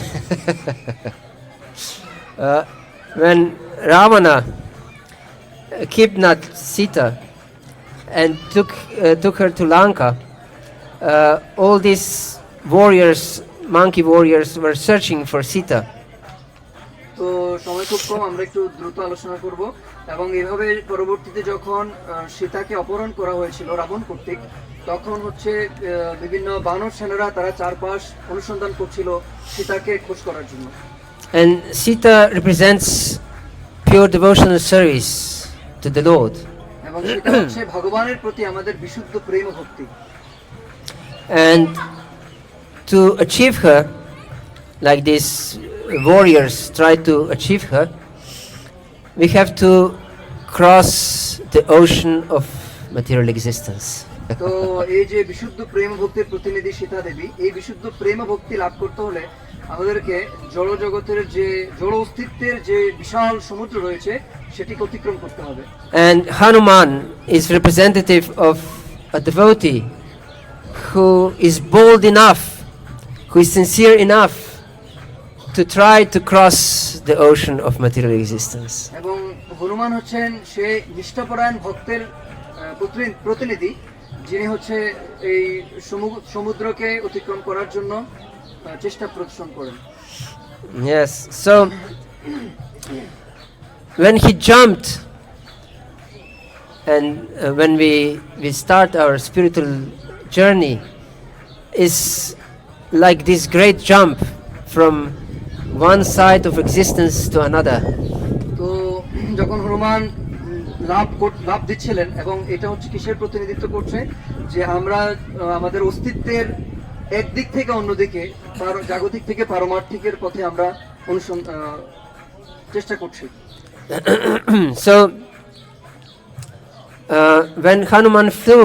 When Ravana kidnapped Sita and took her to Lanka, all these warriors, monkey warriors, were searching for Sita. তো সময় খুব কম, আমরা একটু দ্রুত আলোচনা করব। এবং এভাবে পরবর্তীতে যখন সীতাকে অপহরণ করা হয়েছিল রাবণ কর্তৃক, তখন হচ্ছে বিভিন্ন বানর সেনারা তারা চারপাশ অনুসন্ধান করছিল সীতাকে খোঁজ করার জন্য। And Sita represents pure devotional service to the Lord. এবং সেটা হচ্ছে ভগবানের প্রতি আমাদের বিশুদ্ধ প্রেম ও ভক্তি। And to achieve her, like these warriors try to achieve her, we have to cross the ocean of material existence. তো এই যে বিশুদ্ধ প্রেম ভক্তির প্রতিনিধি সীতা দেবী, এই বিশুদ্ধ প্রেম ভক্তি লাভ করতে হলে আমাদেরকে জড় জগতের যে জড় অস্তিত্বের যে বিশাল সমুদ্র রয়েছে সেটিকে অতিক্রম করতে হবে। And Hanuman is representative of a devotee who is bold enough, who is sincere enough to try to cross the ocean of material existence. এবং হনুমান হচ্ছেন সে নিষ্ঠাপরায়ণ ভক্তের প্রতিনিধি, যিনি হচ্ছে এই সমুদ্রকে অতিক্রম করার জন্য চেষ্টা প্রদর্শন করেন। Yes, so when he jumped, and when we start our spiritual journey, is like this great jump from one side of existence to another. তো যখন হনুমান লাভ দিচ্ছিলেন, এবং এটা হচ্ছে কিসের প্রতিনিধিত্ব করছে, যে আমরা আমাদের অস্তিত্বের একদিক থেকে অন্যদিকে জাগতিক থেকে পারমার্থিকের পথে আমরা চেষ্টা করছি। So when Hanuman flew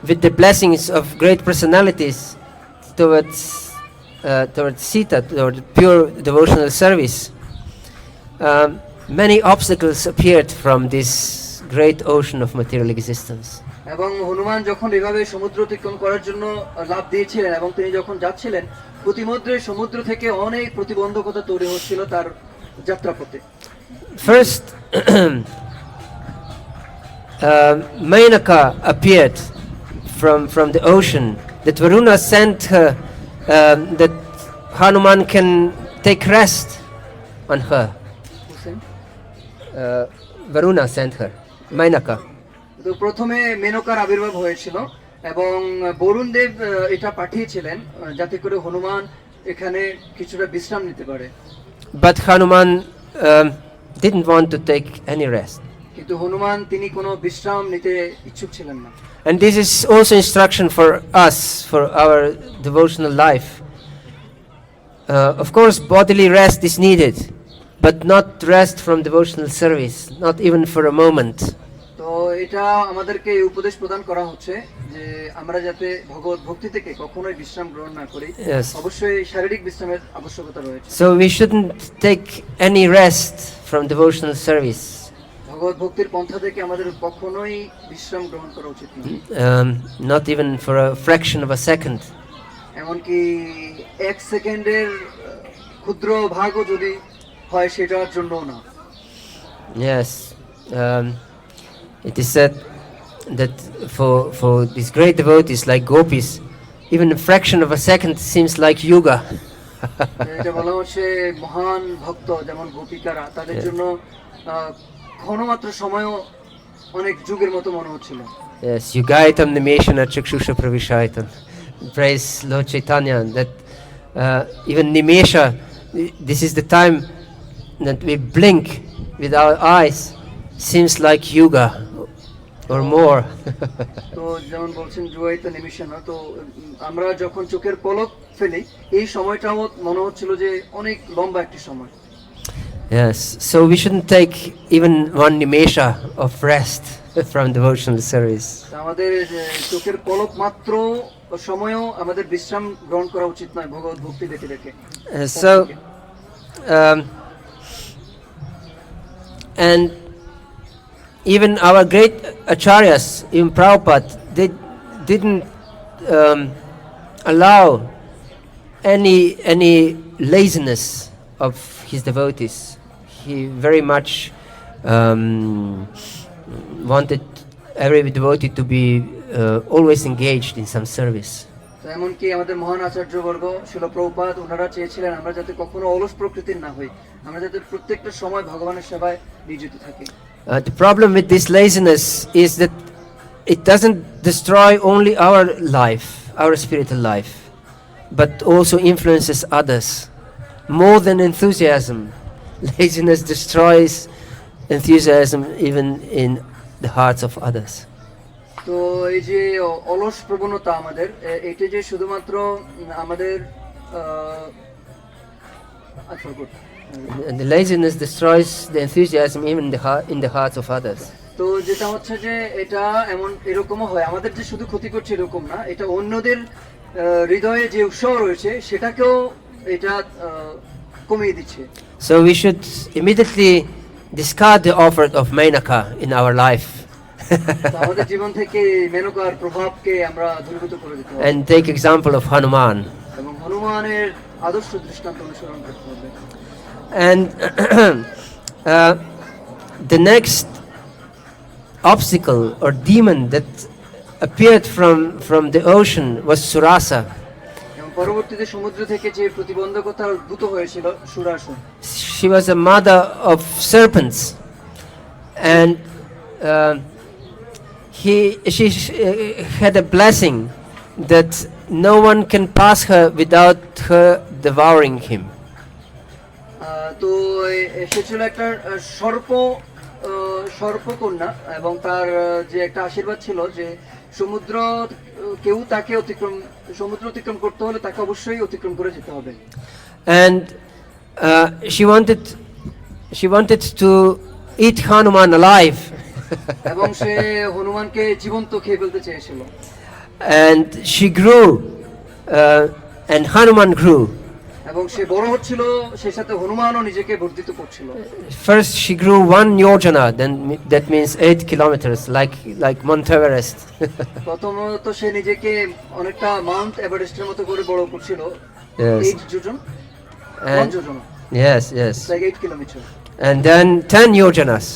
with the blessings of great personalities towards Sita, toward pure devotional service, many obstacles appeared from this great ocean of material existence. এবং হনুমান যখন এভাবে সমুদ্র অতিক্রম করার জন্য লাভ দিয়েছিলেন এবং তিনি যখন যাচ্ছিলেন, প্রতিমধ্যে সমুদ্র থেকে অনেক প্রতিবন্ধকতা তৈরি হচ্ছিল তার যাত্রাপথে। First, Mainaka appeared from the ocean. That Varuna sent her, that Hanuman can take rest on her. Varuna sent her. Mainaka. তো প্রথমে মেনকার আবির্ভাব হয়েছিল এবং বরুণ দেব এটা পাঠিয়েছিলেন যাতে করে হনুমান এখানে কিছুটা বিশ্রাম নিতে পারে। But Hanuman didn't want to take any rest. কিন্তু হনুমান তিনি কোনো বিশ্রাম নিতে ইচ্ছুক ছিলেন না। And this is also instruction for us, for our devotional life. Of course, bodily rest is needed, but not rest from devotional service, not even for a moment. তো এটা আমাদেরকে উপদেশ প্রদান করা হচ্ছে যে আমরা যাতে ভগবত ভক্তি থেকে কখনোই বিশ্রাম গ্রহণ না করি। Yes. অবশ্যই শারীরিক বিশ্রামের আবশ্যকতা রয়েছে। So we shouldn't take any rest from devotional service. ভগবত ভক্তির পন্থা থেকে আমাদের কখনোই বিশ্রাম গ্রহণ করা উচিত নয়। Not even for a fraction of a second. এমনকি এক সেকেন্ডের ক্ষুদ্র ভাগও যদি হয় সেটার জন্য না। Yes, it is said that for these great devotees like gopis, even a fraction of a second seems like yuga. এটা বলা হচ্ছে মহান ভক্ত যেমন গোপিকারা তাদের জন্য ক্ষণমাত্র সময়ও অনেক যুগের মতো মনে হচ্ছিল। Yes, yugaitam nimeshana chakshusha pravishaitam. Praise Lord Chaitanya that even nimesha, this is the time that we blink with our eyes, seems like yuga or more. তো যেমন বলছেন জুয়াইত নিমিশনা, তো আমরা যখন চোখের পলক ফেলি এই সময়টাও মনে হচ্ছিল যে অনেক লম্বা একটি সময়। Yes, so we shouldn't take even one nimesha of rest from devotional service. আমাদের চোখের পলক মাত্র সময়ও আমাদের বিশ্রাম গ্রহণ করা উচিত নয় ভগবত ভক্তি দেখে দেখে। So and even our great acharyas, even Prabhupada, they didn't allow any laziness of his devotees. He very much wanted every devotee to be always engaged in some service. তো এমনকি আমাদের মহান আচার্যবর্গ শিল প্রভুপাদ ওনারা চেয়েছিলেন আমরা যাতে কখনো অলস প্রকৃতির না হই, আমরা যাতে প্রত্যেকটা সময় ভগবানের সেবায় নিয়োজিত থাকি। The problem with this laziness is that it doesn't destroy only our life, our spiritual life, but also influences others. More than enthusiasm, laziness destroys enthusiasm even in the hearts of others. তো এই যে অলস প্রবণতা আমাদের এটা যে শুধুমাত্র আমাদের And the laziness destroys the enthusiasm even in the hearts of others. তো যেটা হচ্ছে যে এটা এমন এরকমও হয় আমাদের যে শুধু ক্ষতি করছে এরকম না, এটা অন্যদের হৃদয়ে যে উৎসাহ রয়েছে সেটাকেও এটা কমিয়ে দিচ্ছে। So we should immediately discard the offer of Mainaka in our life. আমাদের জীবন থেকে মেনকার প্রভাবকে আমরা দূরীভূত করে দিতে হবে And take example of Hanuman. এবং হনুমানের আদর্শ দৃষ্টান্ত অনুসরণ করতে হবে। And the next obstacle or demon that appeared from the ocean was Surasa. এবং পরবর্তীতে সমুদ্র থেকে যে প্রতিবন্ধকতা উদ্ভূত হয়েছিল সুরাসুর। She was a mother of serpents, and she had a blessing that no one can pass her without her devouring him. তো সে ছিল একটা সর্পকন্যা এবং তার যে একটা আশীর্বাদ ছিল যে সমুদ্র কেউ তাকে সমুদ্র অতিক্রম করতে হলে তাকে অবশ্যই অতিক্রম করে যেতে হবে। And she wanted to eat Hanuman alive. এবং সে হনুমানকে জীবন্ত খেয়ে ফেলতে চেয়েছিল। And she grew, and Hanuman grew. এবং সে বড় হচ্ছিল, সেই সাথে হনুমানও নিজেকে বর্ধিত করছিল। First she grew 1 yojana, then that means 8 kilometers, like Mount Everest. প্রথমত সে নিজেকে অনেকটা মাউন্ট এভারেস্টের মতো করে বড় করছিল। Yes. 8 যোজন, 1 যোজন। Yes. Like 8 kilometers. And then 10 yojanas.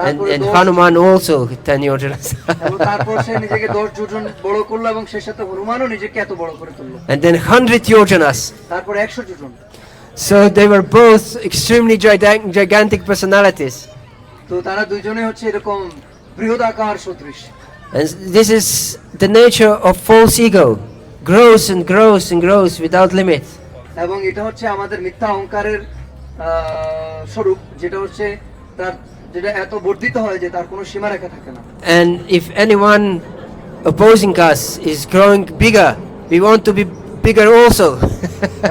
And Hanuman also 10 yojanas. এবং তারপর সে নিজেকে 10 যোজন বড় করলো এবং সেই সাথে হনুমানও নিজেকে এত বড় করে তুললো। And then 100 yojanas. তারপর 100 যোজন। So they were both extremely gigantic personalities. তো তারা দুইজনে হচ্ছে এরকম বৃহদাকার সদৃশ। And this is the nature of false ego, grows and grows and grows without limit. এবং এটা হচ্ছে আমাদের মিথ্যা অহংকারের স্বরূপ, যেটা হচ্ছে তার যেটা এত বর্ধিত হয় যে তার কোনো সীমারেখা থাকে না। And if anyone opposing us is growing bigger, we want to be bigger also.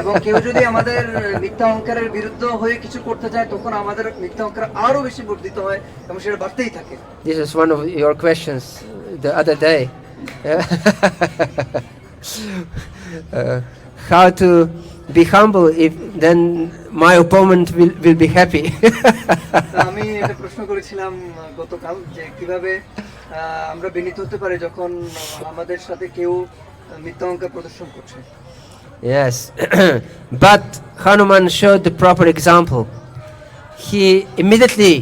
এবং কেউ যদি আমাদের মিথ্যা অহংকারের বিরুদ্ধে হয়ে কিছু করতে চায়, তখন আমাদের মিথ্যা অহংকার আরো বেশি বর্ধিত হয় এবং সেটা বাড়তেই থাকে। This is one of your questions the other day. How to be humble if then my opponent will be happy. আমি এটা প্রশ্ন করেছিলাম গতকাল যে কিভাবে আমরা বিনীত হতে পারি যখন আমাদের সাথে কেউ মিথ্যা অহংকার প্রদর্শন করছে। Yes. But Hanuman showed the proper example. He immediately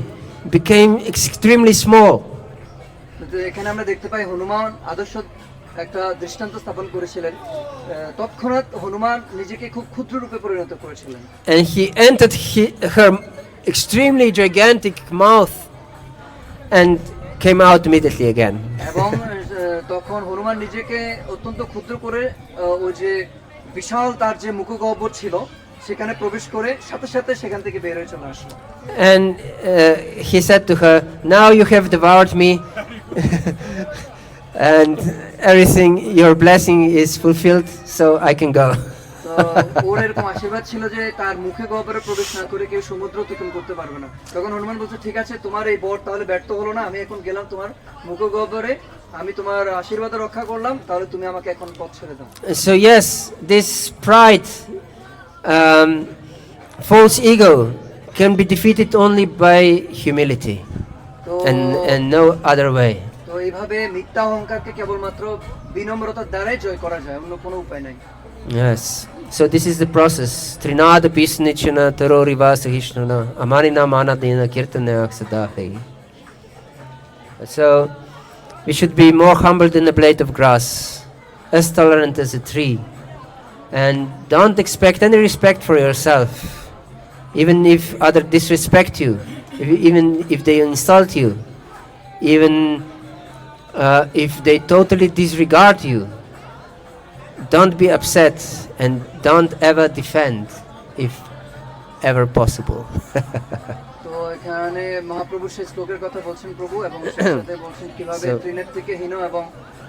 became extremely small. এখানে আমরা দেখতে পাই হনুমান আদর্শ একটা দৃষ্টান্ত স্থাপন করেছিলেন। তৎক্ষণাৎ হনুমান নিজেকে খুব ক্ষুদ্র রূপে পরিণত করেছিলেন। And he entered her extremely gigantic mouth and came out immediately again. এবং তখন হনুমান নিজেকে অত্যন্ত ক্ষুদ্র করে ওই যে বিশাল তার যে মুখগহ্বর ছিল সেখানে প্রবেশ করে সাথে সাথে সেখান থেকে বের হয়ে চলে আসলো। And he said to her, "Now you have devoured me, and everything, your blessing is fulfilled, so I can go." তো ওর এরকম আশীর্বাদ ছিল যে তার মুখে গহ্বরে প্রবেশ না করে কেউ সমুদ্র অতিক্রম করতে পারবে না। তখন হনুমান বলছে, ঠিক আছে, তোমার এই বর তাহলে ব্যর্থ হলো না, আমি এখন গেলাম তোমার মুখ গহ্বরে, আমি তোমার আশীর্বাদ রক্ষা করলাম, তাহলে তুমি আমাকে এখন পথ ছেড়ে দাও। So yes, this pride, false ego, can be defeated only by humility, and no other way. তো এইভাবে মিথ্যা অহংকারকে কেবলমাত্র বিনম্রতার দ্বারাই জয় করা যায়, অন্য কোনো উপায় নাই। Yes. So this is the process. Trinada pisnichana tarorivasa hishnana amanina manadina kirtana aksadahi. So we should be more humble than a blade of grass, as tolerant as a tree, and don't expect any respect for yourself, even if others disrespect you, even if they insult you, even if they totally disregard you. Don't be upset and don't ever defend if ever possible. তো এখানে মহাপ্রভু সেই শ্লোকের কথা বলছেন প্রভু, এবং সাথে বলছেন কিভাবে তৃণের থেকে হীন এবং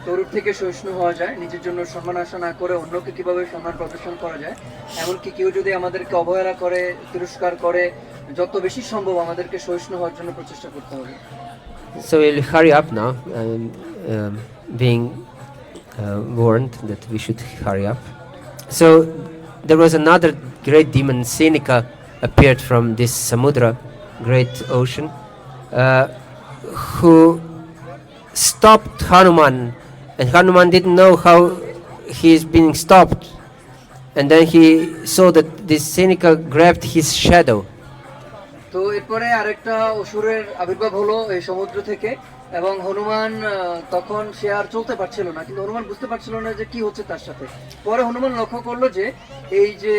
তরুর থেকে সহিষ্ণু হওয়া যায়, নিজের জন্য সম্মান আশা না করে অন্যকে কিভাবে সম্মান প্রদর্শন করা যায়। এমনকি কেউ যদি আমাদেরকে অবহেলা করে, তিরস্কার করে, যত বেশি সম্ভব আমাদেরকে সহিষ্ণু হওয়ার জন্য প্রচেষ্টা করতে হবে। So we'll hurry up now, being warned that we should hurry up. So there was another great demon, Seneca, appeared from this Samudra, great ocean, who stopped Hanuman, and Hanuman didn't know how he is being stopped, and then he saw that this Seneca grabbed his shadow. তো এরপরে আরেকটা অসুরের আবির্ভাব হলো এই সমুদ্র থেকে, এবং হনুমান তখন সে আর চলতে পারছিল না, কিন্তু হনুমান বুঝতে পারছিল না যে কি হচ্ছে তার সাথে। পরে হনুমান লক্ষ্য করলো যে এই যে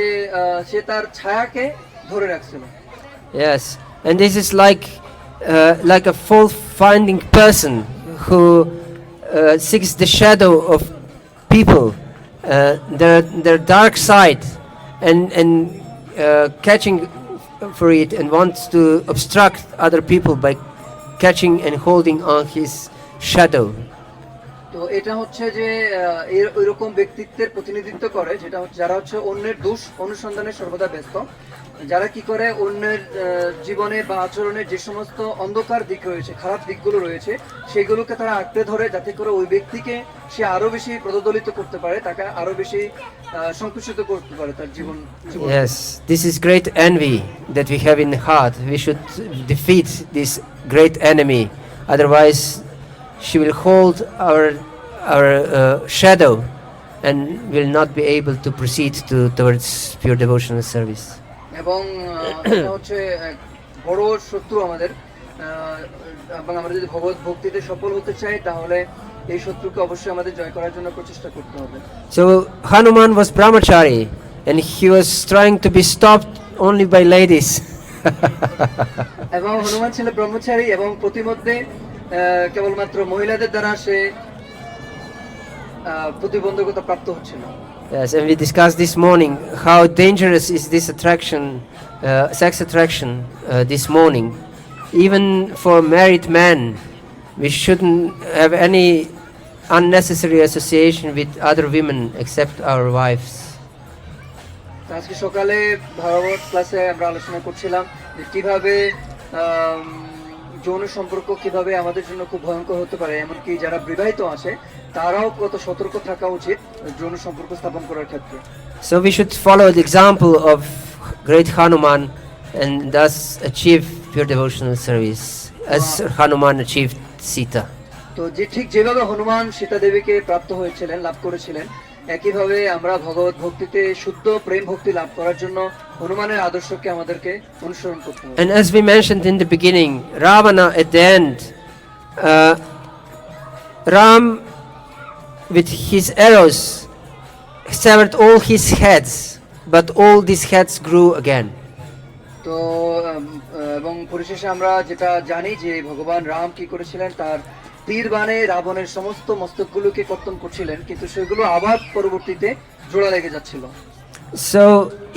সে তার ছায়াকে ধরে রাখছিল। Yes, and this is like a fault-finding person who seeks the shadow of people, their dark side, and catching for it, and wants to obstruct other people by catching and holding on his shadow. তো এটা হচ্ছে যে এরকম ব্যক্তিত্বের প্রতিনিধিত্ব করে, যেটা যারা হচ্ছে অন্যের দোষ অনুসন্ধানে সর্বদা ব্যস্ত, যারা কি করে অন্যের জীবনে বা আচরণের যে সমস্ত অন্ধকার দিক রয়েছে, খারাপ দিকগুলো রয়েছে, সেগুলোকে তারা আঁকড়ে ধরে, যাতে করে ওই ব্যক্তিকে সে আরো বেশি প্রজ্বলিত করতে পারে, তাকে আরো বেশি সংকুচিত করতে পারে তার জীবন। Yes, this is great envy that we have in the heart. We should defeat this great enemy, otherwise she will hold our shadow and will not be able to proceed towards pure devotional service. এবং এটা হচ্ছে বড় শত্রু আমাদের, এবং আমরা যদি ভগবত ভক্তিতে সফল হতে চাই তাহলে এই শত্রুকে অবশ্যই আমাদের জয় করার জন্য প্রচেষ্টা করতে হবে। So Hanuman was brahmachari and he was trying to be stopped only by ladies. এবং হনুমান ছিল ব্রহ্মচারী এবং প্রতিমধ্যে কেবলমাত্র মহিলাদের দ্বারা সে প্রতিবন্ধকতা প্রাপ্ত হচ্ছিল। Yes, and we discussed this morning how dangerous is this attraction, sex attraction, this morning. Even for married men, we shouldn't have any unnecessary association with other women except our wives. আজকে সকালে ভাগবত ক্লাসে আমরা আলোচনা করছিলাম যে কিভাবে যৌন সম্পর্ক কিভাবে আমাদের জন্য খুব ভয়ঙ্কর হতে পারে, এমনকি যারা বিবাহিত আছে তারাও কত সতর্ক থাকা উচিত যৌন সম্পর্ক স্থাপন করার ক্ষেত্রে। So we should follow the example of great Hanuman and thus achieve pure devotional service as Hanuman achieved Sita. তো যে ঠিক যেভাবে হনুমান সীতা দেবীকে প্রাপ্ত হয়েছিলেন, লাভ করেছিলেন, একইভাবে আমরা ভগবত ভক্তিতে শুদ্ধ প্রেম ভক্তি লাভ করার জন্য হনুমানের আদর্শকে আমাদেরকে অনুসরণ করতে হবে। And as we mentioned in the beginning, Ravana at the end, Ram with his arrows severed all his heads, but all these heads grew again. তো এবং পরিশেষে আমরা যেটা জানি যে ভগবান রাম কি করেছিলেন, তার তীর বাণে রাবণের সমস্ত মস্তকগুলোকে কর্তন করছিলেন, কিন্তু সেগুলো আবার পরবর্তীতে জোড়া লেগে যাচ্ছিল। So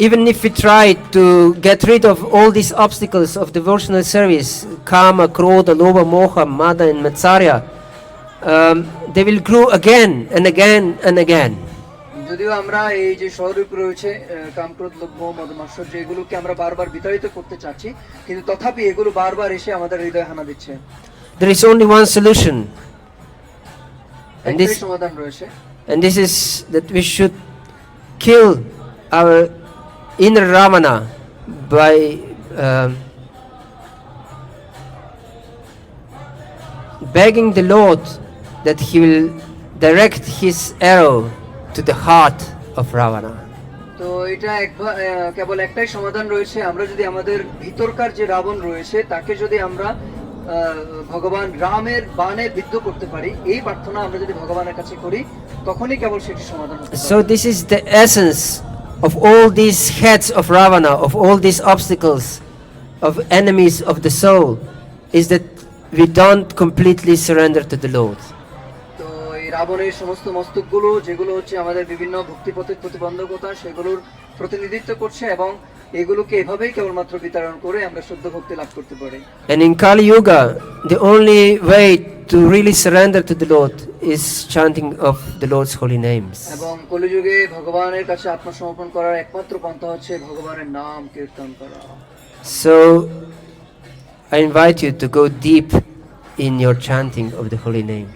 even if we try to get rid of all these obstacles of devotional service, Kama, Krodha, Lobha, Moha, Mada and Matsarya, they will grow again and again and again. যদিও আমরা এই যে স্বরূপ রয়েছে কাম, ক্রোধ, লোভ, মোহ, মদ, মাৎসর্য, এগুলোকে আমরা বারবার বিতাড়িত করতে চাচ্ছি, কিন্তু তথাপি এগুলো বারবার এসে আমাদের হৃদয়ে হানা দিচ্ছে। There is only one solution, একটাই সমাধান রয়েছে, and this is that we should kill our inner Ravana by begging the Lord that he will direct his arrow to the heart of Ravana. তো এটা কেবল একটাই সমাধান রয়েছে, আমরা যদি আমাদের ভিতরকার যে রাবণ রয়েছে তাকে যদি আমরা ভগবান রামের বাণে বিদ্ধ করতে পারি, এই প্রার্থনা আমরা যদি ভগবানের কাছে করি, তখনই কেবল সেটি সমাধান হবে। So this is the essence of all these heads of Ravana, of all these obstacles, of enemies of the soul, is that we don't completely surrender to the Lord. তো এই রাবণের সমস্ত মস্তকগুলো যেগুলো হচ্ছে আমাদের বিভিন্ন ভক্তিপথের প্রতিবন্ধকতা, সেগুলোর প্রতিনিধিত্ব করছে, এবং এগুলোকে এভাবেই কেবলমাত্র বিতরণ করে আমরা শুদ্ধ ভক্তি লাভ করতে পারি। And in Kali Yuga, the only way to really surrender to the Lord is chanting of the Lord's holy names. এবং কলিযুগে ভগবানের কাছে আত্মসমর্পণ করার একমাত্র পন্থা হচ্ছে ভগবানের নাম কীর্তন করা। So I invite you to go deep in your chanting of the holy name.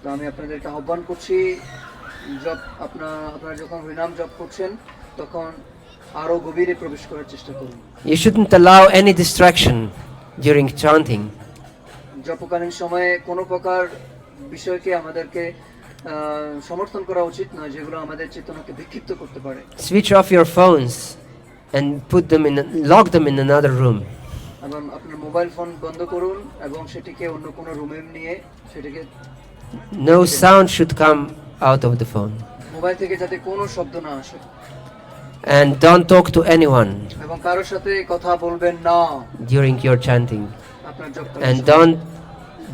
তো আমি আপনাদেরকে আহ্বান করছি, আপনারা যখন হরিনাম জপ করছেন তখন আরো গভীরে প্রবেশ করার চেষ্টা করুন। You shouldn't allow any distraction during chanting. জপকালীন সময়ে কোনো প্রকার বিষয়কে আমাদেরকে সমর্থন করা উচিত নয় যেগুলো আমাদের চেতনাকে বিক্ষিপ্ত করতে পারে। Switch off your phones and lock them in another room. এবং আপনার মোবাইল ফোন বন্ধ করুন এবং সেটিকে অন্য কোনো রুমে নিয়ে সেটিকে No sound should come out of the phone. Mobile থেকে যাতে কোনো শব্দ না আসে। And don't talk to anyone এবং কারোর সাথে কথা বলবেন না during your chanting. আপনার জপ And don't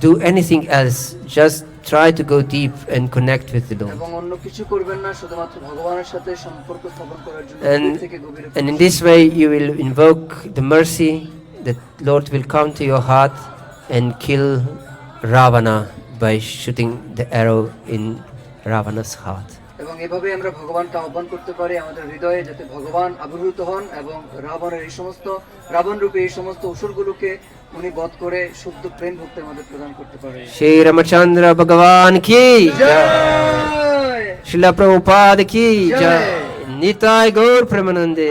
do anything else. Just try to go deep and connect with the Lord. এবং অন্য কিছু করবেন না, শুধুমাত্র ভগবানের সাথে সম্পর্ক স্থাপন করার জন্য থেকে গভীরে। And in this way you will invoke the mercy that Lord will come to your heart and kill Ravana by shooting the arrow in Ravana's heart. এবং এভাবে আমরা ভগবানকে আহ্বান করতে পারি আমাদের হৃদয়ে, যাতে ভগবান আবির্ভূত হন এবং রাবণের এই সমস্ত রাবণ রূপে এই সমস্ত অসুরগুলোকে উনি বধ করে শুদ্ধ প্রেম ভক্তি আমাদের প্রদান করতে পারে। Shri Ramacandra Bhagavan ki jai, Srila Prabhupada ki jai, Nitai Gaur Premanande.